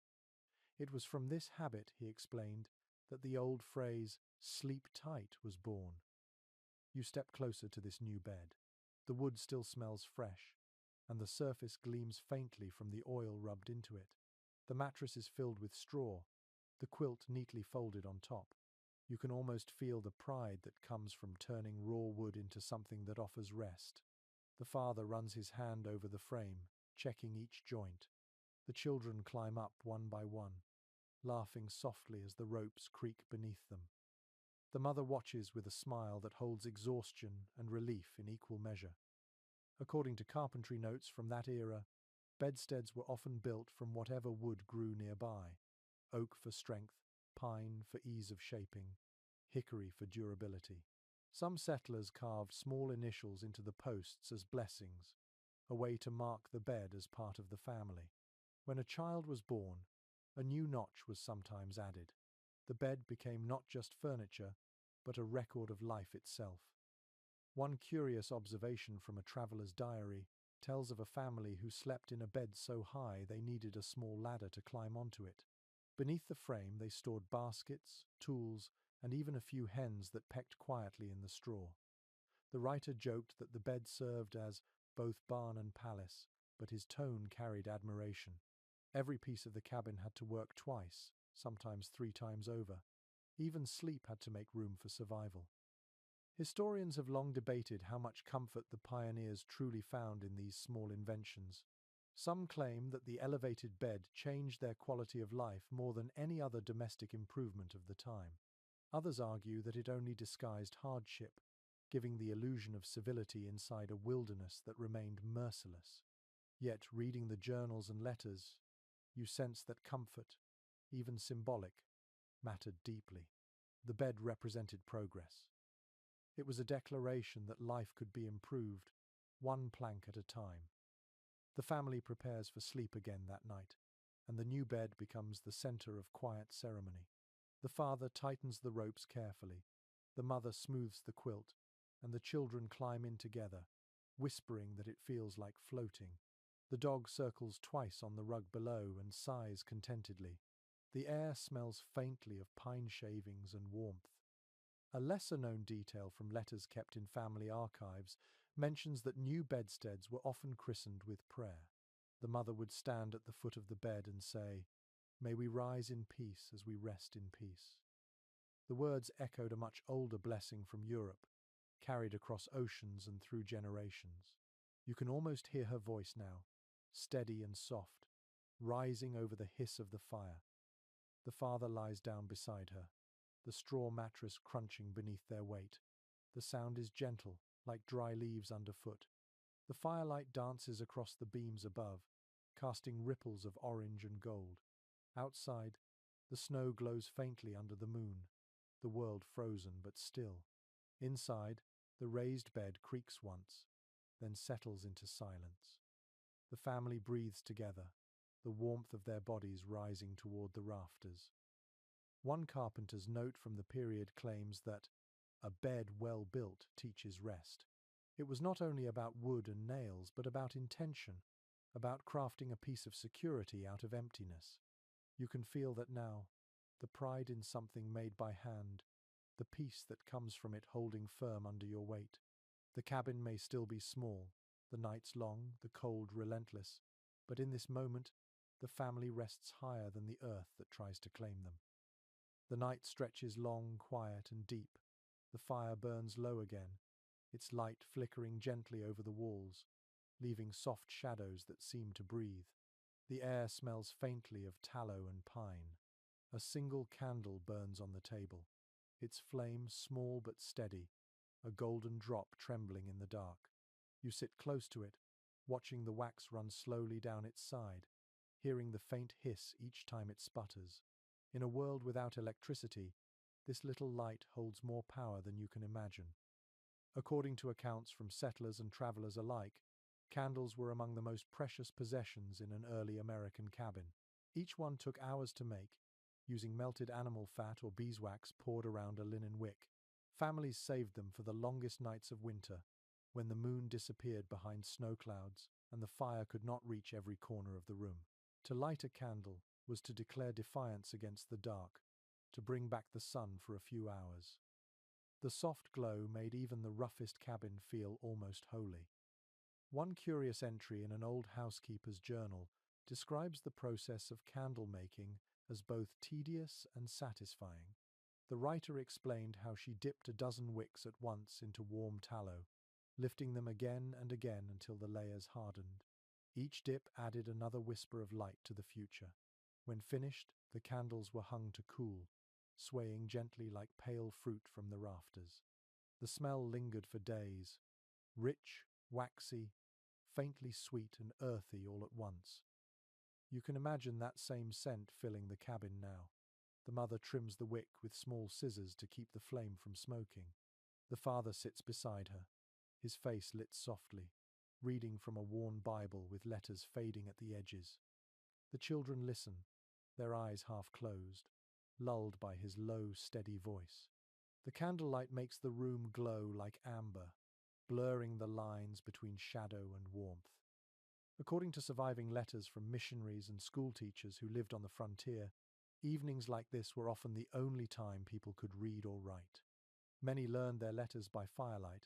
S1: It was from this habit, he explained, that the old phrase, "sleep tight," was born. You step closer to this new bed. The wood still smells fresh. and the surface gleams faintly from the oil rubbed into it. The mattress is filled with straw, the quilt neatly folded on top. You can almost feel the pride that comes from turning raw wood into something that offers rest. The father runs his hand over the frame, checking each joint. The children climb up one by one, laughing softly as the ropes creak beneath them. The mother watches with a smile that holds exhaustion and relief in equal measure. According to carpentry notes from that era, bedsteads were often built from whatever wood grew nearby: oak for strength, pine for ease of shaping, hickory for durability. Some settlers carved small initials into the posts as blessings, a way to mark the bed as part of the family. When a child was born, a new notch was sometimes added. The bed became not just furniture, but a record of life itself. One curious observation from a traveler's diary tells of a family who slept in a bed so high they needed a small ladder to climb onto it. Beneath the frame they stored baskets, tools, and even a few hens that pecked quietly in the straw. The writer joked that the bed served as both barn and palace, but his tone carried admiration. Every piece of the cabin had to work twice, sometimes 3 times over. Even sleep had to make room for survival. Historians have long debated how much comfort the pioneers truly found in these small inventions. Some claim that the elevated bed changed their quality of life more than any other domestic improvement of the time. Others argue that it only disguised hardship, giving the illusion of civility inside a wilderness that remained merciless. Yet, reading the journals and letters, you sense that comfort, even symbolic, mattered deeply. The bed represented progress. It was a declaration that life could be improved, one plank at a time. The family prepares for sleep again that night, and the new bed becomes the center of quiet ceremony. The father tightens the ropes carefully, the mother smooths the quilt, and the children climb in together, whispering that it feels like floating. The dog circles twice on the rug below and sighs contentedly. The air smells faintly of pine shavings and warmth. A lesser-known detail from letters kept in family archives mentions that new bedsteads were often christened with prayer. The mother would stand at the foot of the bed and say, "May we rise in peace as we rest in peace." The words echoed a much older blessing from Europe, carried across oceans and through generations. You can almost hear her voice now, steady and soft, rising over the hiss of the fire. The father lies down beside her, the straw mattress crunching beneath their weight. The sound is gentle, like dry leaves underfoot. The firelight dances across the beams above, casting ripples of orange and gold. Outside, the snow glows faintly under the moon, the world frozen but still. Inside, the raised bed creaks once, then settles into silence. The family breathes together, the warmth of their bodies rising toward the rafters. One carpenter's note from the period claims that a bed well built teaches rest. It was not only about wood and nails, but about intention, about crafting a piece of security out of emptiness. You can feel that now, the pride in something made by hand, the peace that comes from it holding firm under your weight. The cabin may still be small, the nights long, the cold relentless, but in this moment, the family rests higher than the earth that tries to claim them. The night stretches long, quiet, and deep. The fire burns low again, its light flickering gently over the walls, leaving soft shadows that seem to breathe. The air smells faintly of tallow and pine. A single candle burns on the table, its flame small but steady, a golden drop trembling in the dark. You sit close to it, watching the wax run slowly down its side, hearing the faint hiss each time it sputters. In a world without electricity, this little light holds more power than you can imagine. According to accounts from settlers and travelers alike, candles were among the most precious possessions in an early American cabin. Each one took hours to make, using melted animal fat or beeswax poured around a linen wick. Families saved them for the longest nights of winter, when the moon disappeared behind snow clouds and the fire could not reach every corner of the room. To light a candle was to declare defiance against the dark, to bring back the sun for a few hours. The soft glow made even the roughest cabin feel almost holy. One curious entry in an old housekeeper's journal describes the process of candle making as both tedious and satisfying. The writer explained how she dipped a dozen wicks at once into warm tallow, lifting them again and again until the layers hardened. Each dip added another whisper of light to the future. When finished, the candles were hung to cool, swaying gently like pale fruit from the rafters. The smell lingered for days, rich, waxy, faintly sweet and earthy all at once. You can imagine that same scent filling the cabin now. The mother trims the wick with small scissors to keep the flame from smoking. The father sits beside her, his face lit softly, reading from a worn Bible with letters fading at the edges. The children listen, their eyes half closed, lulled by his low, steady voice. The candlelight makes the room glow like amber, blurring the lines between shadow and warmth. According to surviving letters from missionaries and schoolteachers who lived on the frontier, evenings like this were often the only time people could read or write. Many learned their letters by firelight,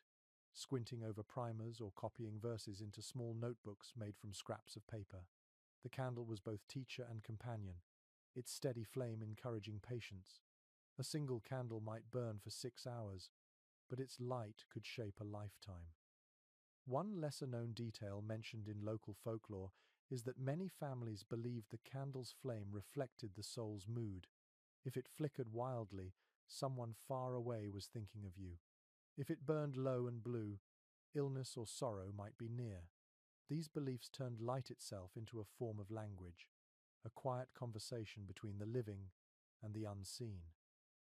S1: squinting over primers or copying verses into small notebooks made from scraps of paper. The candle was both teacher and companion, its steady flame encouraging patience. A single candle might burn for 6 hours, but its light could shape a lifetime. One lesser-known detail mentioned in local folklore is that many families believed the candle's flame reflected the soul's mood. If it flickered wildly, someone far away was thinking of you. If it burned low and blue, illness or sorrow might be near. These beliefs turned light itself into a form of language, a quiet conversation between the living and the unseen.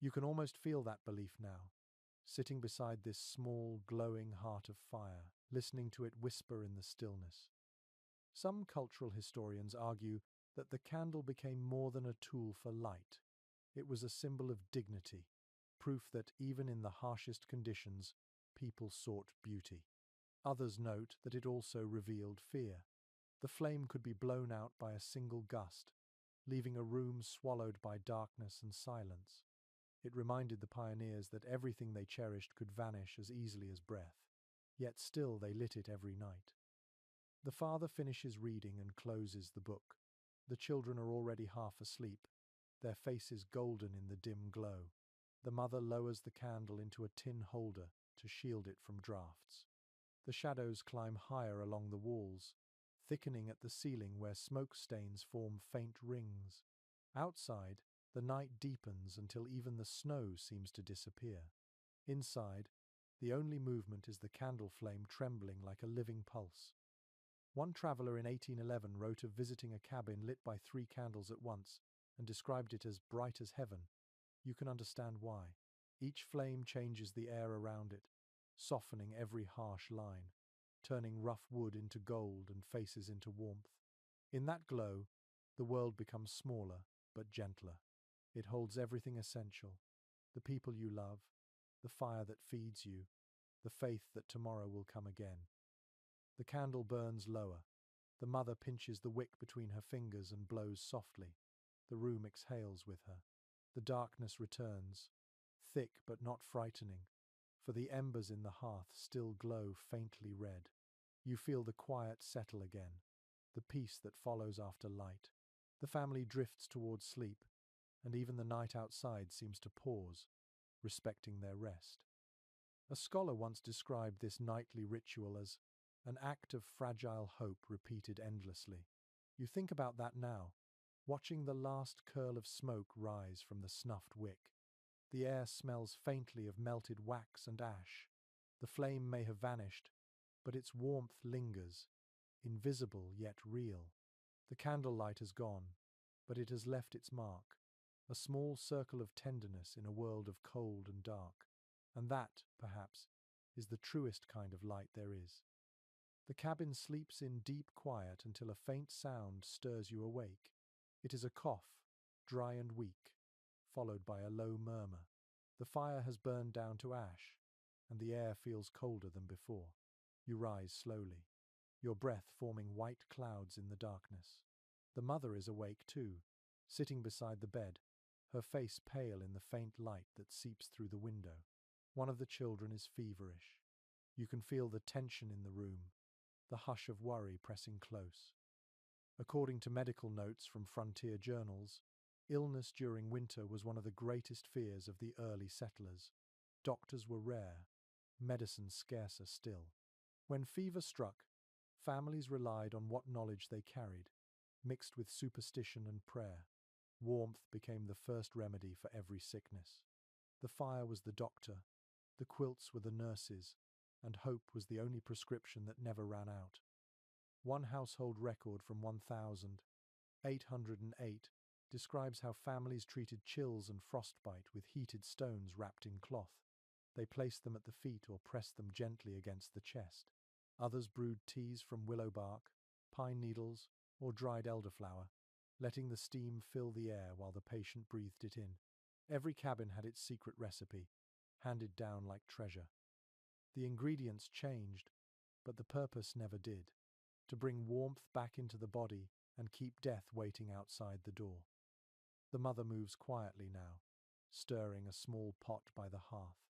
S1: You can almost feel that belief now, sitting beside this small, glowing heart of fire, listening to it whisper in the stillness. Some cultural historians argue that the candle became more than a tool for light. It was a symbol of dignity, proof that even in the harshest conditions, people sought beauty. Others note that it also revealed fear. The flame could be blown out by a single gust, leaving a room swallowed by darkness and silence. It reminded the pioneers that everything they cherished could vanish as easily as breath, yet still they lit it every night. The father finishes reading and closes the book. The children are already half asleep, their faces golden in the dim glow. The mother lowers the candle into a tin holder to shield it from drafts. The shadows climb higher along the walls, thickening at the ceiling where smoke stains form faint rings. Outside, the night deepens until even the snow seems to disappear. Inside, the only movement is the candle flame trembling like a living pulse. One traveller in 1811 wrote of visiting a cabin lit by 3 candles at once and described it as bright as heaven. You can understand why. Each flame changes the air around it, softening every harsh line, turning rough wood into gold and faces into warmth. In that glow, the world becomes smaller but gentler. It holds everything essential: the people you love, the fire that feeds you, the faith that tomorrow will come again. The candle burns lower. The mother pinches the wick between her fingers and blows softly. The room exhales with her. The darkness returns, thick but not frightening, for the embers in the hearth still glow faintly red. You feel the quiet settle again, the peace that follows after light. The family drifts towards sleep, and even the night outside seems to pause, respecting their rest. A scholar once described this nightly ritual as an act of fragile hope repeated endlessly. You think about that now, watching the last curl of smoke rise from the snuffed wick. The air smells faintly of melted wax and ash. The flame may have vanished, but its warmth lingers, invisible yet real. The candlelight has gone, but it has left its mark, a small circle of tenderness in a world of cold and dark. And that, perhaps, is the truest kind of light there is. The cabin sleeps in deep quiet until a faint sound stirs you awake. It is a cough, dry and weak, followed by a low murmur. The fire has burned down to ash, and the air feels colder than before. You rise slowly, your breath forming white clouds in the darkness. The mother is awake too, sitting beside the bed, her face pale in the faint light that seeps through the window. One of the children is feverish. You can feel the tension in the room, the hush of worry pressing close. According to medical notes from frontier journals, illness during winter was one of the greatest fears of the early settlers. Doctors were rare, medicine scarcer still. When fever struck, families relied on what knowledge they carried, mixed with superstition and prayer. Warmth became the first remedy for every sickness. The fire was the doctor, the quilts were the nurses, and hope was the only prescription that never ran out. One household record from 1808 describes how families treated chills and frostbite with heated stones wrapped in cloth. They placed them at the feet or pressed them gently against the chest. Others brewed teas from willow bark, pine needles, or dried elderflower, letting the steam fill the air while the patient breathed it in. Every cabin had its secret recipe, handed down like treasure. The ingredients changed, but the purpose never did: to bring warmth back into the body and keep death waiting outside the door. The mother moves quietly now, stirring a small pot by the hearth.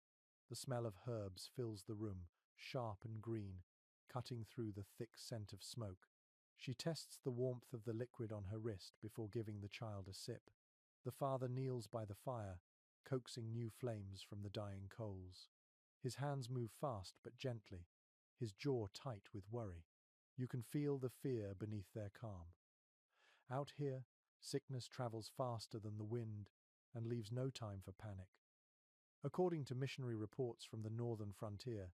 S1: The smell of herbs fills the room, sharp and green, cutting through the thick scent of smoke. She tests the warmth of the liquid on her wrist before giving the child a sip. The father kneels by the fire, coaxing new flames from the dying coals. His hands move fast but gently, his jaw tight with worry. You can feel the fear beneath their calm. Out here, sickness travels faster than the wind and leaves no time for panic. According to missionary reports from the northern frontier,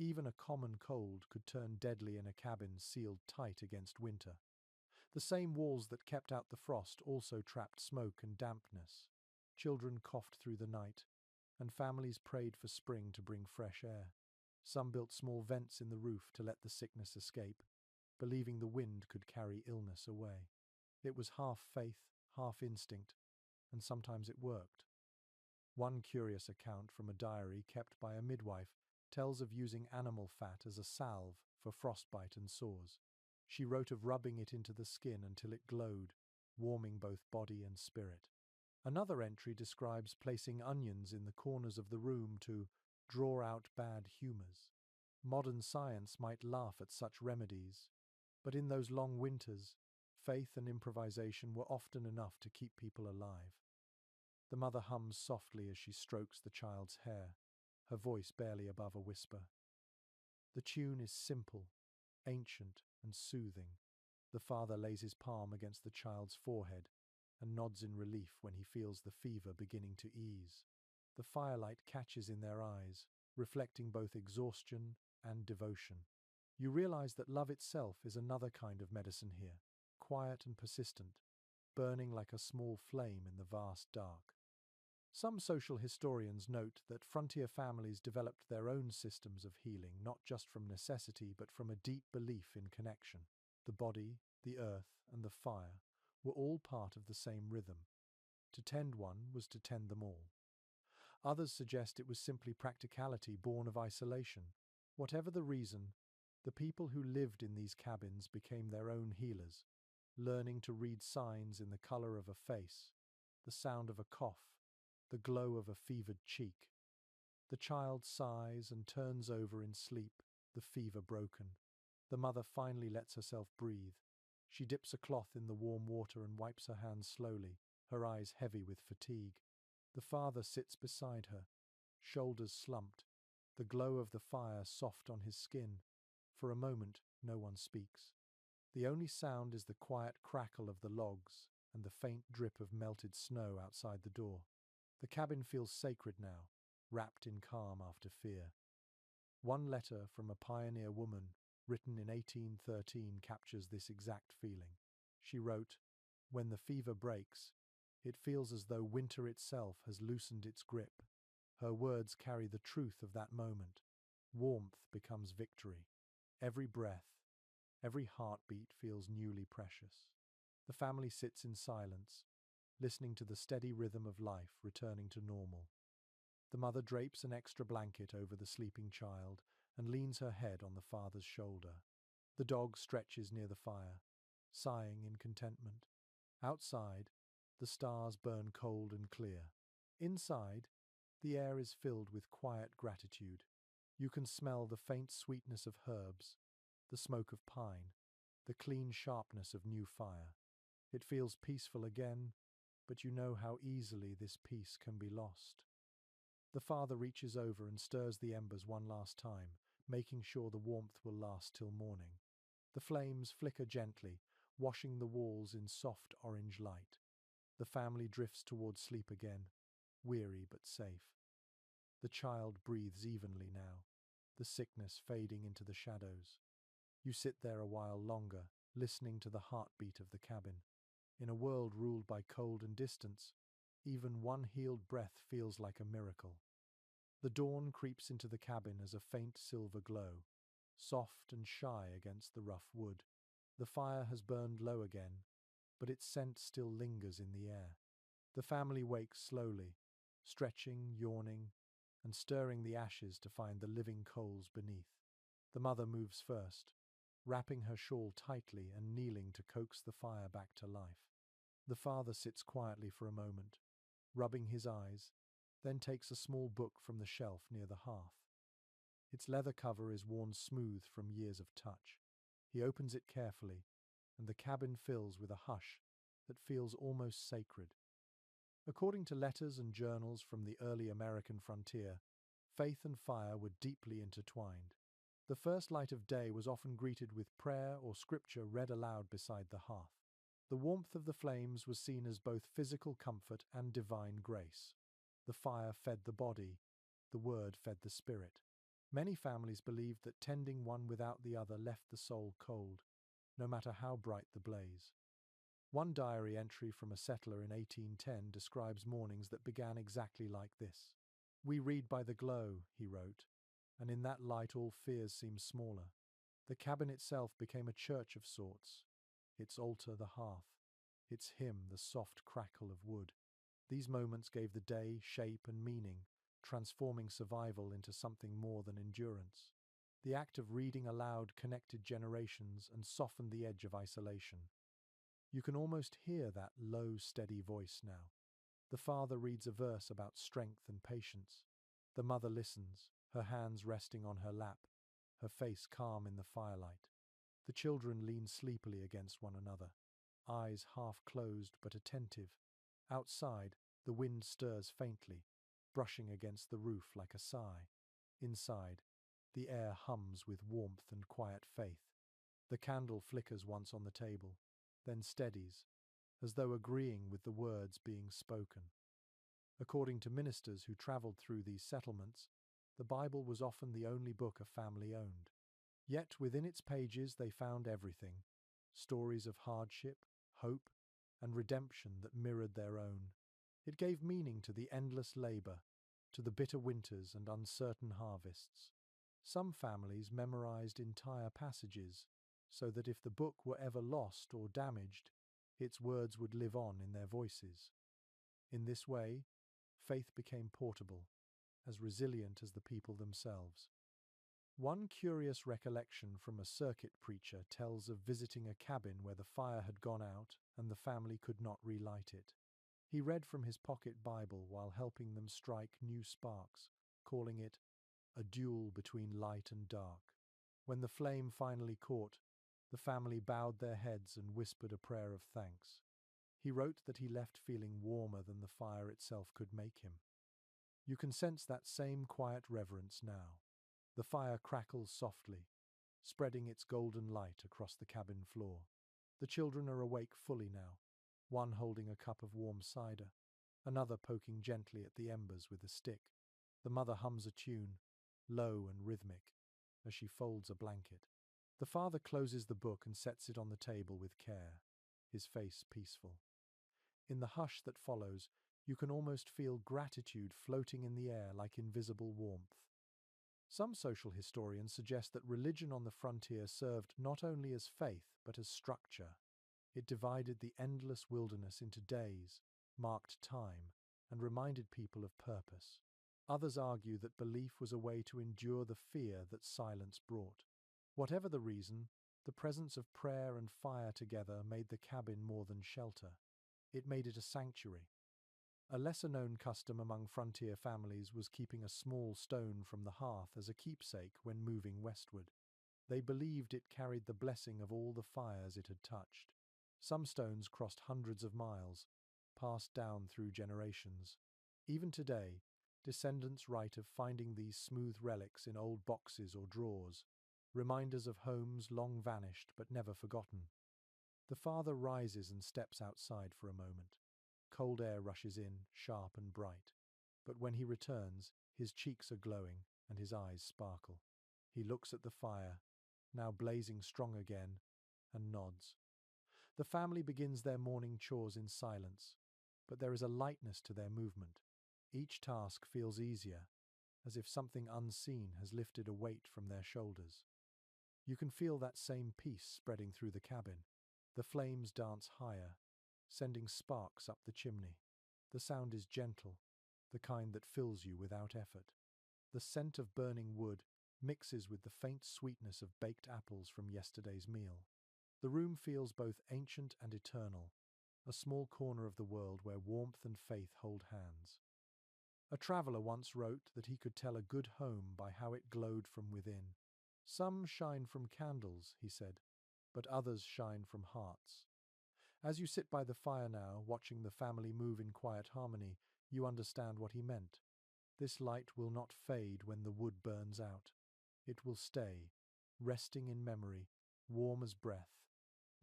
S1: even a common cold could turn deadly in a cabin sealed tight against winter. The same walls that kept out the frost also trapped smoke and dampness. Children coughed through the night, and families prayed for spring to bring fresh air. Some built small vents in the roof to let the sickness escape, believing the wind could carry illness away. It was half faith, half instinct, and sometimes it worked. One curious account from a diary kept by a midwife tells of using animal fat as a salve for frostbite and sores. She wrote of rubbing it into the skin until it glowed, warming both body and spirit. Another entry describes placing onions in the corners of the room to draw out bad humours. Modern science might laugh at such remedies, but in those long winters, faith and improvisation were often enough to keep people alive. The mother hums softly as she strokes the child's hair, her voice barely above a whisper. The tune is simple, ancient, and soothing. The father lays his palm against the child's forehead and nods in relief when he feels the fever beginning to ease. The firelight catches in their eyes, reflecting both exhaustion and devotion. You realize that love itself is another kind of medicine here, quiet and persistent, burning like a small flame in the vast dark. Some social historians note that frontier families developed their own systems of healing, not just from necessity, but from a deep belief in connection. The body, the earth, and the fire were all part of the same rhythm. To tend one was to tend them all. Others suggest it was simply practicality born of isolation. Whatever the reason, the people who lived in these cabins became their own healers, learning to read signs in the color of a face, the sound of a cough, the glow of a fevered cheek. The child sighs and turns over in sleep, the fever broken. The mother finally lets herself breathe. She dips a cloth in the warm water and wipes her hands slowly, her eyes heavy with fatigue. The father sits beside her, shoulders slumped, the glow of the fire soft on his skin. For a moment, no one speaks. The only sound is the quiet crackle of the logs and the faint drip of melted snow outside the door. The cabin feels sacred now, wrapped in calm after fear. One letter from a pioneer woman, written in 1813, captures this exact feeling. She wrote, "When the fever breaks, it feels as though winter itself has loosened its grip." Her words carry the truth of that moment. Warmth becomes victory. Every breath, every heartbeat feels newly precious. The family sits in silence, listening to the steady rhythm of life returning to normal. The mother drapes an extra blanket over the sleeping child and leans her head on the father's shoulder. The dog stretches near the fire, sighing in contentment. Outside, the stars burn cold and clear. Inside, the air is filled with quiet gratitude. You can smell the faint sweetness of herbs, the the smoke of pine, the clean sharpness of new fire. It feels peaceful again, but you know how easily this peace can be lost. The father reaches over and stirs the embers one last time, making sure the warmth will last till morning. The flames flicker gently, washing the walls in soft orange light. The family drifts towards sleep again, weary but safe. The child breathes evenly now, the sickness fading into the shadows. You sit there a while longer, listening to the heartbeat of the cabin. In a world ruled by cold and distance, even one healed breath feels like a miracle. The dawn creeps into the cabin as a faint silver glow, soft and shy against the rough wood. The fire has burned low again, but its scent still lingers in the air. The family wakes slowly, stretching, yawning, and stirring the ashes to find the living coals beneath. The mother moves first, wrapping her shawl tightly and kneeling to coax the fire back to life. The father sits quietly for a moment, rubbing his eyes, then takes a small book from the shelf near the hearth. Its leather cover is worn smooth from years of touch. He opens it carefully, and the cabin fills with a hush that feels almost sacred. According to letters and journals from the early American frontier, faith and fire were deeply intertwined. The first light of day was often greeted with prayer or scripture read aloud beside the hearth. The warmth of the flames was seen as both physical comfort and divine grace. The fire fed the body, the word fed the spirit. Many families believed that tending one without the other left the soul cold, no matter how bright the blaze. One diary entry from a settler in 1810 describes mornings that began exactly like this. "We read by the glow," he wrote, "and in that light all fears seem smaller." The cabin itself became a church of sorts, its altar the hearth, its hymn the soft crackle of wood. These moments gave the day shape and meaning, transforming survival into something more than endurance. The act of reading aloud connected generations and softened the edge of isolation. You can almost hear that low, steady voice now. The father reads a verse about strength and patience. The mother listens, her hands resting on her lap, her face calm in the firelight. The children lean sleepily against one another, eyes half closed but attentive. Outside, the wind stirs faintly, brushing against the roof like a sigh. Inside, the air hums with warmth and quiet faith. The candle flickers once on the table, then steadies, as though agreeing with the words being spoken. According to ministers who travelled through these settlements, the Bible was often the only book a family owned. Yet within its pages they found everything: stories of hardship, hope, and redemption that mirrored their own. It gave meaning to the endless labour, to the bitter winters and uncertain harvests. Some families memorized entire passages, so that if the book were ever lost or damaged, its words would live on in their voices. In this way, faith became portable, as resilient as the people themselves. One curious recollection from a circuit preacher tells of visiting a cabin where the fire had gone out and the family could not relight it. He read from his pocket Bible while helping them strike new sparks, calling it a duel between light and dark. When the flame finally caught, the family bowed their heads and whispered a prayer of thanks. He wrote that he left feeling warmer than the fire itself could make him. You can sense that same quiet reverence now. The fire crackles softly, spreading its golden light across the cabin floor. The children are awake fully now, one holding a cup of warm cider, another poking gently at the embers with a stick. The mother hums a tune, low and rhythmic, as she folds a blanket. The father closes the book and sets it on the table with care, his face peaceful. In the hush that follows, you can almost feel gratitude floating in the air like invisible warmth. Some social historians suggest that religion on the frontier served not only as faith but as structure. It divided the endless wilderness into days, marked time, and reminded people of purpose. Others argue that belief was a way to endure the fear that silence brought. Whatever the reason, the presence of prayer and fire together made the cabin more than shelter. It made it a sanctuary. A lesser-known custom among frontier families was keeping a small stone from the hearth as a keepsake when moving westward. They believed it carried the blessing of all the fires it had touched. Some stones crossed hundreds of miles, passed down through generations. Even today, descendants write of finding these smooth relics in old boxes or drawers, reminders of homes long vanished but never forgotten. The father rises and steps outside for a moment. Cold air rushes in, sharp and bright. But when he returns, his cheeks are glowing and his eyes sparkle. He looks at the fire, now blazing strong again, and nods. The family begins their morning chores in silence, but there is a lightness to their movement. Each task feels easier, as if something unseen has lifted a weight from their shoulders. You can feel that same peace spreading through the cabin. The flames dance higher, sending sparks up the chimney. The sound is gentle, the kind that fills you without effort. The scent of burning wood mixes with the faint sweetness of baked apples from yesterday's meal. The room feels both ancient and eternal, a small corner of the world where warmth and faith hold hands. A traveller once wrote that he could tell a good home by how it glowed from within. Some shine from candles, he said, but others shine from hearts. As you sit by the fire now, watching the family move in quiet harmony, you understand what he meant. This light will not fade when the wood burns out. It will stay, resting in memory, warm as breath,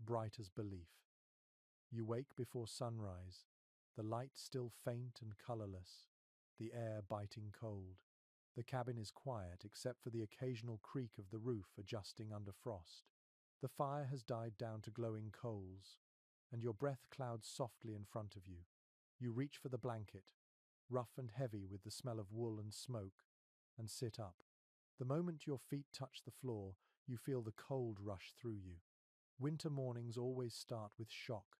S1: bright as belief. You wake before sunrise, the light still faint and colourless, the air biting cold. The cabin is quiet except for the occasional creak of the roof adjusting under frost. The fire has died down to glowing coals, and your breath clouds softly in front of you. You reach for the blanket, rough and heavy with the smell of wool and smoke, and sit up. The moment your feet touch the floor, you feel the cold rush through you. Winter mornings always start with shock.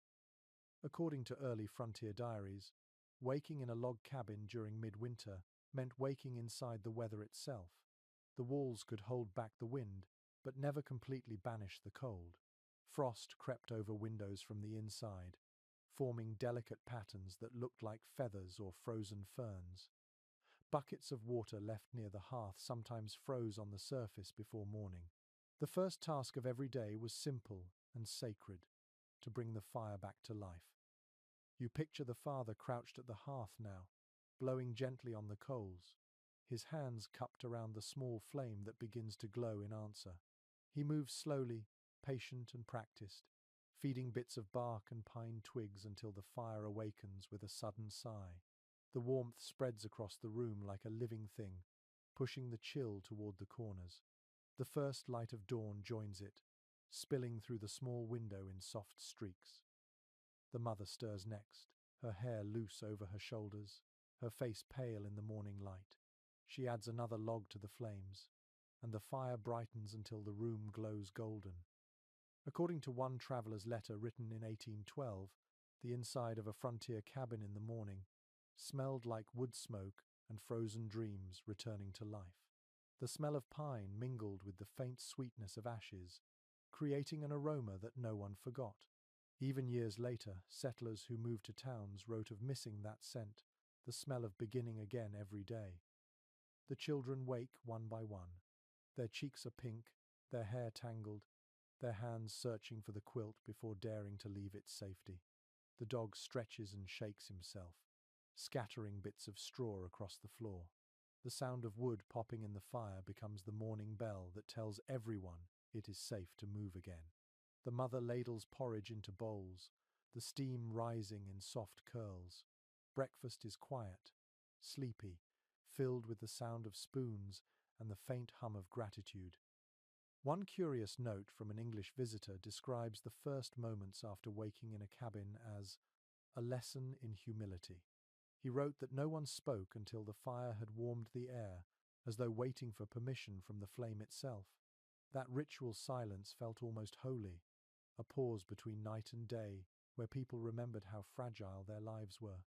S1: According to early frontier diaries, waking in a log cabin during midwinter meant waking inside the weather itself. The walls could hold back the wind, but never completely banish the cold. Frost crept over windows from the inside, forming delicate patterns that looked like feathers or frozen ferns. Buckets of water left near the hearth sometimes froze on the surface before morning. The first task of every day was simple and sacred: to bring the fire back to life. You picture the father crouched at the hearth now, blowing gently on the coals, his hands cupped around the small flame that begins to glow in answer. He moves slowly, patient and practiced, feeding bits of bark and pine twigs until the fire awakens with a sudden sigh. The warmth spreads across the room like a living thing, pushing the chill toward the corners. The first light of dawn joins it, spilling through the small window in soft streaks. The mother stirs next, her hair loose over her shoulders, her face pale in the morning light. She adds another log to the flames, and the fire brightens until the room glows golden. According to one traveller's letter written in 1812, the inside of a frontier cabin in the morning smelled like wood smoke and frozen dreams returning to life. The smell of pine mingled with the faint sweetness of ashes, creating an aroma that no one forgot. Even years later, settlers who moved to towns wrote of missing that scent, the smell of beginning again every day. The children wake one by one. Their cheeks are pink, their hair tangled, their hands searching for the quilt before daring to leave its safety. The dog stretches and shakes himself, scattering bits of straw across the floor. The sound of wood popping in the fire becomes the morning bell that tells everyone it is safe to move again. The mother ladles porridge into bowls, the steam rising in soft curls. Breakfast is quiet, sleepy, filled with the sound of spoons and the faint hum of gratitude. One curious note from an English visitor describes the first moments after waking in a cabin as a lesson in humility. He wrote that no one spoke until the fire had warmed the air, as though waiting for permission from the flame itself. That ritual silence felt almost holy, a pause between night and day where people remembered how fragile their lives were.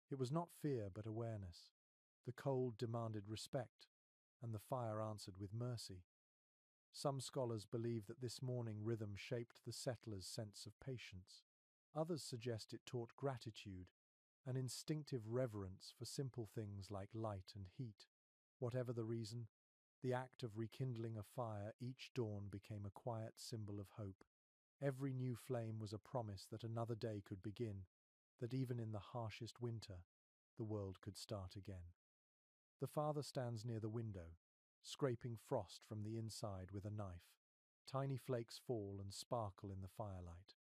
S1: It was not fear but awareness. The cold demanded respect, and the fire answered with mercy. Some scholars believe that this morning rhythm shaped the settlers' sense of patience. Others suggest it taught gratitude, an instinctive reverence for simple things like light and heat. Whatever the reason, The act of rekindling a fire each dawn became a quiet symbol of hope. Every new flame was a promise that another day could begin, that even in the harshest winter, the world could start again. The father stands near the window, scraping frost from the inside with a knife. Tiny flakes fall and sparkle in the firelight.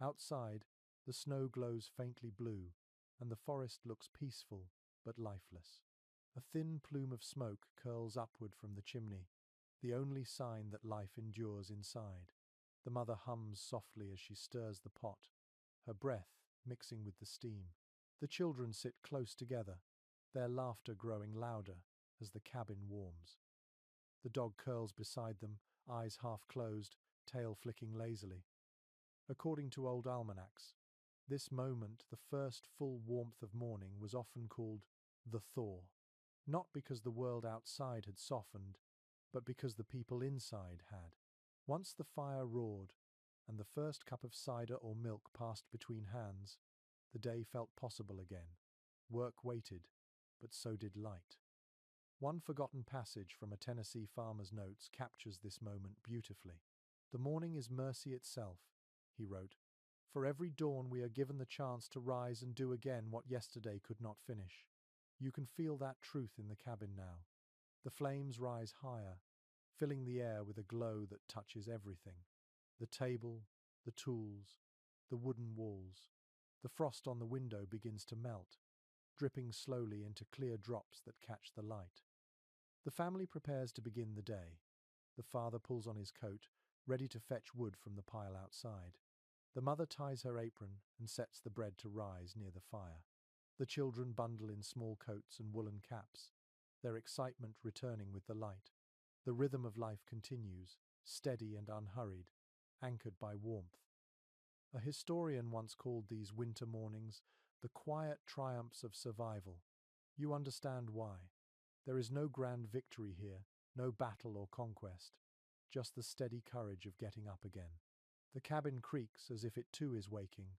S1: Outside, the snow glows faintly blue, and the forest looks peaceful but lifeless. A thin plume of smoke curls upward from the chimney, the only sign that life endures inside. The mother hums softly as she stirs the pot, her breath mixing with the steam. The children sit close together, their laughter growing louder as the cabin warms. The dog curls beside them, eyes half closed, tail flicking lazily. According to old almanacs, this moment, the first full warmth of morning, was often called the thaw, not because the world outside had softened, but because the people inside had. Once the fire roared, and the first cup of cider or milk passed between hands, the day felt possible again. Work waited, but so did light. One forgotten passage from a Tennessee farmer's notes captures this moment beautifully. "The morning is mercy itself," he wrote. "For every dawn we are given the chance to rise and do again what yesterday could not finish." You can feel that truth in the cabin now. The flames rise higher, filling the air with a glow that touches everything. The table, the tools, the wooden walls. The frost on the window begins to melt, dripping slowly into clear drops that catch the light. The family prepares to begin the day. The father pulls on his coat, ready to fetch wood from the pile outside. The mother ties her apron and sets the bread to rise near the fire. The children bundle in small coats and woolen caps, their excitement returning with the light. The rhythm of life continues, steady and unhurried, anchored by warmth. A historian once called these winter mornings the quiet triumphs of survival. You understand why. There is no grand victory here, no battle or conquest, just the steady courage of getting up again. The cabin creaks as if it too is waking.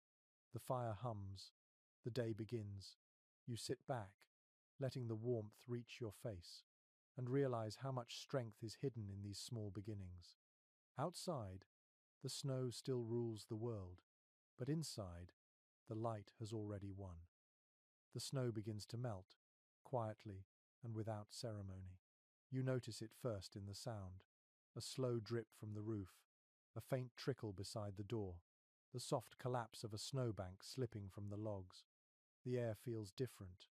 S1: The fire hums. The day begins. You sit back, letting the warmth reach your face, and realize how much strength is hidden in these small beginnings. Outside, the snow still rules the world, but inside, the light has already won. The snow begins to melt, quietly and without ceremony. You notice it first in the sound: a slow drip from the roof, a faint trickle beside the door, the soft collapse of a snowbank slipping from the logs. The air feels different,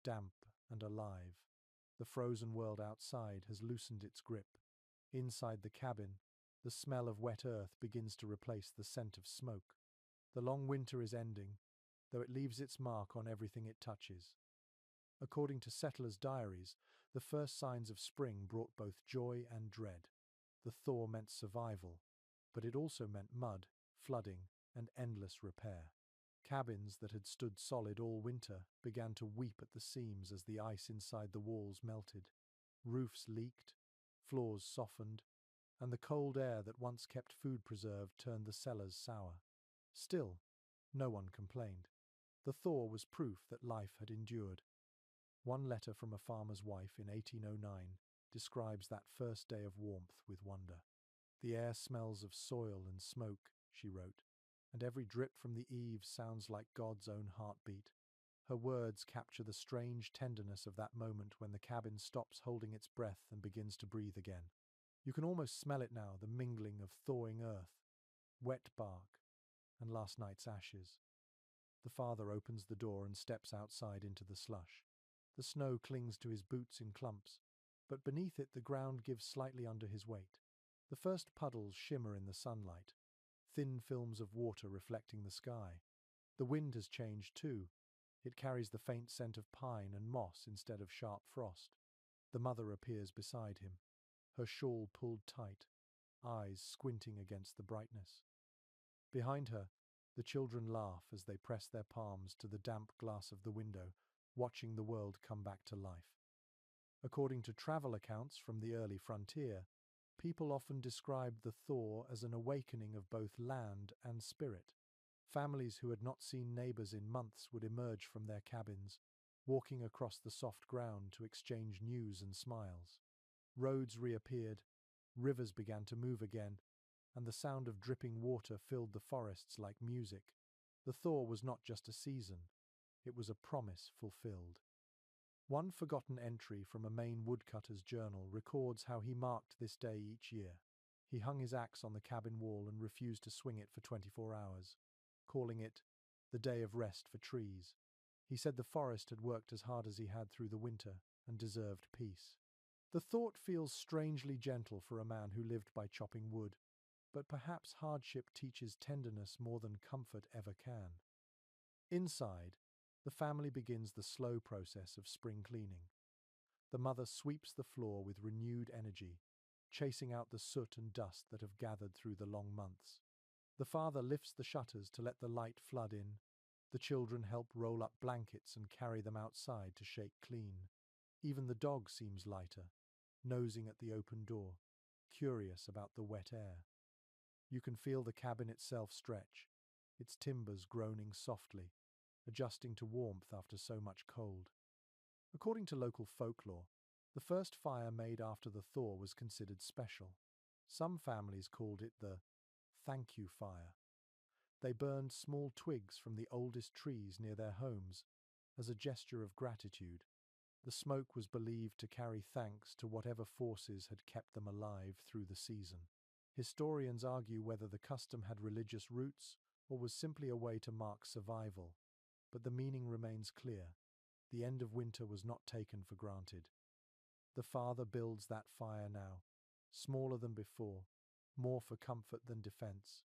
S1: damp and alive. The frozen world outside has loosened its grip. Inside the cabin, the smell of wet earth begins to replace the scent of smoke. The long winter is ending, though it leaves its mark on everything it touches. According to settlers' diaries, the first signs of spring brought both joy and dread. The thaw meant survival, but it also meant mud, flooding, and endless repair. Cabins that had stood solid all winter began to weep at the seams as the ice inside the walls melted. Roofs leaked, floors softened, and the cold air that once kept food preserved turned the cellars sour. Still, no one complained. The thaw was proof that life had endured. One letter from a farmer's wife in 1809 describes that first day of warmth with wonder. "The air smells of soil and smoke," she wrote, "and every drip from the eaves sounds like God's own heartbeat." Her words capture the strange tenderness of that moment when the cabin stops holding its breath and begins to breathe again. You can almost smell it now, the mingling of thawing earth, wet bark, and last night's ashes. The father opens the door and steps outside into the slush. The snow clings to his boots in clumps, but beneath it the ground gives slightly under his weight. The first puddles shimmer in the sunlight, thin films of water reflecting the sky. The wind has changed too. It carries the faint scent of pine and moss instead of sharp frost. The mother appears beside him, her shawl pulled tight, eyes squinting against the brightness. Behind her, the children laugh as they press their palms to the damp glass of the window, watching the world come back to life. According to travel accounts from the early frontier, people often described the thaw as an awakening of both land and spirit. Families who had not seen neighbors in months would emerge from their cabins, walking across the soft ground to exchange news and smiles. Roads reappeared, rivers began to move again, and the sound of dripping water filled the forests like music. The thaw was not just a season, it was a promise fulfilled. One forgotten entry from a Maine woodcutter's journal records how he marked this day each year. He hung his axe on the cabin wall and refused to swing it for 24 hours, calling it the day of rest for trees. He said the forest had worked as hard as he had through the winter and deserved peace. The thought feels strangely gentle for a man who lived by chopping wood, but perhaps hardship teaches tenderness more than comfort ever can. Inside, the family begins the slow process of spring cleaning. The mother sweeps the floor with renewed energy, chasing out the soot and dust that have gathered through the long months. The father lifts the shutters to let the light flood in. The children help roll up blankets and carry them outside to shake clean. Even the dog seems lighter, nosing at the open door, curious about the wet air. You can feel the cabin itself stretch, its timbers groaning softly, adjusting to warmth after so much cold. According to local folklore, the first fire made after the thaw was considered special. Some families called it the thank you fire. They burned small twigs from the oldest trees near their homes as a gesture of gratitude. The smoke was believed to carry thanks to whatever forces had kept them alive through the season. Historians argue whether the custom had religious roots or was simply a way to mark survival, but the meaning remains clear. The end of winter was not taken for granted. The father builds that fire now, smaller than before, more for comfort than defense.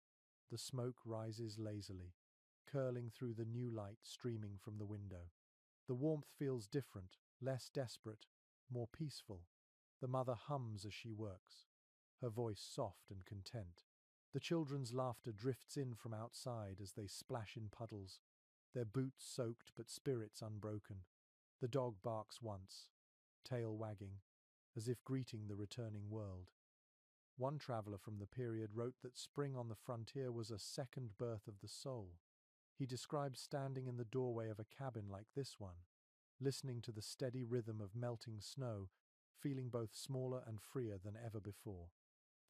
S1: The smoke rises lazily, curling through the new light streaming from the window. The warmth feels different, less desperate, more peaceful. The mother hums as she works, her voice soft and content. The children's laughter drifts in from outside as they splash in puddles, their boots soaked but spirits unbroken. The dog barks once, tail wagging, as if greeting the returning world. One traveller from the period wrote that spring on the frontier was a second birth of the soul. He describes standing in the doorway of a cabin like this one, listening to the steady rhythm of melting snow, feeling both smaller and freer than ever before.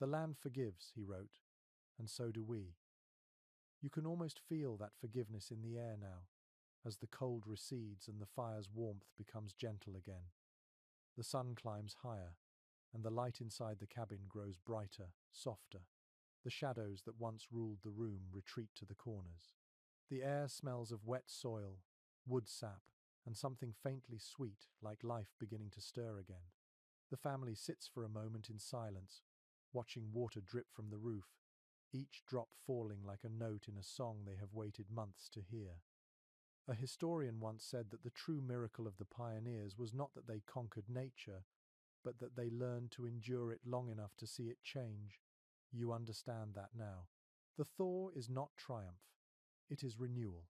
S1: The land forgives, he wrote, and so do we. You can almost feel that forgiveness in the air now, as the cold recedes and the fire's warmth becomes gentle again. The sun climbs higher, and the light inside the cabin grows brighter, softer. The shadows that once ruled the room retreat to the corners. The air smells of wet soil, wood sap, and something faintly sweet, like life beginning to stir again. The family sits for a moment in silence, watching water drip from the roof, each drop falling like a note in a song they have waited months to hear. A historian once said that the true miracle of the pioneers was not that they conquered nature, but that they learned to endure it long enough to see it change. You understand that now. The thaw is not triumph. It is renewal.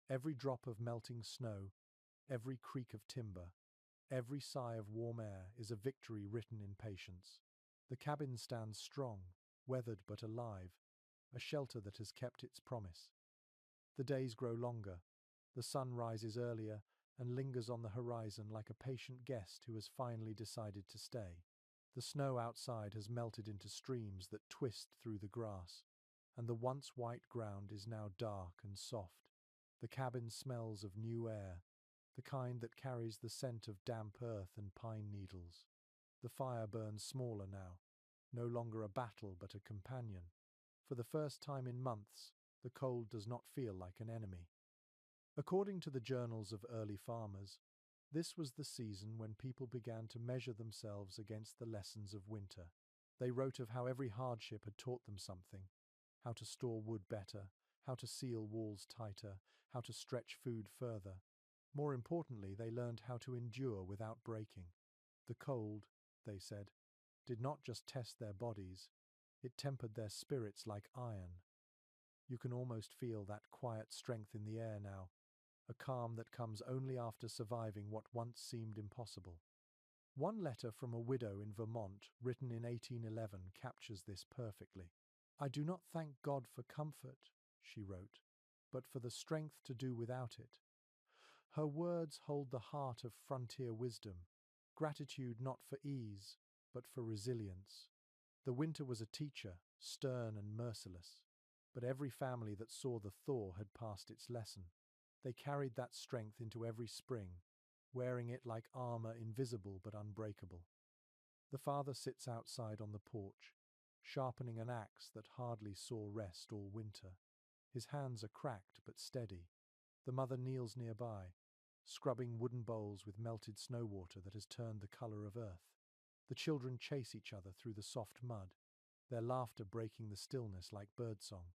S1: Every drop of melting snow, every creak of timber, every sigh of warm air is a victory written in patience. The cabin stands strong, weathered but alive, a shelter that has kept its promise. The days grow longer. The sun rises earlier and lingers on the horizon like a patient guest who has finally decided to stay. The snow outside has melted into streams that twist through the grass, and the once white ground is now dark and soft. The cabin smells of new air, the kind that carries the scent of damp earth and pine needles. The fire burns smaller now, no longer a battle but a companion. For the first time in months, the cold does not feel like an enemy. According to the journals of early farmers, this was the season when people began to measure themselves against the lessons of winter. They wrote of how every hardship had taught them something: how to store wood better, how to seal walls tighter, how to stretch food further. More importantly, they learned how to endure without breaking. The cold, they said, did not just test their bodies, it tempered their spirits like iron. You can almost feel that quiet strength in the air now, a calm that comes only after surviving what once seemed impossible. One letter from a widow in Vermont, written in 1811, captures this perfectly. "I do not thank God for comfort," she wrote, "but for the strength to do without it." Her words hold the heart of frontier wisdom, gratitude not for ease, but for resilience. The winter was a teacher, stern and merciless, but every family that saw the thaw had passed its lesson. They carried that strength into every spring, wearing it like armor, invisible but unbreakable. The father sits outside on the porch, sharpening an axe that hardly saw rest all winter. His hands are cracked but steady. The mother kneels nearby, scrubbing wooden bowls with melted snow water that has turned the color of earth. The children chase each other through the soft mud, their laughter breaking the stillness like birdsong.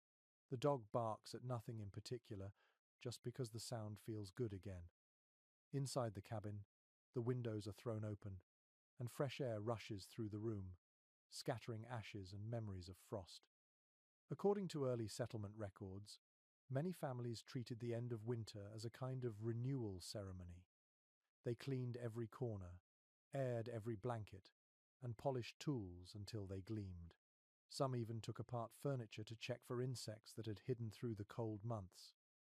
S1: The dog barks at nothing in particular, just because the sound feels good again. Inside the cabin, the windows are thrown open, and fresh air rushes through the room, scattering ashes and memories of frost. According to early settlement records, many families treated the end of winter as a kind of renewal ceremony. They cleaned every corner, aired every blanket, and polished tools until they gleamed. Some even took apart furniture to check for insects that had hidden through the cold months.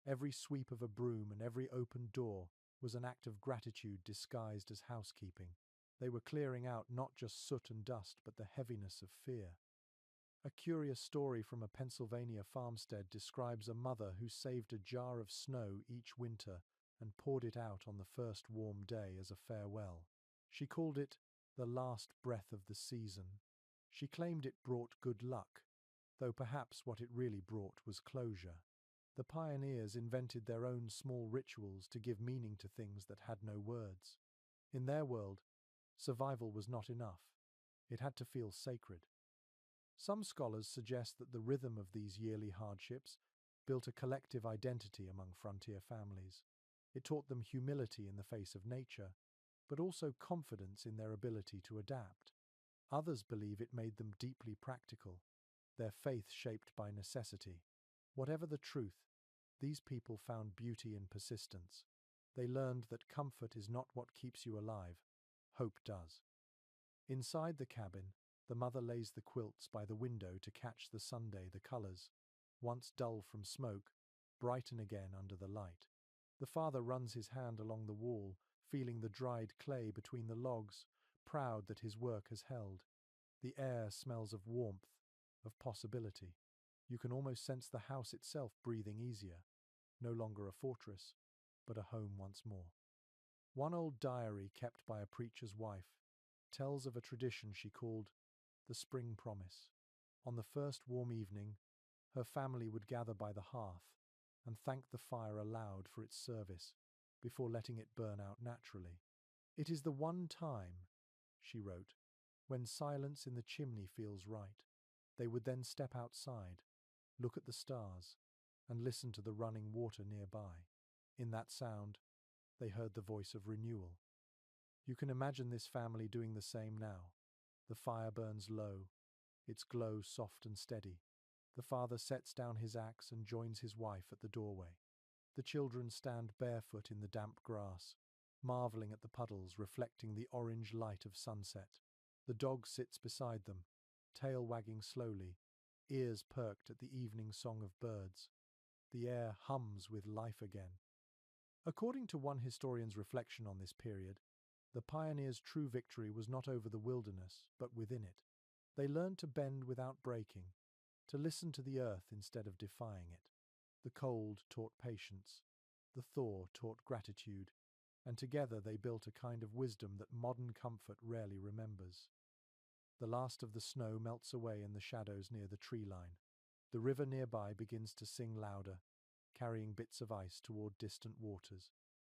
S1: Every sweep of a broom and every open door was an act of gratitude disguised as housekeeping. They were clearing out not just soot and dust, but the heaviness of fear. A curious story from a Pennsylvania farmstead describes a mother who saved a jar of snow each winter and poured it out on the first warm day as a farewell. She called it the last breath of the season. She claimed it brought good luck, though perhaps what it really brought was closure. The pioneers invented their own small rituals to give meaning to things that had no words. In their world, survival was not enough. It had to feel sacred. Some scholars suggest that the rhythm of these yearly hardships built a collective identity among frontier families. It taught them humility in the face of nature, but also confidence in their ability to adapt. Others believe it made them deeply practical, their faith shaped by necessity. Whatever the truth, these people found beauty in persistence. They learned that comfort is not what keeps you alive, hope does. Inside the cabin, the mother lays the quilts by the window to catch the Sunday. The colors, once dull from smoke, brighten again under the light. The father runs his hand along the wall, feeling the dried clay between the logs, proud that his work has held. The air smells of warmth, of possibility. You can almost sense the house itself breathing easier, no longer a fortress, but a home once more. One old diary kept by a preacher's wife tells of a tradition she called the spring promise. On the first warm evening, her family would gather by the hearth and thank the fire aloud for its service before letting it burn out naturally. It is the one time, she wrote, when silence in the chimney feels right. They would then step outside, look at the stars, and listen to the running water nearby. In that sound, they heard the voice of renewal. You can imagine this family doing the same now. The fire burns low, its glow soft and steady. The father sets down his axe and joins his wife at the doorway. The children stand barefoot in the damp grass, marveling at the puddles reflecting the orange light of sunset. The dog sits beside them, tail wagging slowly, ears perked at the evening song of birds. The air hums with life again. According to one historian's reflection on this period, the pioneers' true victory was not over the wilderness, but within it. They learned to bend without breaking, to listen to the earth instead of defying it. The cold taught patience, the thaw taught gratitude, and together they built a kind of wisdom that modern comfort rarely remembers. The last of the snow melts away in the shadows near the tree line. The river nearby begins to sing louder, carrying bits of ice toward distant waters.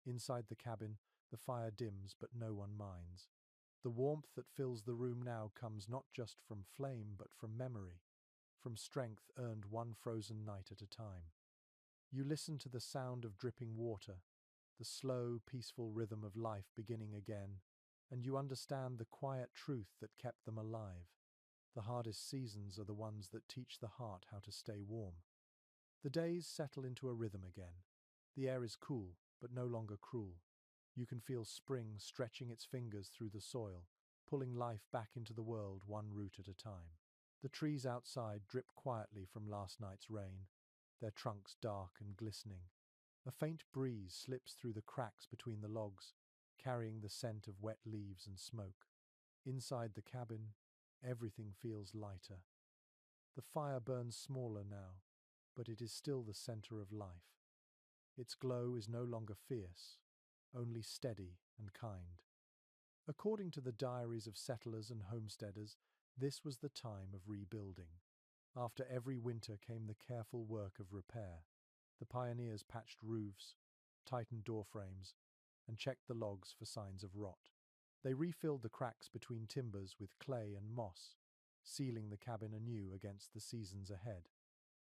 S1: Inside the cabin, the fire dims, but no one minds. The warmth that fills the room now comes not just from flame, but from memory, from strength earned one frozen night at a time. You listen to the sound of dripping water, the slow, peaceful rhythm of life beginning again, and you understand the quiet truth that kept them alive. The hardest seasons are the ones that teach the heart how to stay warm. The days settle into a rhythm again. The air is cool, but no longer cruel. You can feel spring stretching its fingers through the soil, pulling life back into the world one root at a time. The trees outside drip quietly from last night's rain, their trunks dark and glistening. A faint breeze slips through the cracks between the logs, carrying the scent of wet leaves and smoke. Inside the cabin, everything feels lighter. The fire burns smaller now, but it is still the center of life. Its glow is no longer fierce, only steady and kind. According to the diaries of settlers and homesteaders, this was the time of rebuilding. After every winter came the careful work of repair. The pioneers patched roofs, tightened door frames, and checked the logs for signs of rot. They refilled the cracks between timbers with clay and moss, sealing the cabin anew against the seasons ahead.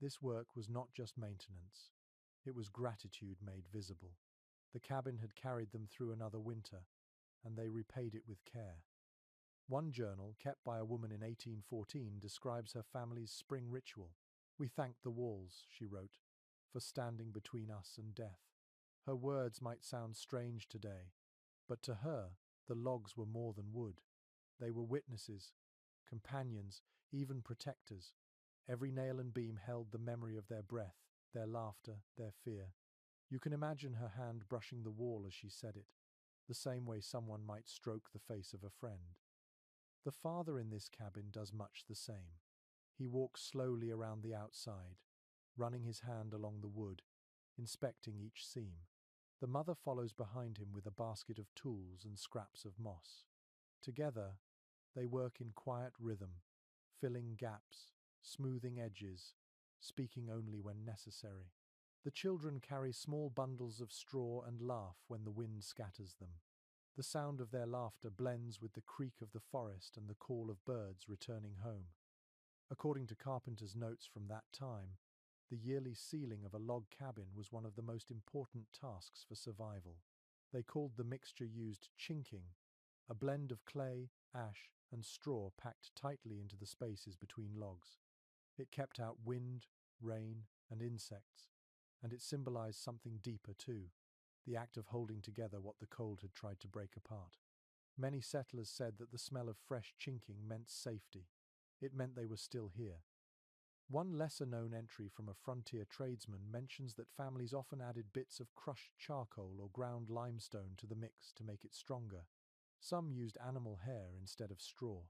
S1: This work was not just maintenance, it was gratitude made visible. The cabin had carried them through another winter, and they repaid it with care. One journal, kept by a woman in 1814, describes her family's spring ritual. "We thank the walls," she wrote, "for standing between us and death." Her words might sound strange today, but to her, the logs were more than wood. They were witnesses, companions, even protectors. Every nail and beam held the memory of their breath, their laughter, their fear. You can imagine her hand brushing the wall as she said it, the same way someone might stroke the face of a friend. The father in this cabin does much the same. He walks slowly around the outside, running his hand along the wood, inspecting each seam. The mother follows behind him with a basket of tools and scraps of moss. Together, they work in quiet rhythm, filling gaps, smoothing edges, speaking only when necessary. The children carry small bundles of straw and laugh when the wind scatters them. The sound of their laughter blends with the creak of the forest and the call of birds returning home. According to Carpenter's notes from that time, the yearly sealing of a log cabin was one of the most important tasks for survival. They called the mixture used chinking, a blend of clay, ash, and straw packed tightly into the spaces between logs. It kept out wind, rain, and insects, and it symbolized something deeper too, the act of holding together what the cold had tried to break apart. Many settlers said that the smell of fresh chinking meant safety. It meant they were still here. One lesser-known entry from a frontier tradesman mentions that families often added bits of crushed charcoal or ground limestone to the mix to make it stronger. Some used animal hair instead of straw.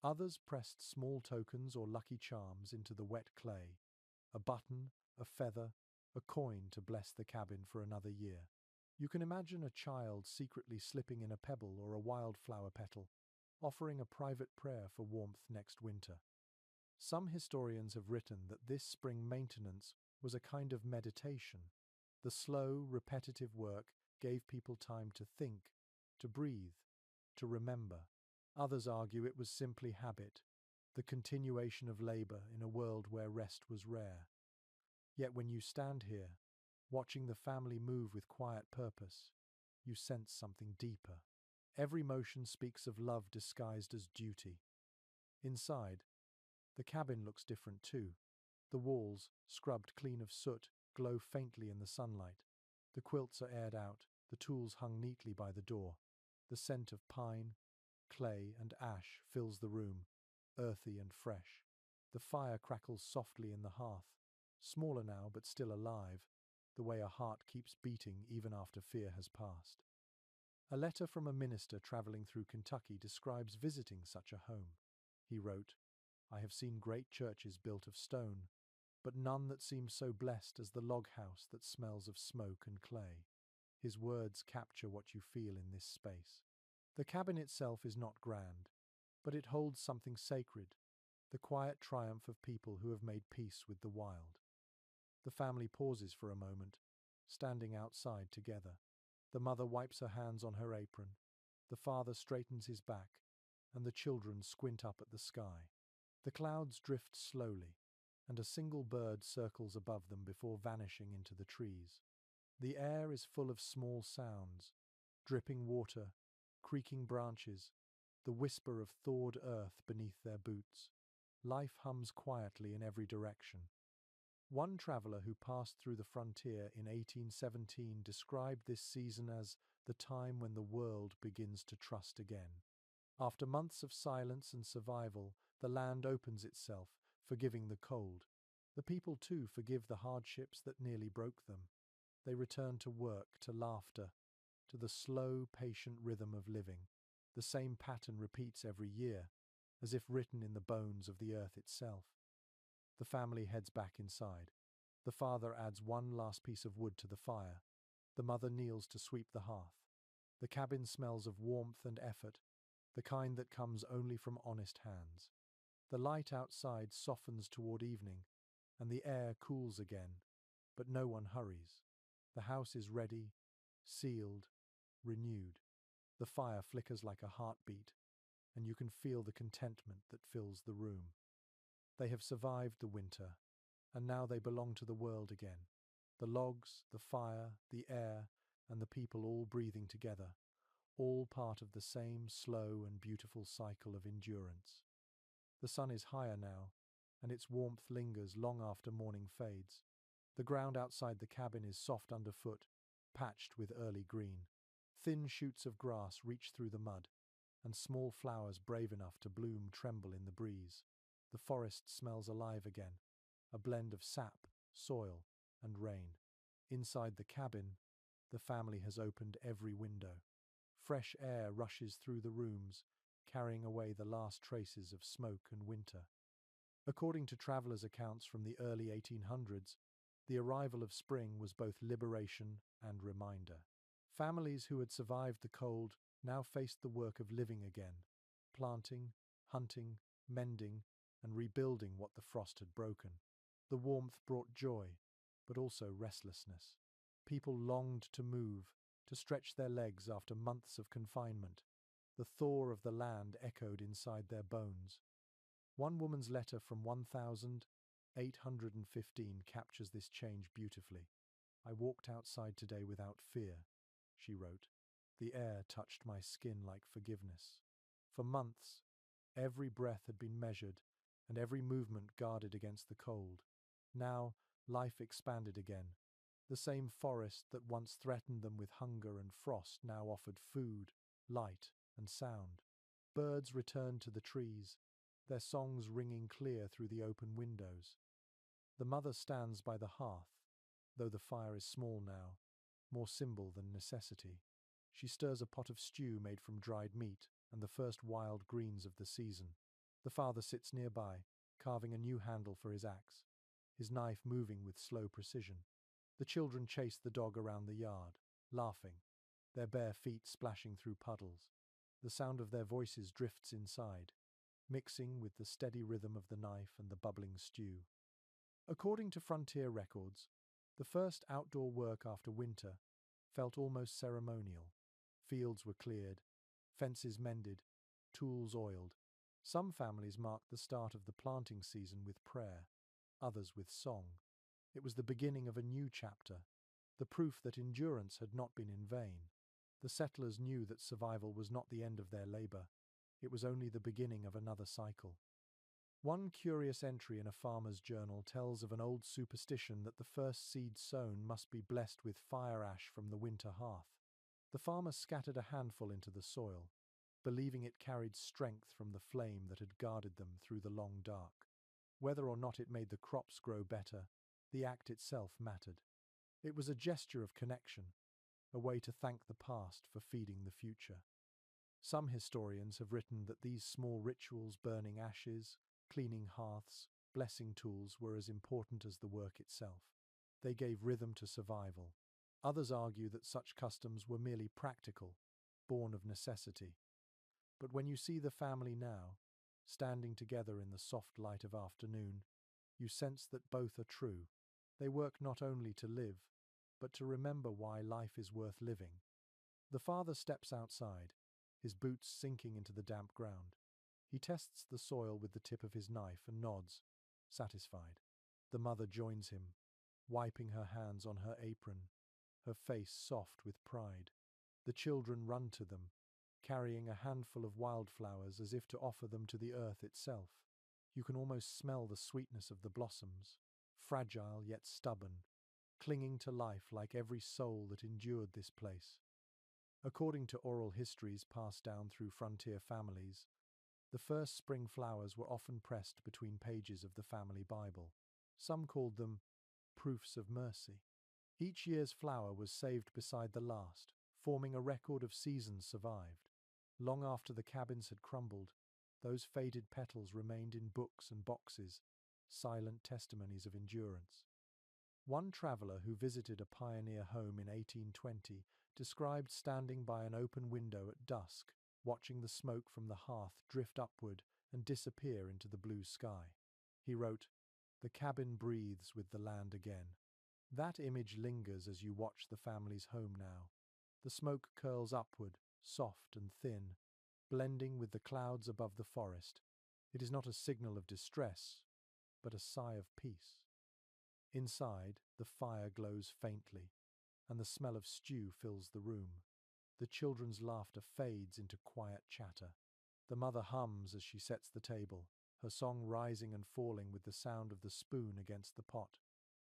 S1: Others pressed small tokens or lucky charms into the wet clay, a button, a feather, a coin to bless the cabin for another year. You can imagine a child secretly slipping in a pebble or a wildflower petal, offering a private prayer for warmth next winter. Some historians have written that this spring maintenance was a kind of meditation. The slow, repetitive work gave people time to think, to breathe, to remember. Others argue it was simply habit, the continuation of labor in a world where rest was rare. Yet when you stand here, watching the family move with quiet purpose, you sense something deeper. Every motion speaks of love disguised as duty. Inside, the cabin looks different too. The walls, scrubbed clean of soot, glow faintly in the sunlight. The quilts are aired out, the tools hung neatly by the door. The scent of pine, clay, and ash fills the room, earthy and fresh. The fire crackles softly in the hearth, smaller now but still alive, the way a heart keeps beating even after fear has passed. A letter from a minister traveling through Kentucky describes visiting such a home. He wrote, "I have seen great churches built of stone, but none that seems so blessed as the log house that smells of smoke and clay." His words capture what you feel in this space. The cabin itself is not grand, but it holds something sacred, the quiet triumph of people who have made peace with the wild. The family pauses for a moment, standing outside together. The mother wipes her hands on her apron, the father straightens his back, and the children squint up at the sky. The clouds drift slowly, and a single bird circles above them before vanishing into the trees. The air is full of small sounds, dripping water, creaking branches, the whisper of thawed earth beneath their boots. Life hums quietly in every direction. One traveler who passed through the frontier in 1817 described this season as the time when the world begins to trust again. After months of silence and survival, the land opens itself, forgiving the cold. The people, too, forgive the hardships that nearly broke them. They return to work, to laughter, to the slow, patient rhythm of living. The same pattern repeats every year, as if written in the bones of the earth itself. The family heads back inside. The father adds one last piece of wood to the fire. The mother kneels to sweep the hearth. The cabin smells of warmth and effort, the kind that comes only from honest hands. The light outside softens toward evening, and the air cools again, but no one hurries. The house is ready, sealed, renewed. The fire flickers like a heartbeat, and you can feel the contentment that fills the room. They have survived the winter, and now they belong to the world again. The logs, the fire, the air, and the people all breathing together, all part of the same slow and beautiful cycle of endurance. The sun is higher now, and its warmth lingers long after morning fades. The ground outside the cabin is soft underfoot, patched with early green. Thin shoots of grass reach through the mud, and small flowers brave enough to bloom tremble in the breeze. The forest smells alive again, a blend of sap, soil, and rain. Inside the cabin, the family has opened every window. Fresh air rushes through the rooms, carrying away the last traces of smoke and winter. According to travelers' accounts from the early 1800s, the arrival of spring was both liberation and reminder. Families who had survived the cold now faced the work of living again, planting, hunting, mending, and rebuilding what the frost had broken. The warmth brought joy, but also restlessness. People longed to move, to stretch their legs after months of confinement. The thaw of the land echoed inside their bones. One woman's letter from 1815 captures this change beautifully. "I walked outside today without fear," she wrote. "The air touched my skin like forgiveness." For months, every breath had been measured and every movement guarded against the cold. Now, life expanded again. The same forest that once threatened them with hunger and frost now offered food, light, and sound. Birds returned to the trees, their songs ringing clear through the open windows. The mother stands by the hearth, though the fire is small now, more symbol than necessity. She stirs a pot of stew made from dried meat and the first wild greens of the season. The father sits nearby, carving a new handle for his axe, his knife moving with slow precision. The children chase the dog around the yard, laughing, their bare feet splashing through puddles. The sound of their voices drifts inside, mixing with the steady rhythm of the knife and the bubbling stew. According to frontier records, the first outdoor work after winter felt almost ceremonial. Fields were cleared, fences mended, tools oiled. Some families marked the start of the planting season with prayer, others with song. It was the beginning of a new chapter, the proof that endurance had not been in vain. The settlers knew that survival was not the end of their labor, it was only the beginning of another cycle. One curious entry in a farmer's journal tells of an old superstition that the first seed sown must be blessed with fire ash from the winter hearth. The farmer scattered a handful into the soil, believing it carried strength from the flame that had guarded them through the long dark. Whether or not it made the crops grow better, the act itself mattered. It was a gesture of connection, a way to thank the past for feeding the future. Some historians have written that these small rituals, burning ashes, cleaning hearths, blessing tools, were as important as the work itself. They gave rhythm to survival. Others argue that such customs were merely practical, born of necessity. But when you see the family now, standing together in the soft light of afternoon, you sense that both are true. They work not only to live, but to remember why life is worth living. The father steps outside, his boots sinking into the damp ground. He tests the soil with the tip of his knife and nods, satisfied. The mother joins him, wiping her hands on her apron, her face soft with pride. The children run to them, carrying a handful of wildflowers as if to offer them to the earth itself. You can almost smell the sweetness of the blossoms, fragile yet stubborn, clinging to life like every soul that endured this place. According to oral histories passed down through frontier families, the first spring flowers were often pressed between pages of the family Bible. Some called them proofs of mercy. Each year's flower was saved beside the last, forming a record of seasons survived. Long after the cabins had crumbled, those faded petals remained in books and boxes, silent testimonies of endurance. One traveller who visited a pioneer home in 1820 described standing by an open window at dusk, watching the smoke from the hearth drift upward and disappear into the blue sky. He wrote, "The cabin breathes with the land again." That image lingers as you watch the family's home now. The smoke curls upward, soft and thin, blending with the clouds above the forest. It is not a signal of distress, but a sigh of peace. Inside, the fire glows faintly, and the smell of stew fills the room. The children's laughter fades into quiet chatter. The mother hums as she sets the table, her song rising and falling with the sound of the spoon against the pot.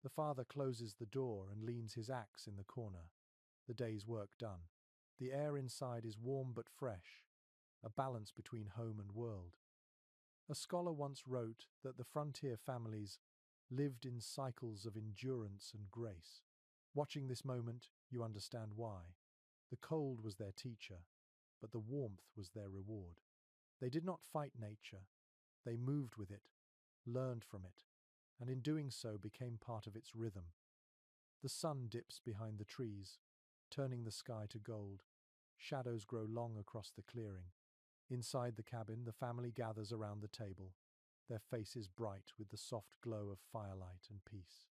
S1: The father closes the door and leans his axe in the corner. The day's work done. The air inside is warm but fresh, a balance between home and world. A scholar once wrote that the frontier families lived in cycles of endurance and grace. Watching this moment, you understand why. The cold was their teacher, but the warmth was their reward. They did not fight nature. They moved with it, learned from it, and in doing so became part of its rhythm. The sun dips behind the trees, turning the sky to gold. Shadows grow long across the clearing. Inside the cabin, the family gathers around the table, their faces bright with the soft glow of firelight and peace.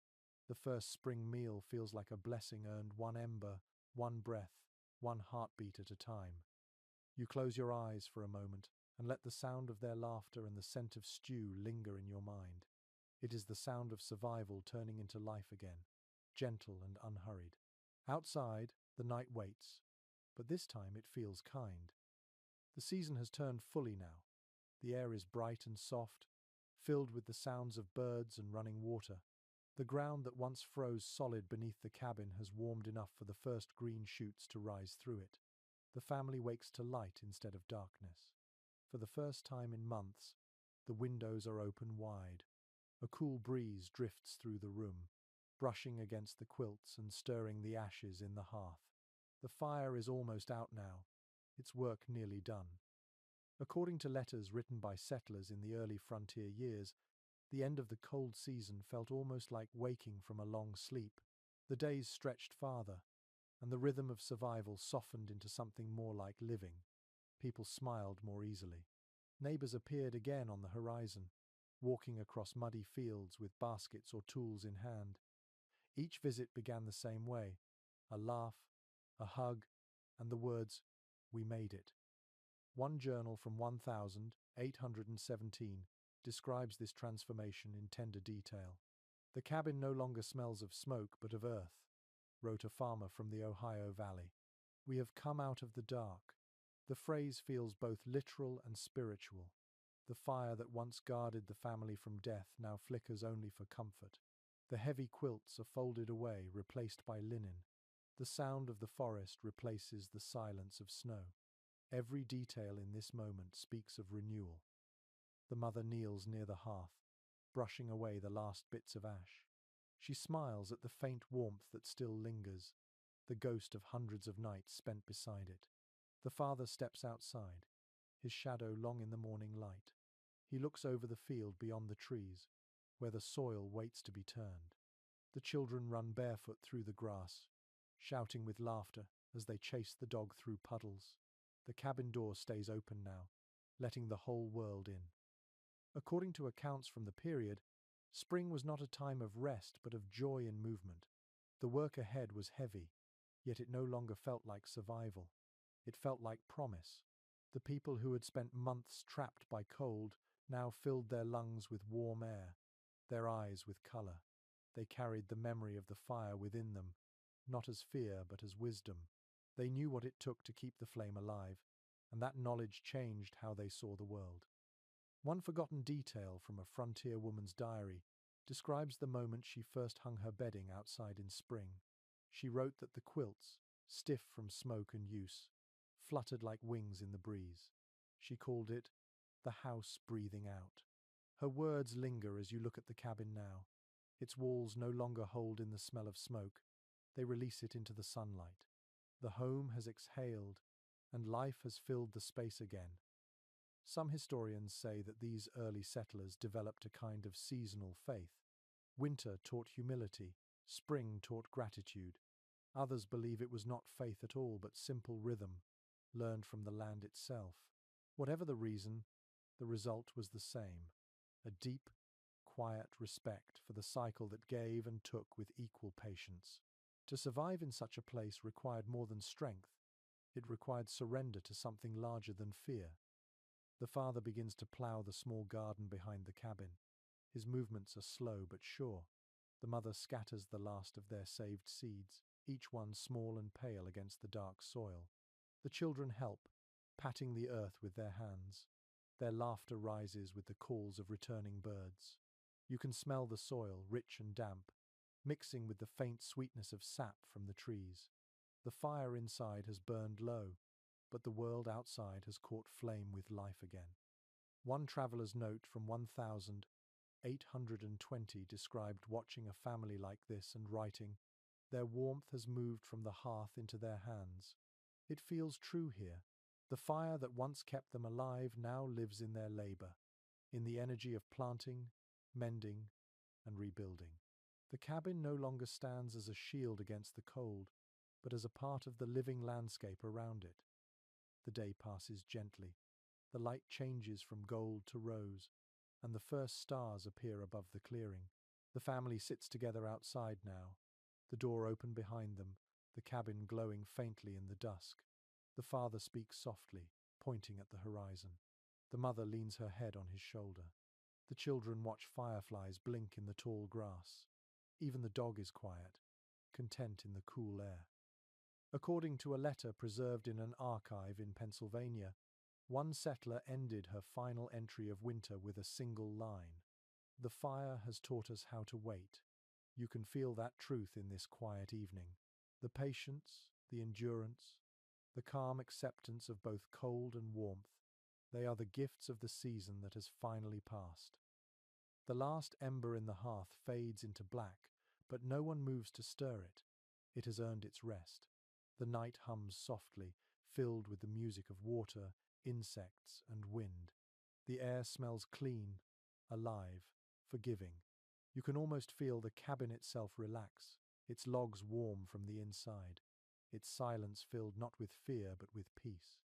S1: The first spring meal feels like a blessing earned one ember, one breath, one heartbeat at a time. You close your eyes for a moment and let the sound of their laughter and the scent of stew linger in your mind. It is the sound of survival turning into life again, gentle and unhurried. Outside, the night waits, but this time it feels kind. The season has turned fully now. The air is bright and soft, filled with the sounds of birds and running water. The ground that once froze solid beneath the cabin has warmed enough for the first green shoots to rise through it. The family wakes to light instead of darkness. For the first time in months, the windows are open wide. A cool breeze drifts through the room, brushing against the quilts and stirring the ashes in the hearth. The fire is almost out now, its work nearly done. According to letters written by settlers in the early frontier years, the end of the cold season felt almost like waking from a long sleep. The days stretched farther, and the rhythm of survival softened into something more like living. People smiled more easily. Neighbors appeared again on the horizon, walking across muddy fields with baskets or tools in hand. Each visit began the same way: a laugh, a hug, and the words, "We made it." One journal from 1817 describes this transformation in tender detail. "The cabin no longer smells of smoke but of earth," wrote a farmer from the Ohio Valley. "We have come out of the dark." The phrase feels both literal and spiritual. The fire that once guarded the family from death now flickers only for comfort. The heavy quilts are folded away, replaced by linen. The sound of the forest replaces the silence of snow. Every detail in this moment speaks of renewal. The mother kneels near the hearth, brushing away the last bits of ash. She smiles at the faint warmth that still lingers, the ghost of hundreds of nights spent beside it. The father steps outside, his shadow long in the morning light. He looks over the field beyond the trees, where the soil waits to be turned. The children run barefoot through the grass, shouting with laughter as they chase the dog through puddles. The cabin door stays open now, letting the whole world in. According to accounts from the period, spring was not a time of rest but of joy and movement. The work ahead was heavy, yet it no longer felt like survival. It felt like promise. The people who had spent months trapped by cold now filled their lungs with warm air, their eyes with color. They carried the memory of the fire within them, not as fear but as wisdom. They knew what it took to keep the flame alive, and that knowledge changed how they saw the world. One forgotten detail from a frontier woman's diary describes the moment she first hung her bedding outside in spring. She wrote that the quilts, stiff from smoke and use, fluttered like wings in the breeze. She called it the house breathing out. Her words linger as you look at the cabin now. Its walls no longer hold in the smell of smoke. They release it into the sunlight. The home has exhaled, and life has filled the space again. Some historians say that these early settlers developed a kind of seasonal faith. Winter taught humility, spring taught gratitude. Others believe it was not faith at all but simple rhythm, learned from the land itself. Whatever the reason, the result was the same: a deep, quiet respect for the cycle that gave and took with equal patience. To survive in such a place required more than strength, it required surrender to something larger than fear. The father begins to plough the small garden behind the cabin. His movements are slow but sure. The mother scatters the last of their saved seeds, each one small and pale against the dark soil. The children help, patting the earth with their hands. Their laughter rises with the calls of returning birds. You can smell the soil, rich and damp, mixing with the faint sweetness of sap from the trees. The fire inside has burned low, but the world outside has caught flame with life again. One traveller's note from 1820 described watching a family like this and writing, "Their warmth has moved from the hearth into their hands." It feels true here. The fire that once kept them alive now lives in their labour, in the energy of planting, mending, and rebuilding. The cabin no longer stands as a shield against the cold, but as a part of the living landscape around it. The day passes gently. The light changes from gold to rose, and the first stars appear above the clearing. The family sits together outside now, the door open behind them, the cabin glowing faintly in the dusk. The father speaks softly, pointing at the horizon. The mother leans her head on his shoulder. The children watch fireflies blink in the tall grass. Even the dog is quiet, content in the cool air. According to a letter preserved in an archive in Pennsylvania, one settler ended her final entry of winter with a single line: "The fire has taught us how to wait." You can feel that truth in this quiet evening. The patience, the endurance, the calm acceptance of both cold and warmth, they are the gifts of the season that has finally passed. The last ember in the hearth fades into black, but no one moves to stir it. It has earned its rest. The night hums softly, filled with the music of water, insects, and wind. The air smells clean, alive, forgiving. You can almost feel the cabin itself relax, its logs warm from the inside, its silence filled not with fear but with peace.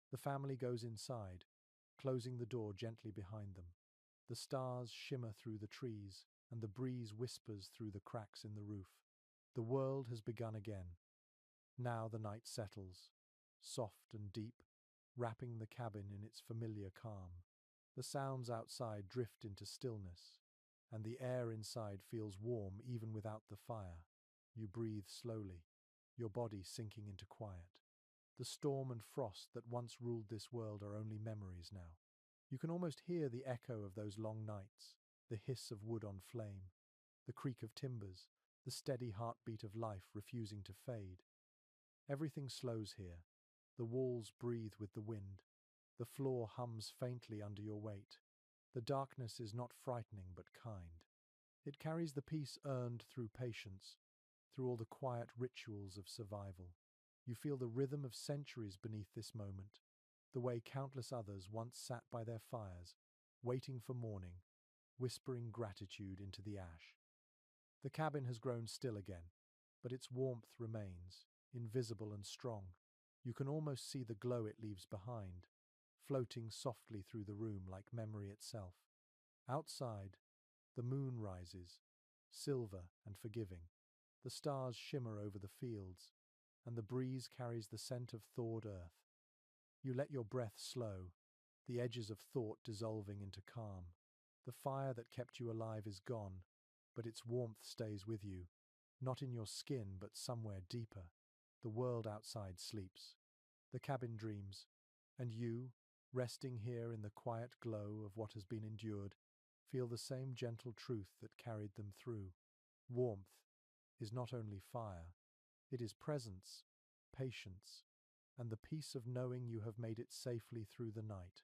S1: The family goes inside, closing the door gently behind them. The stars shimmer through the trees, and the breeze whispers through the cracks in the roof. The world has begun again. Now the night settles, soft and deep, wrapping the cabin in its familiar calm. The sounds outside drift into stillness, and the air inside feels warm even without the fire. You breathe slowly, your body sinking into quiet. The storm and frost that once ruled this world are only memories now. You can almost hear the echo of those long nights, the hiss of wood on flame, the creak of timbers, the steady heartbeat of life refusing to fade. Everything slows here. The walls breathe with the wind. The floor hums faintly under your weight. The darkness is not frightening but kind. It carries the peace earned through patience, through all the quiet rituals of survival. You feel the rhythm of centuries beneath this moment, the way countless others once sat by their fires, waiting for morning, whispering gratitude into the ash. The cabin has grown still again, but its warmth remains, invisible and strong. You can almost see the glow it leaves behind, floating softly through the room like memory itself. Outside, the moon rises, silver and forgiving. The stars shimmer over the fields, and the breeze carries the scent of thawed earth. You let your breath slow, the edges of thought dissolving into calm. The fire that kept you alive is gone, but its warmth stays with you, not in your skin but somewhere deeper. The world outside sleeps. The cabin dreams, and you, resting here in the quiet glow of what has been endured, feel the same gentle truth that carried them through. Warmth is not only fire, it is presence, patience, and the peace of knowing you have made it safely through the night.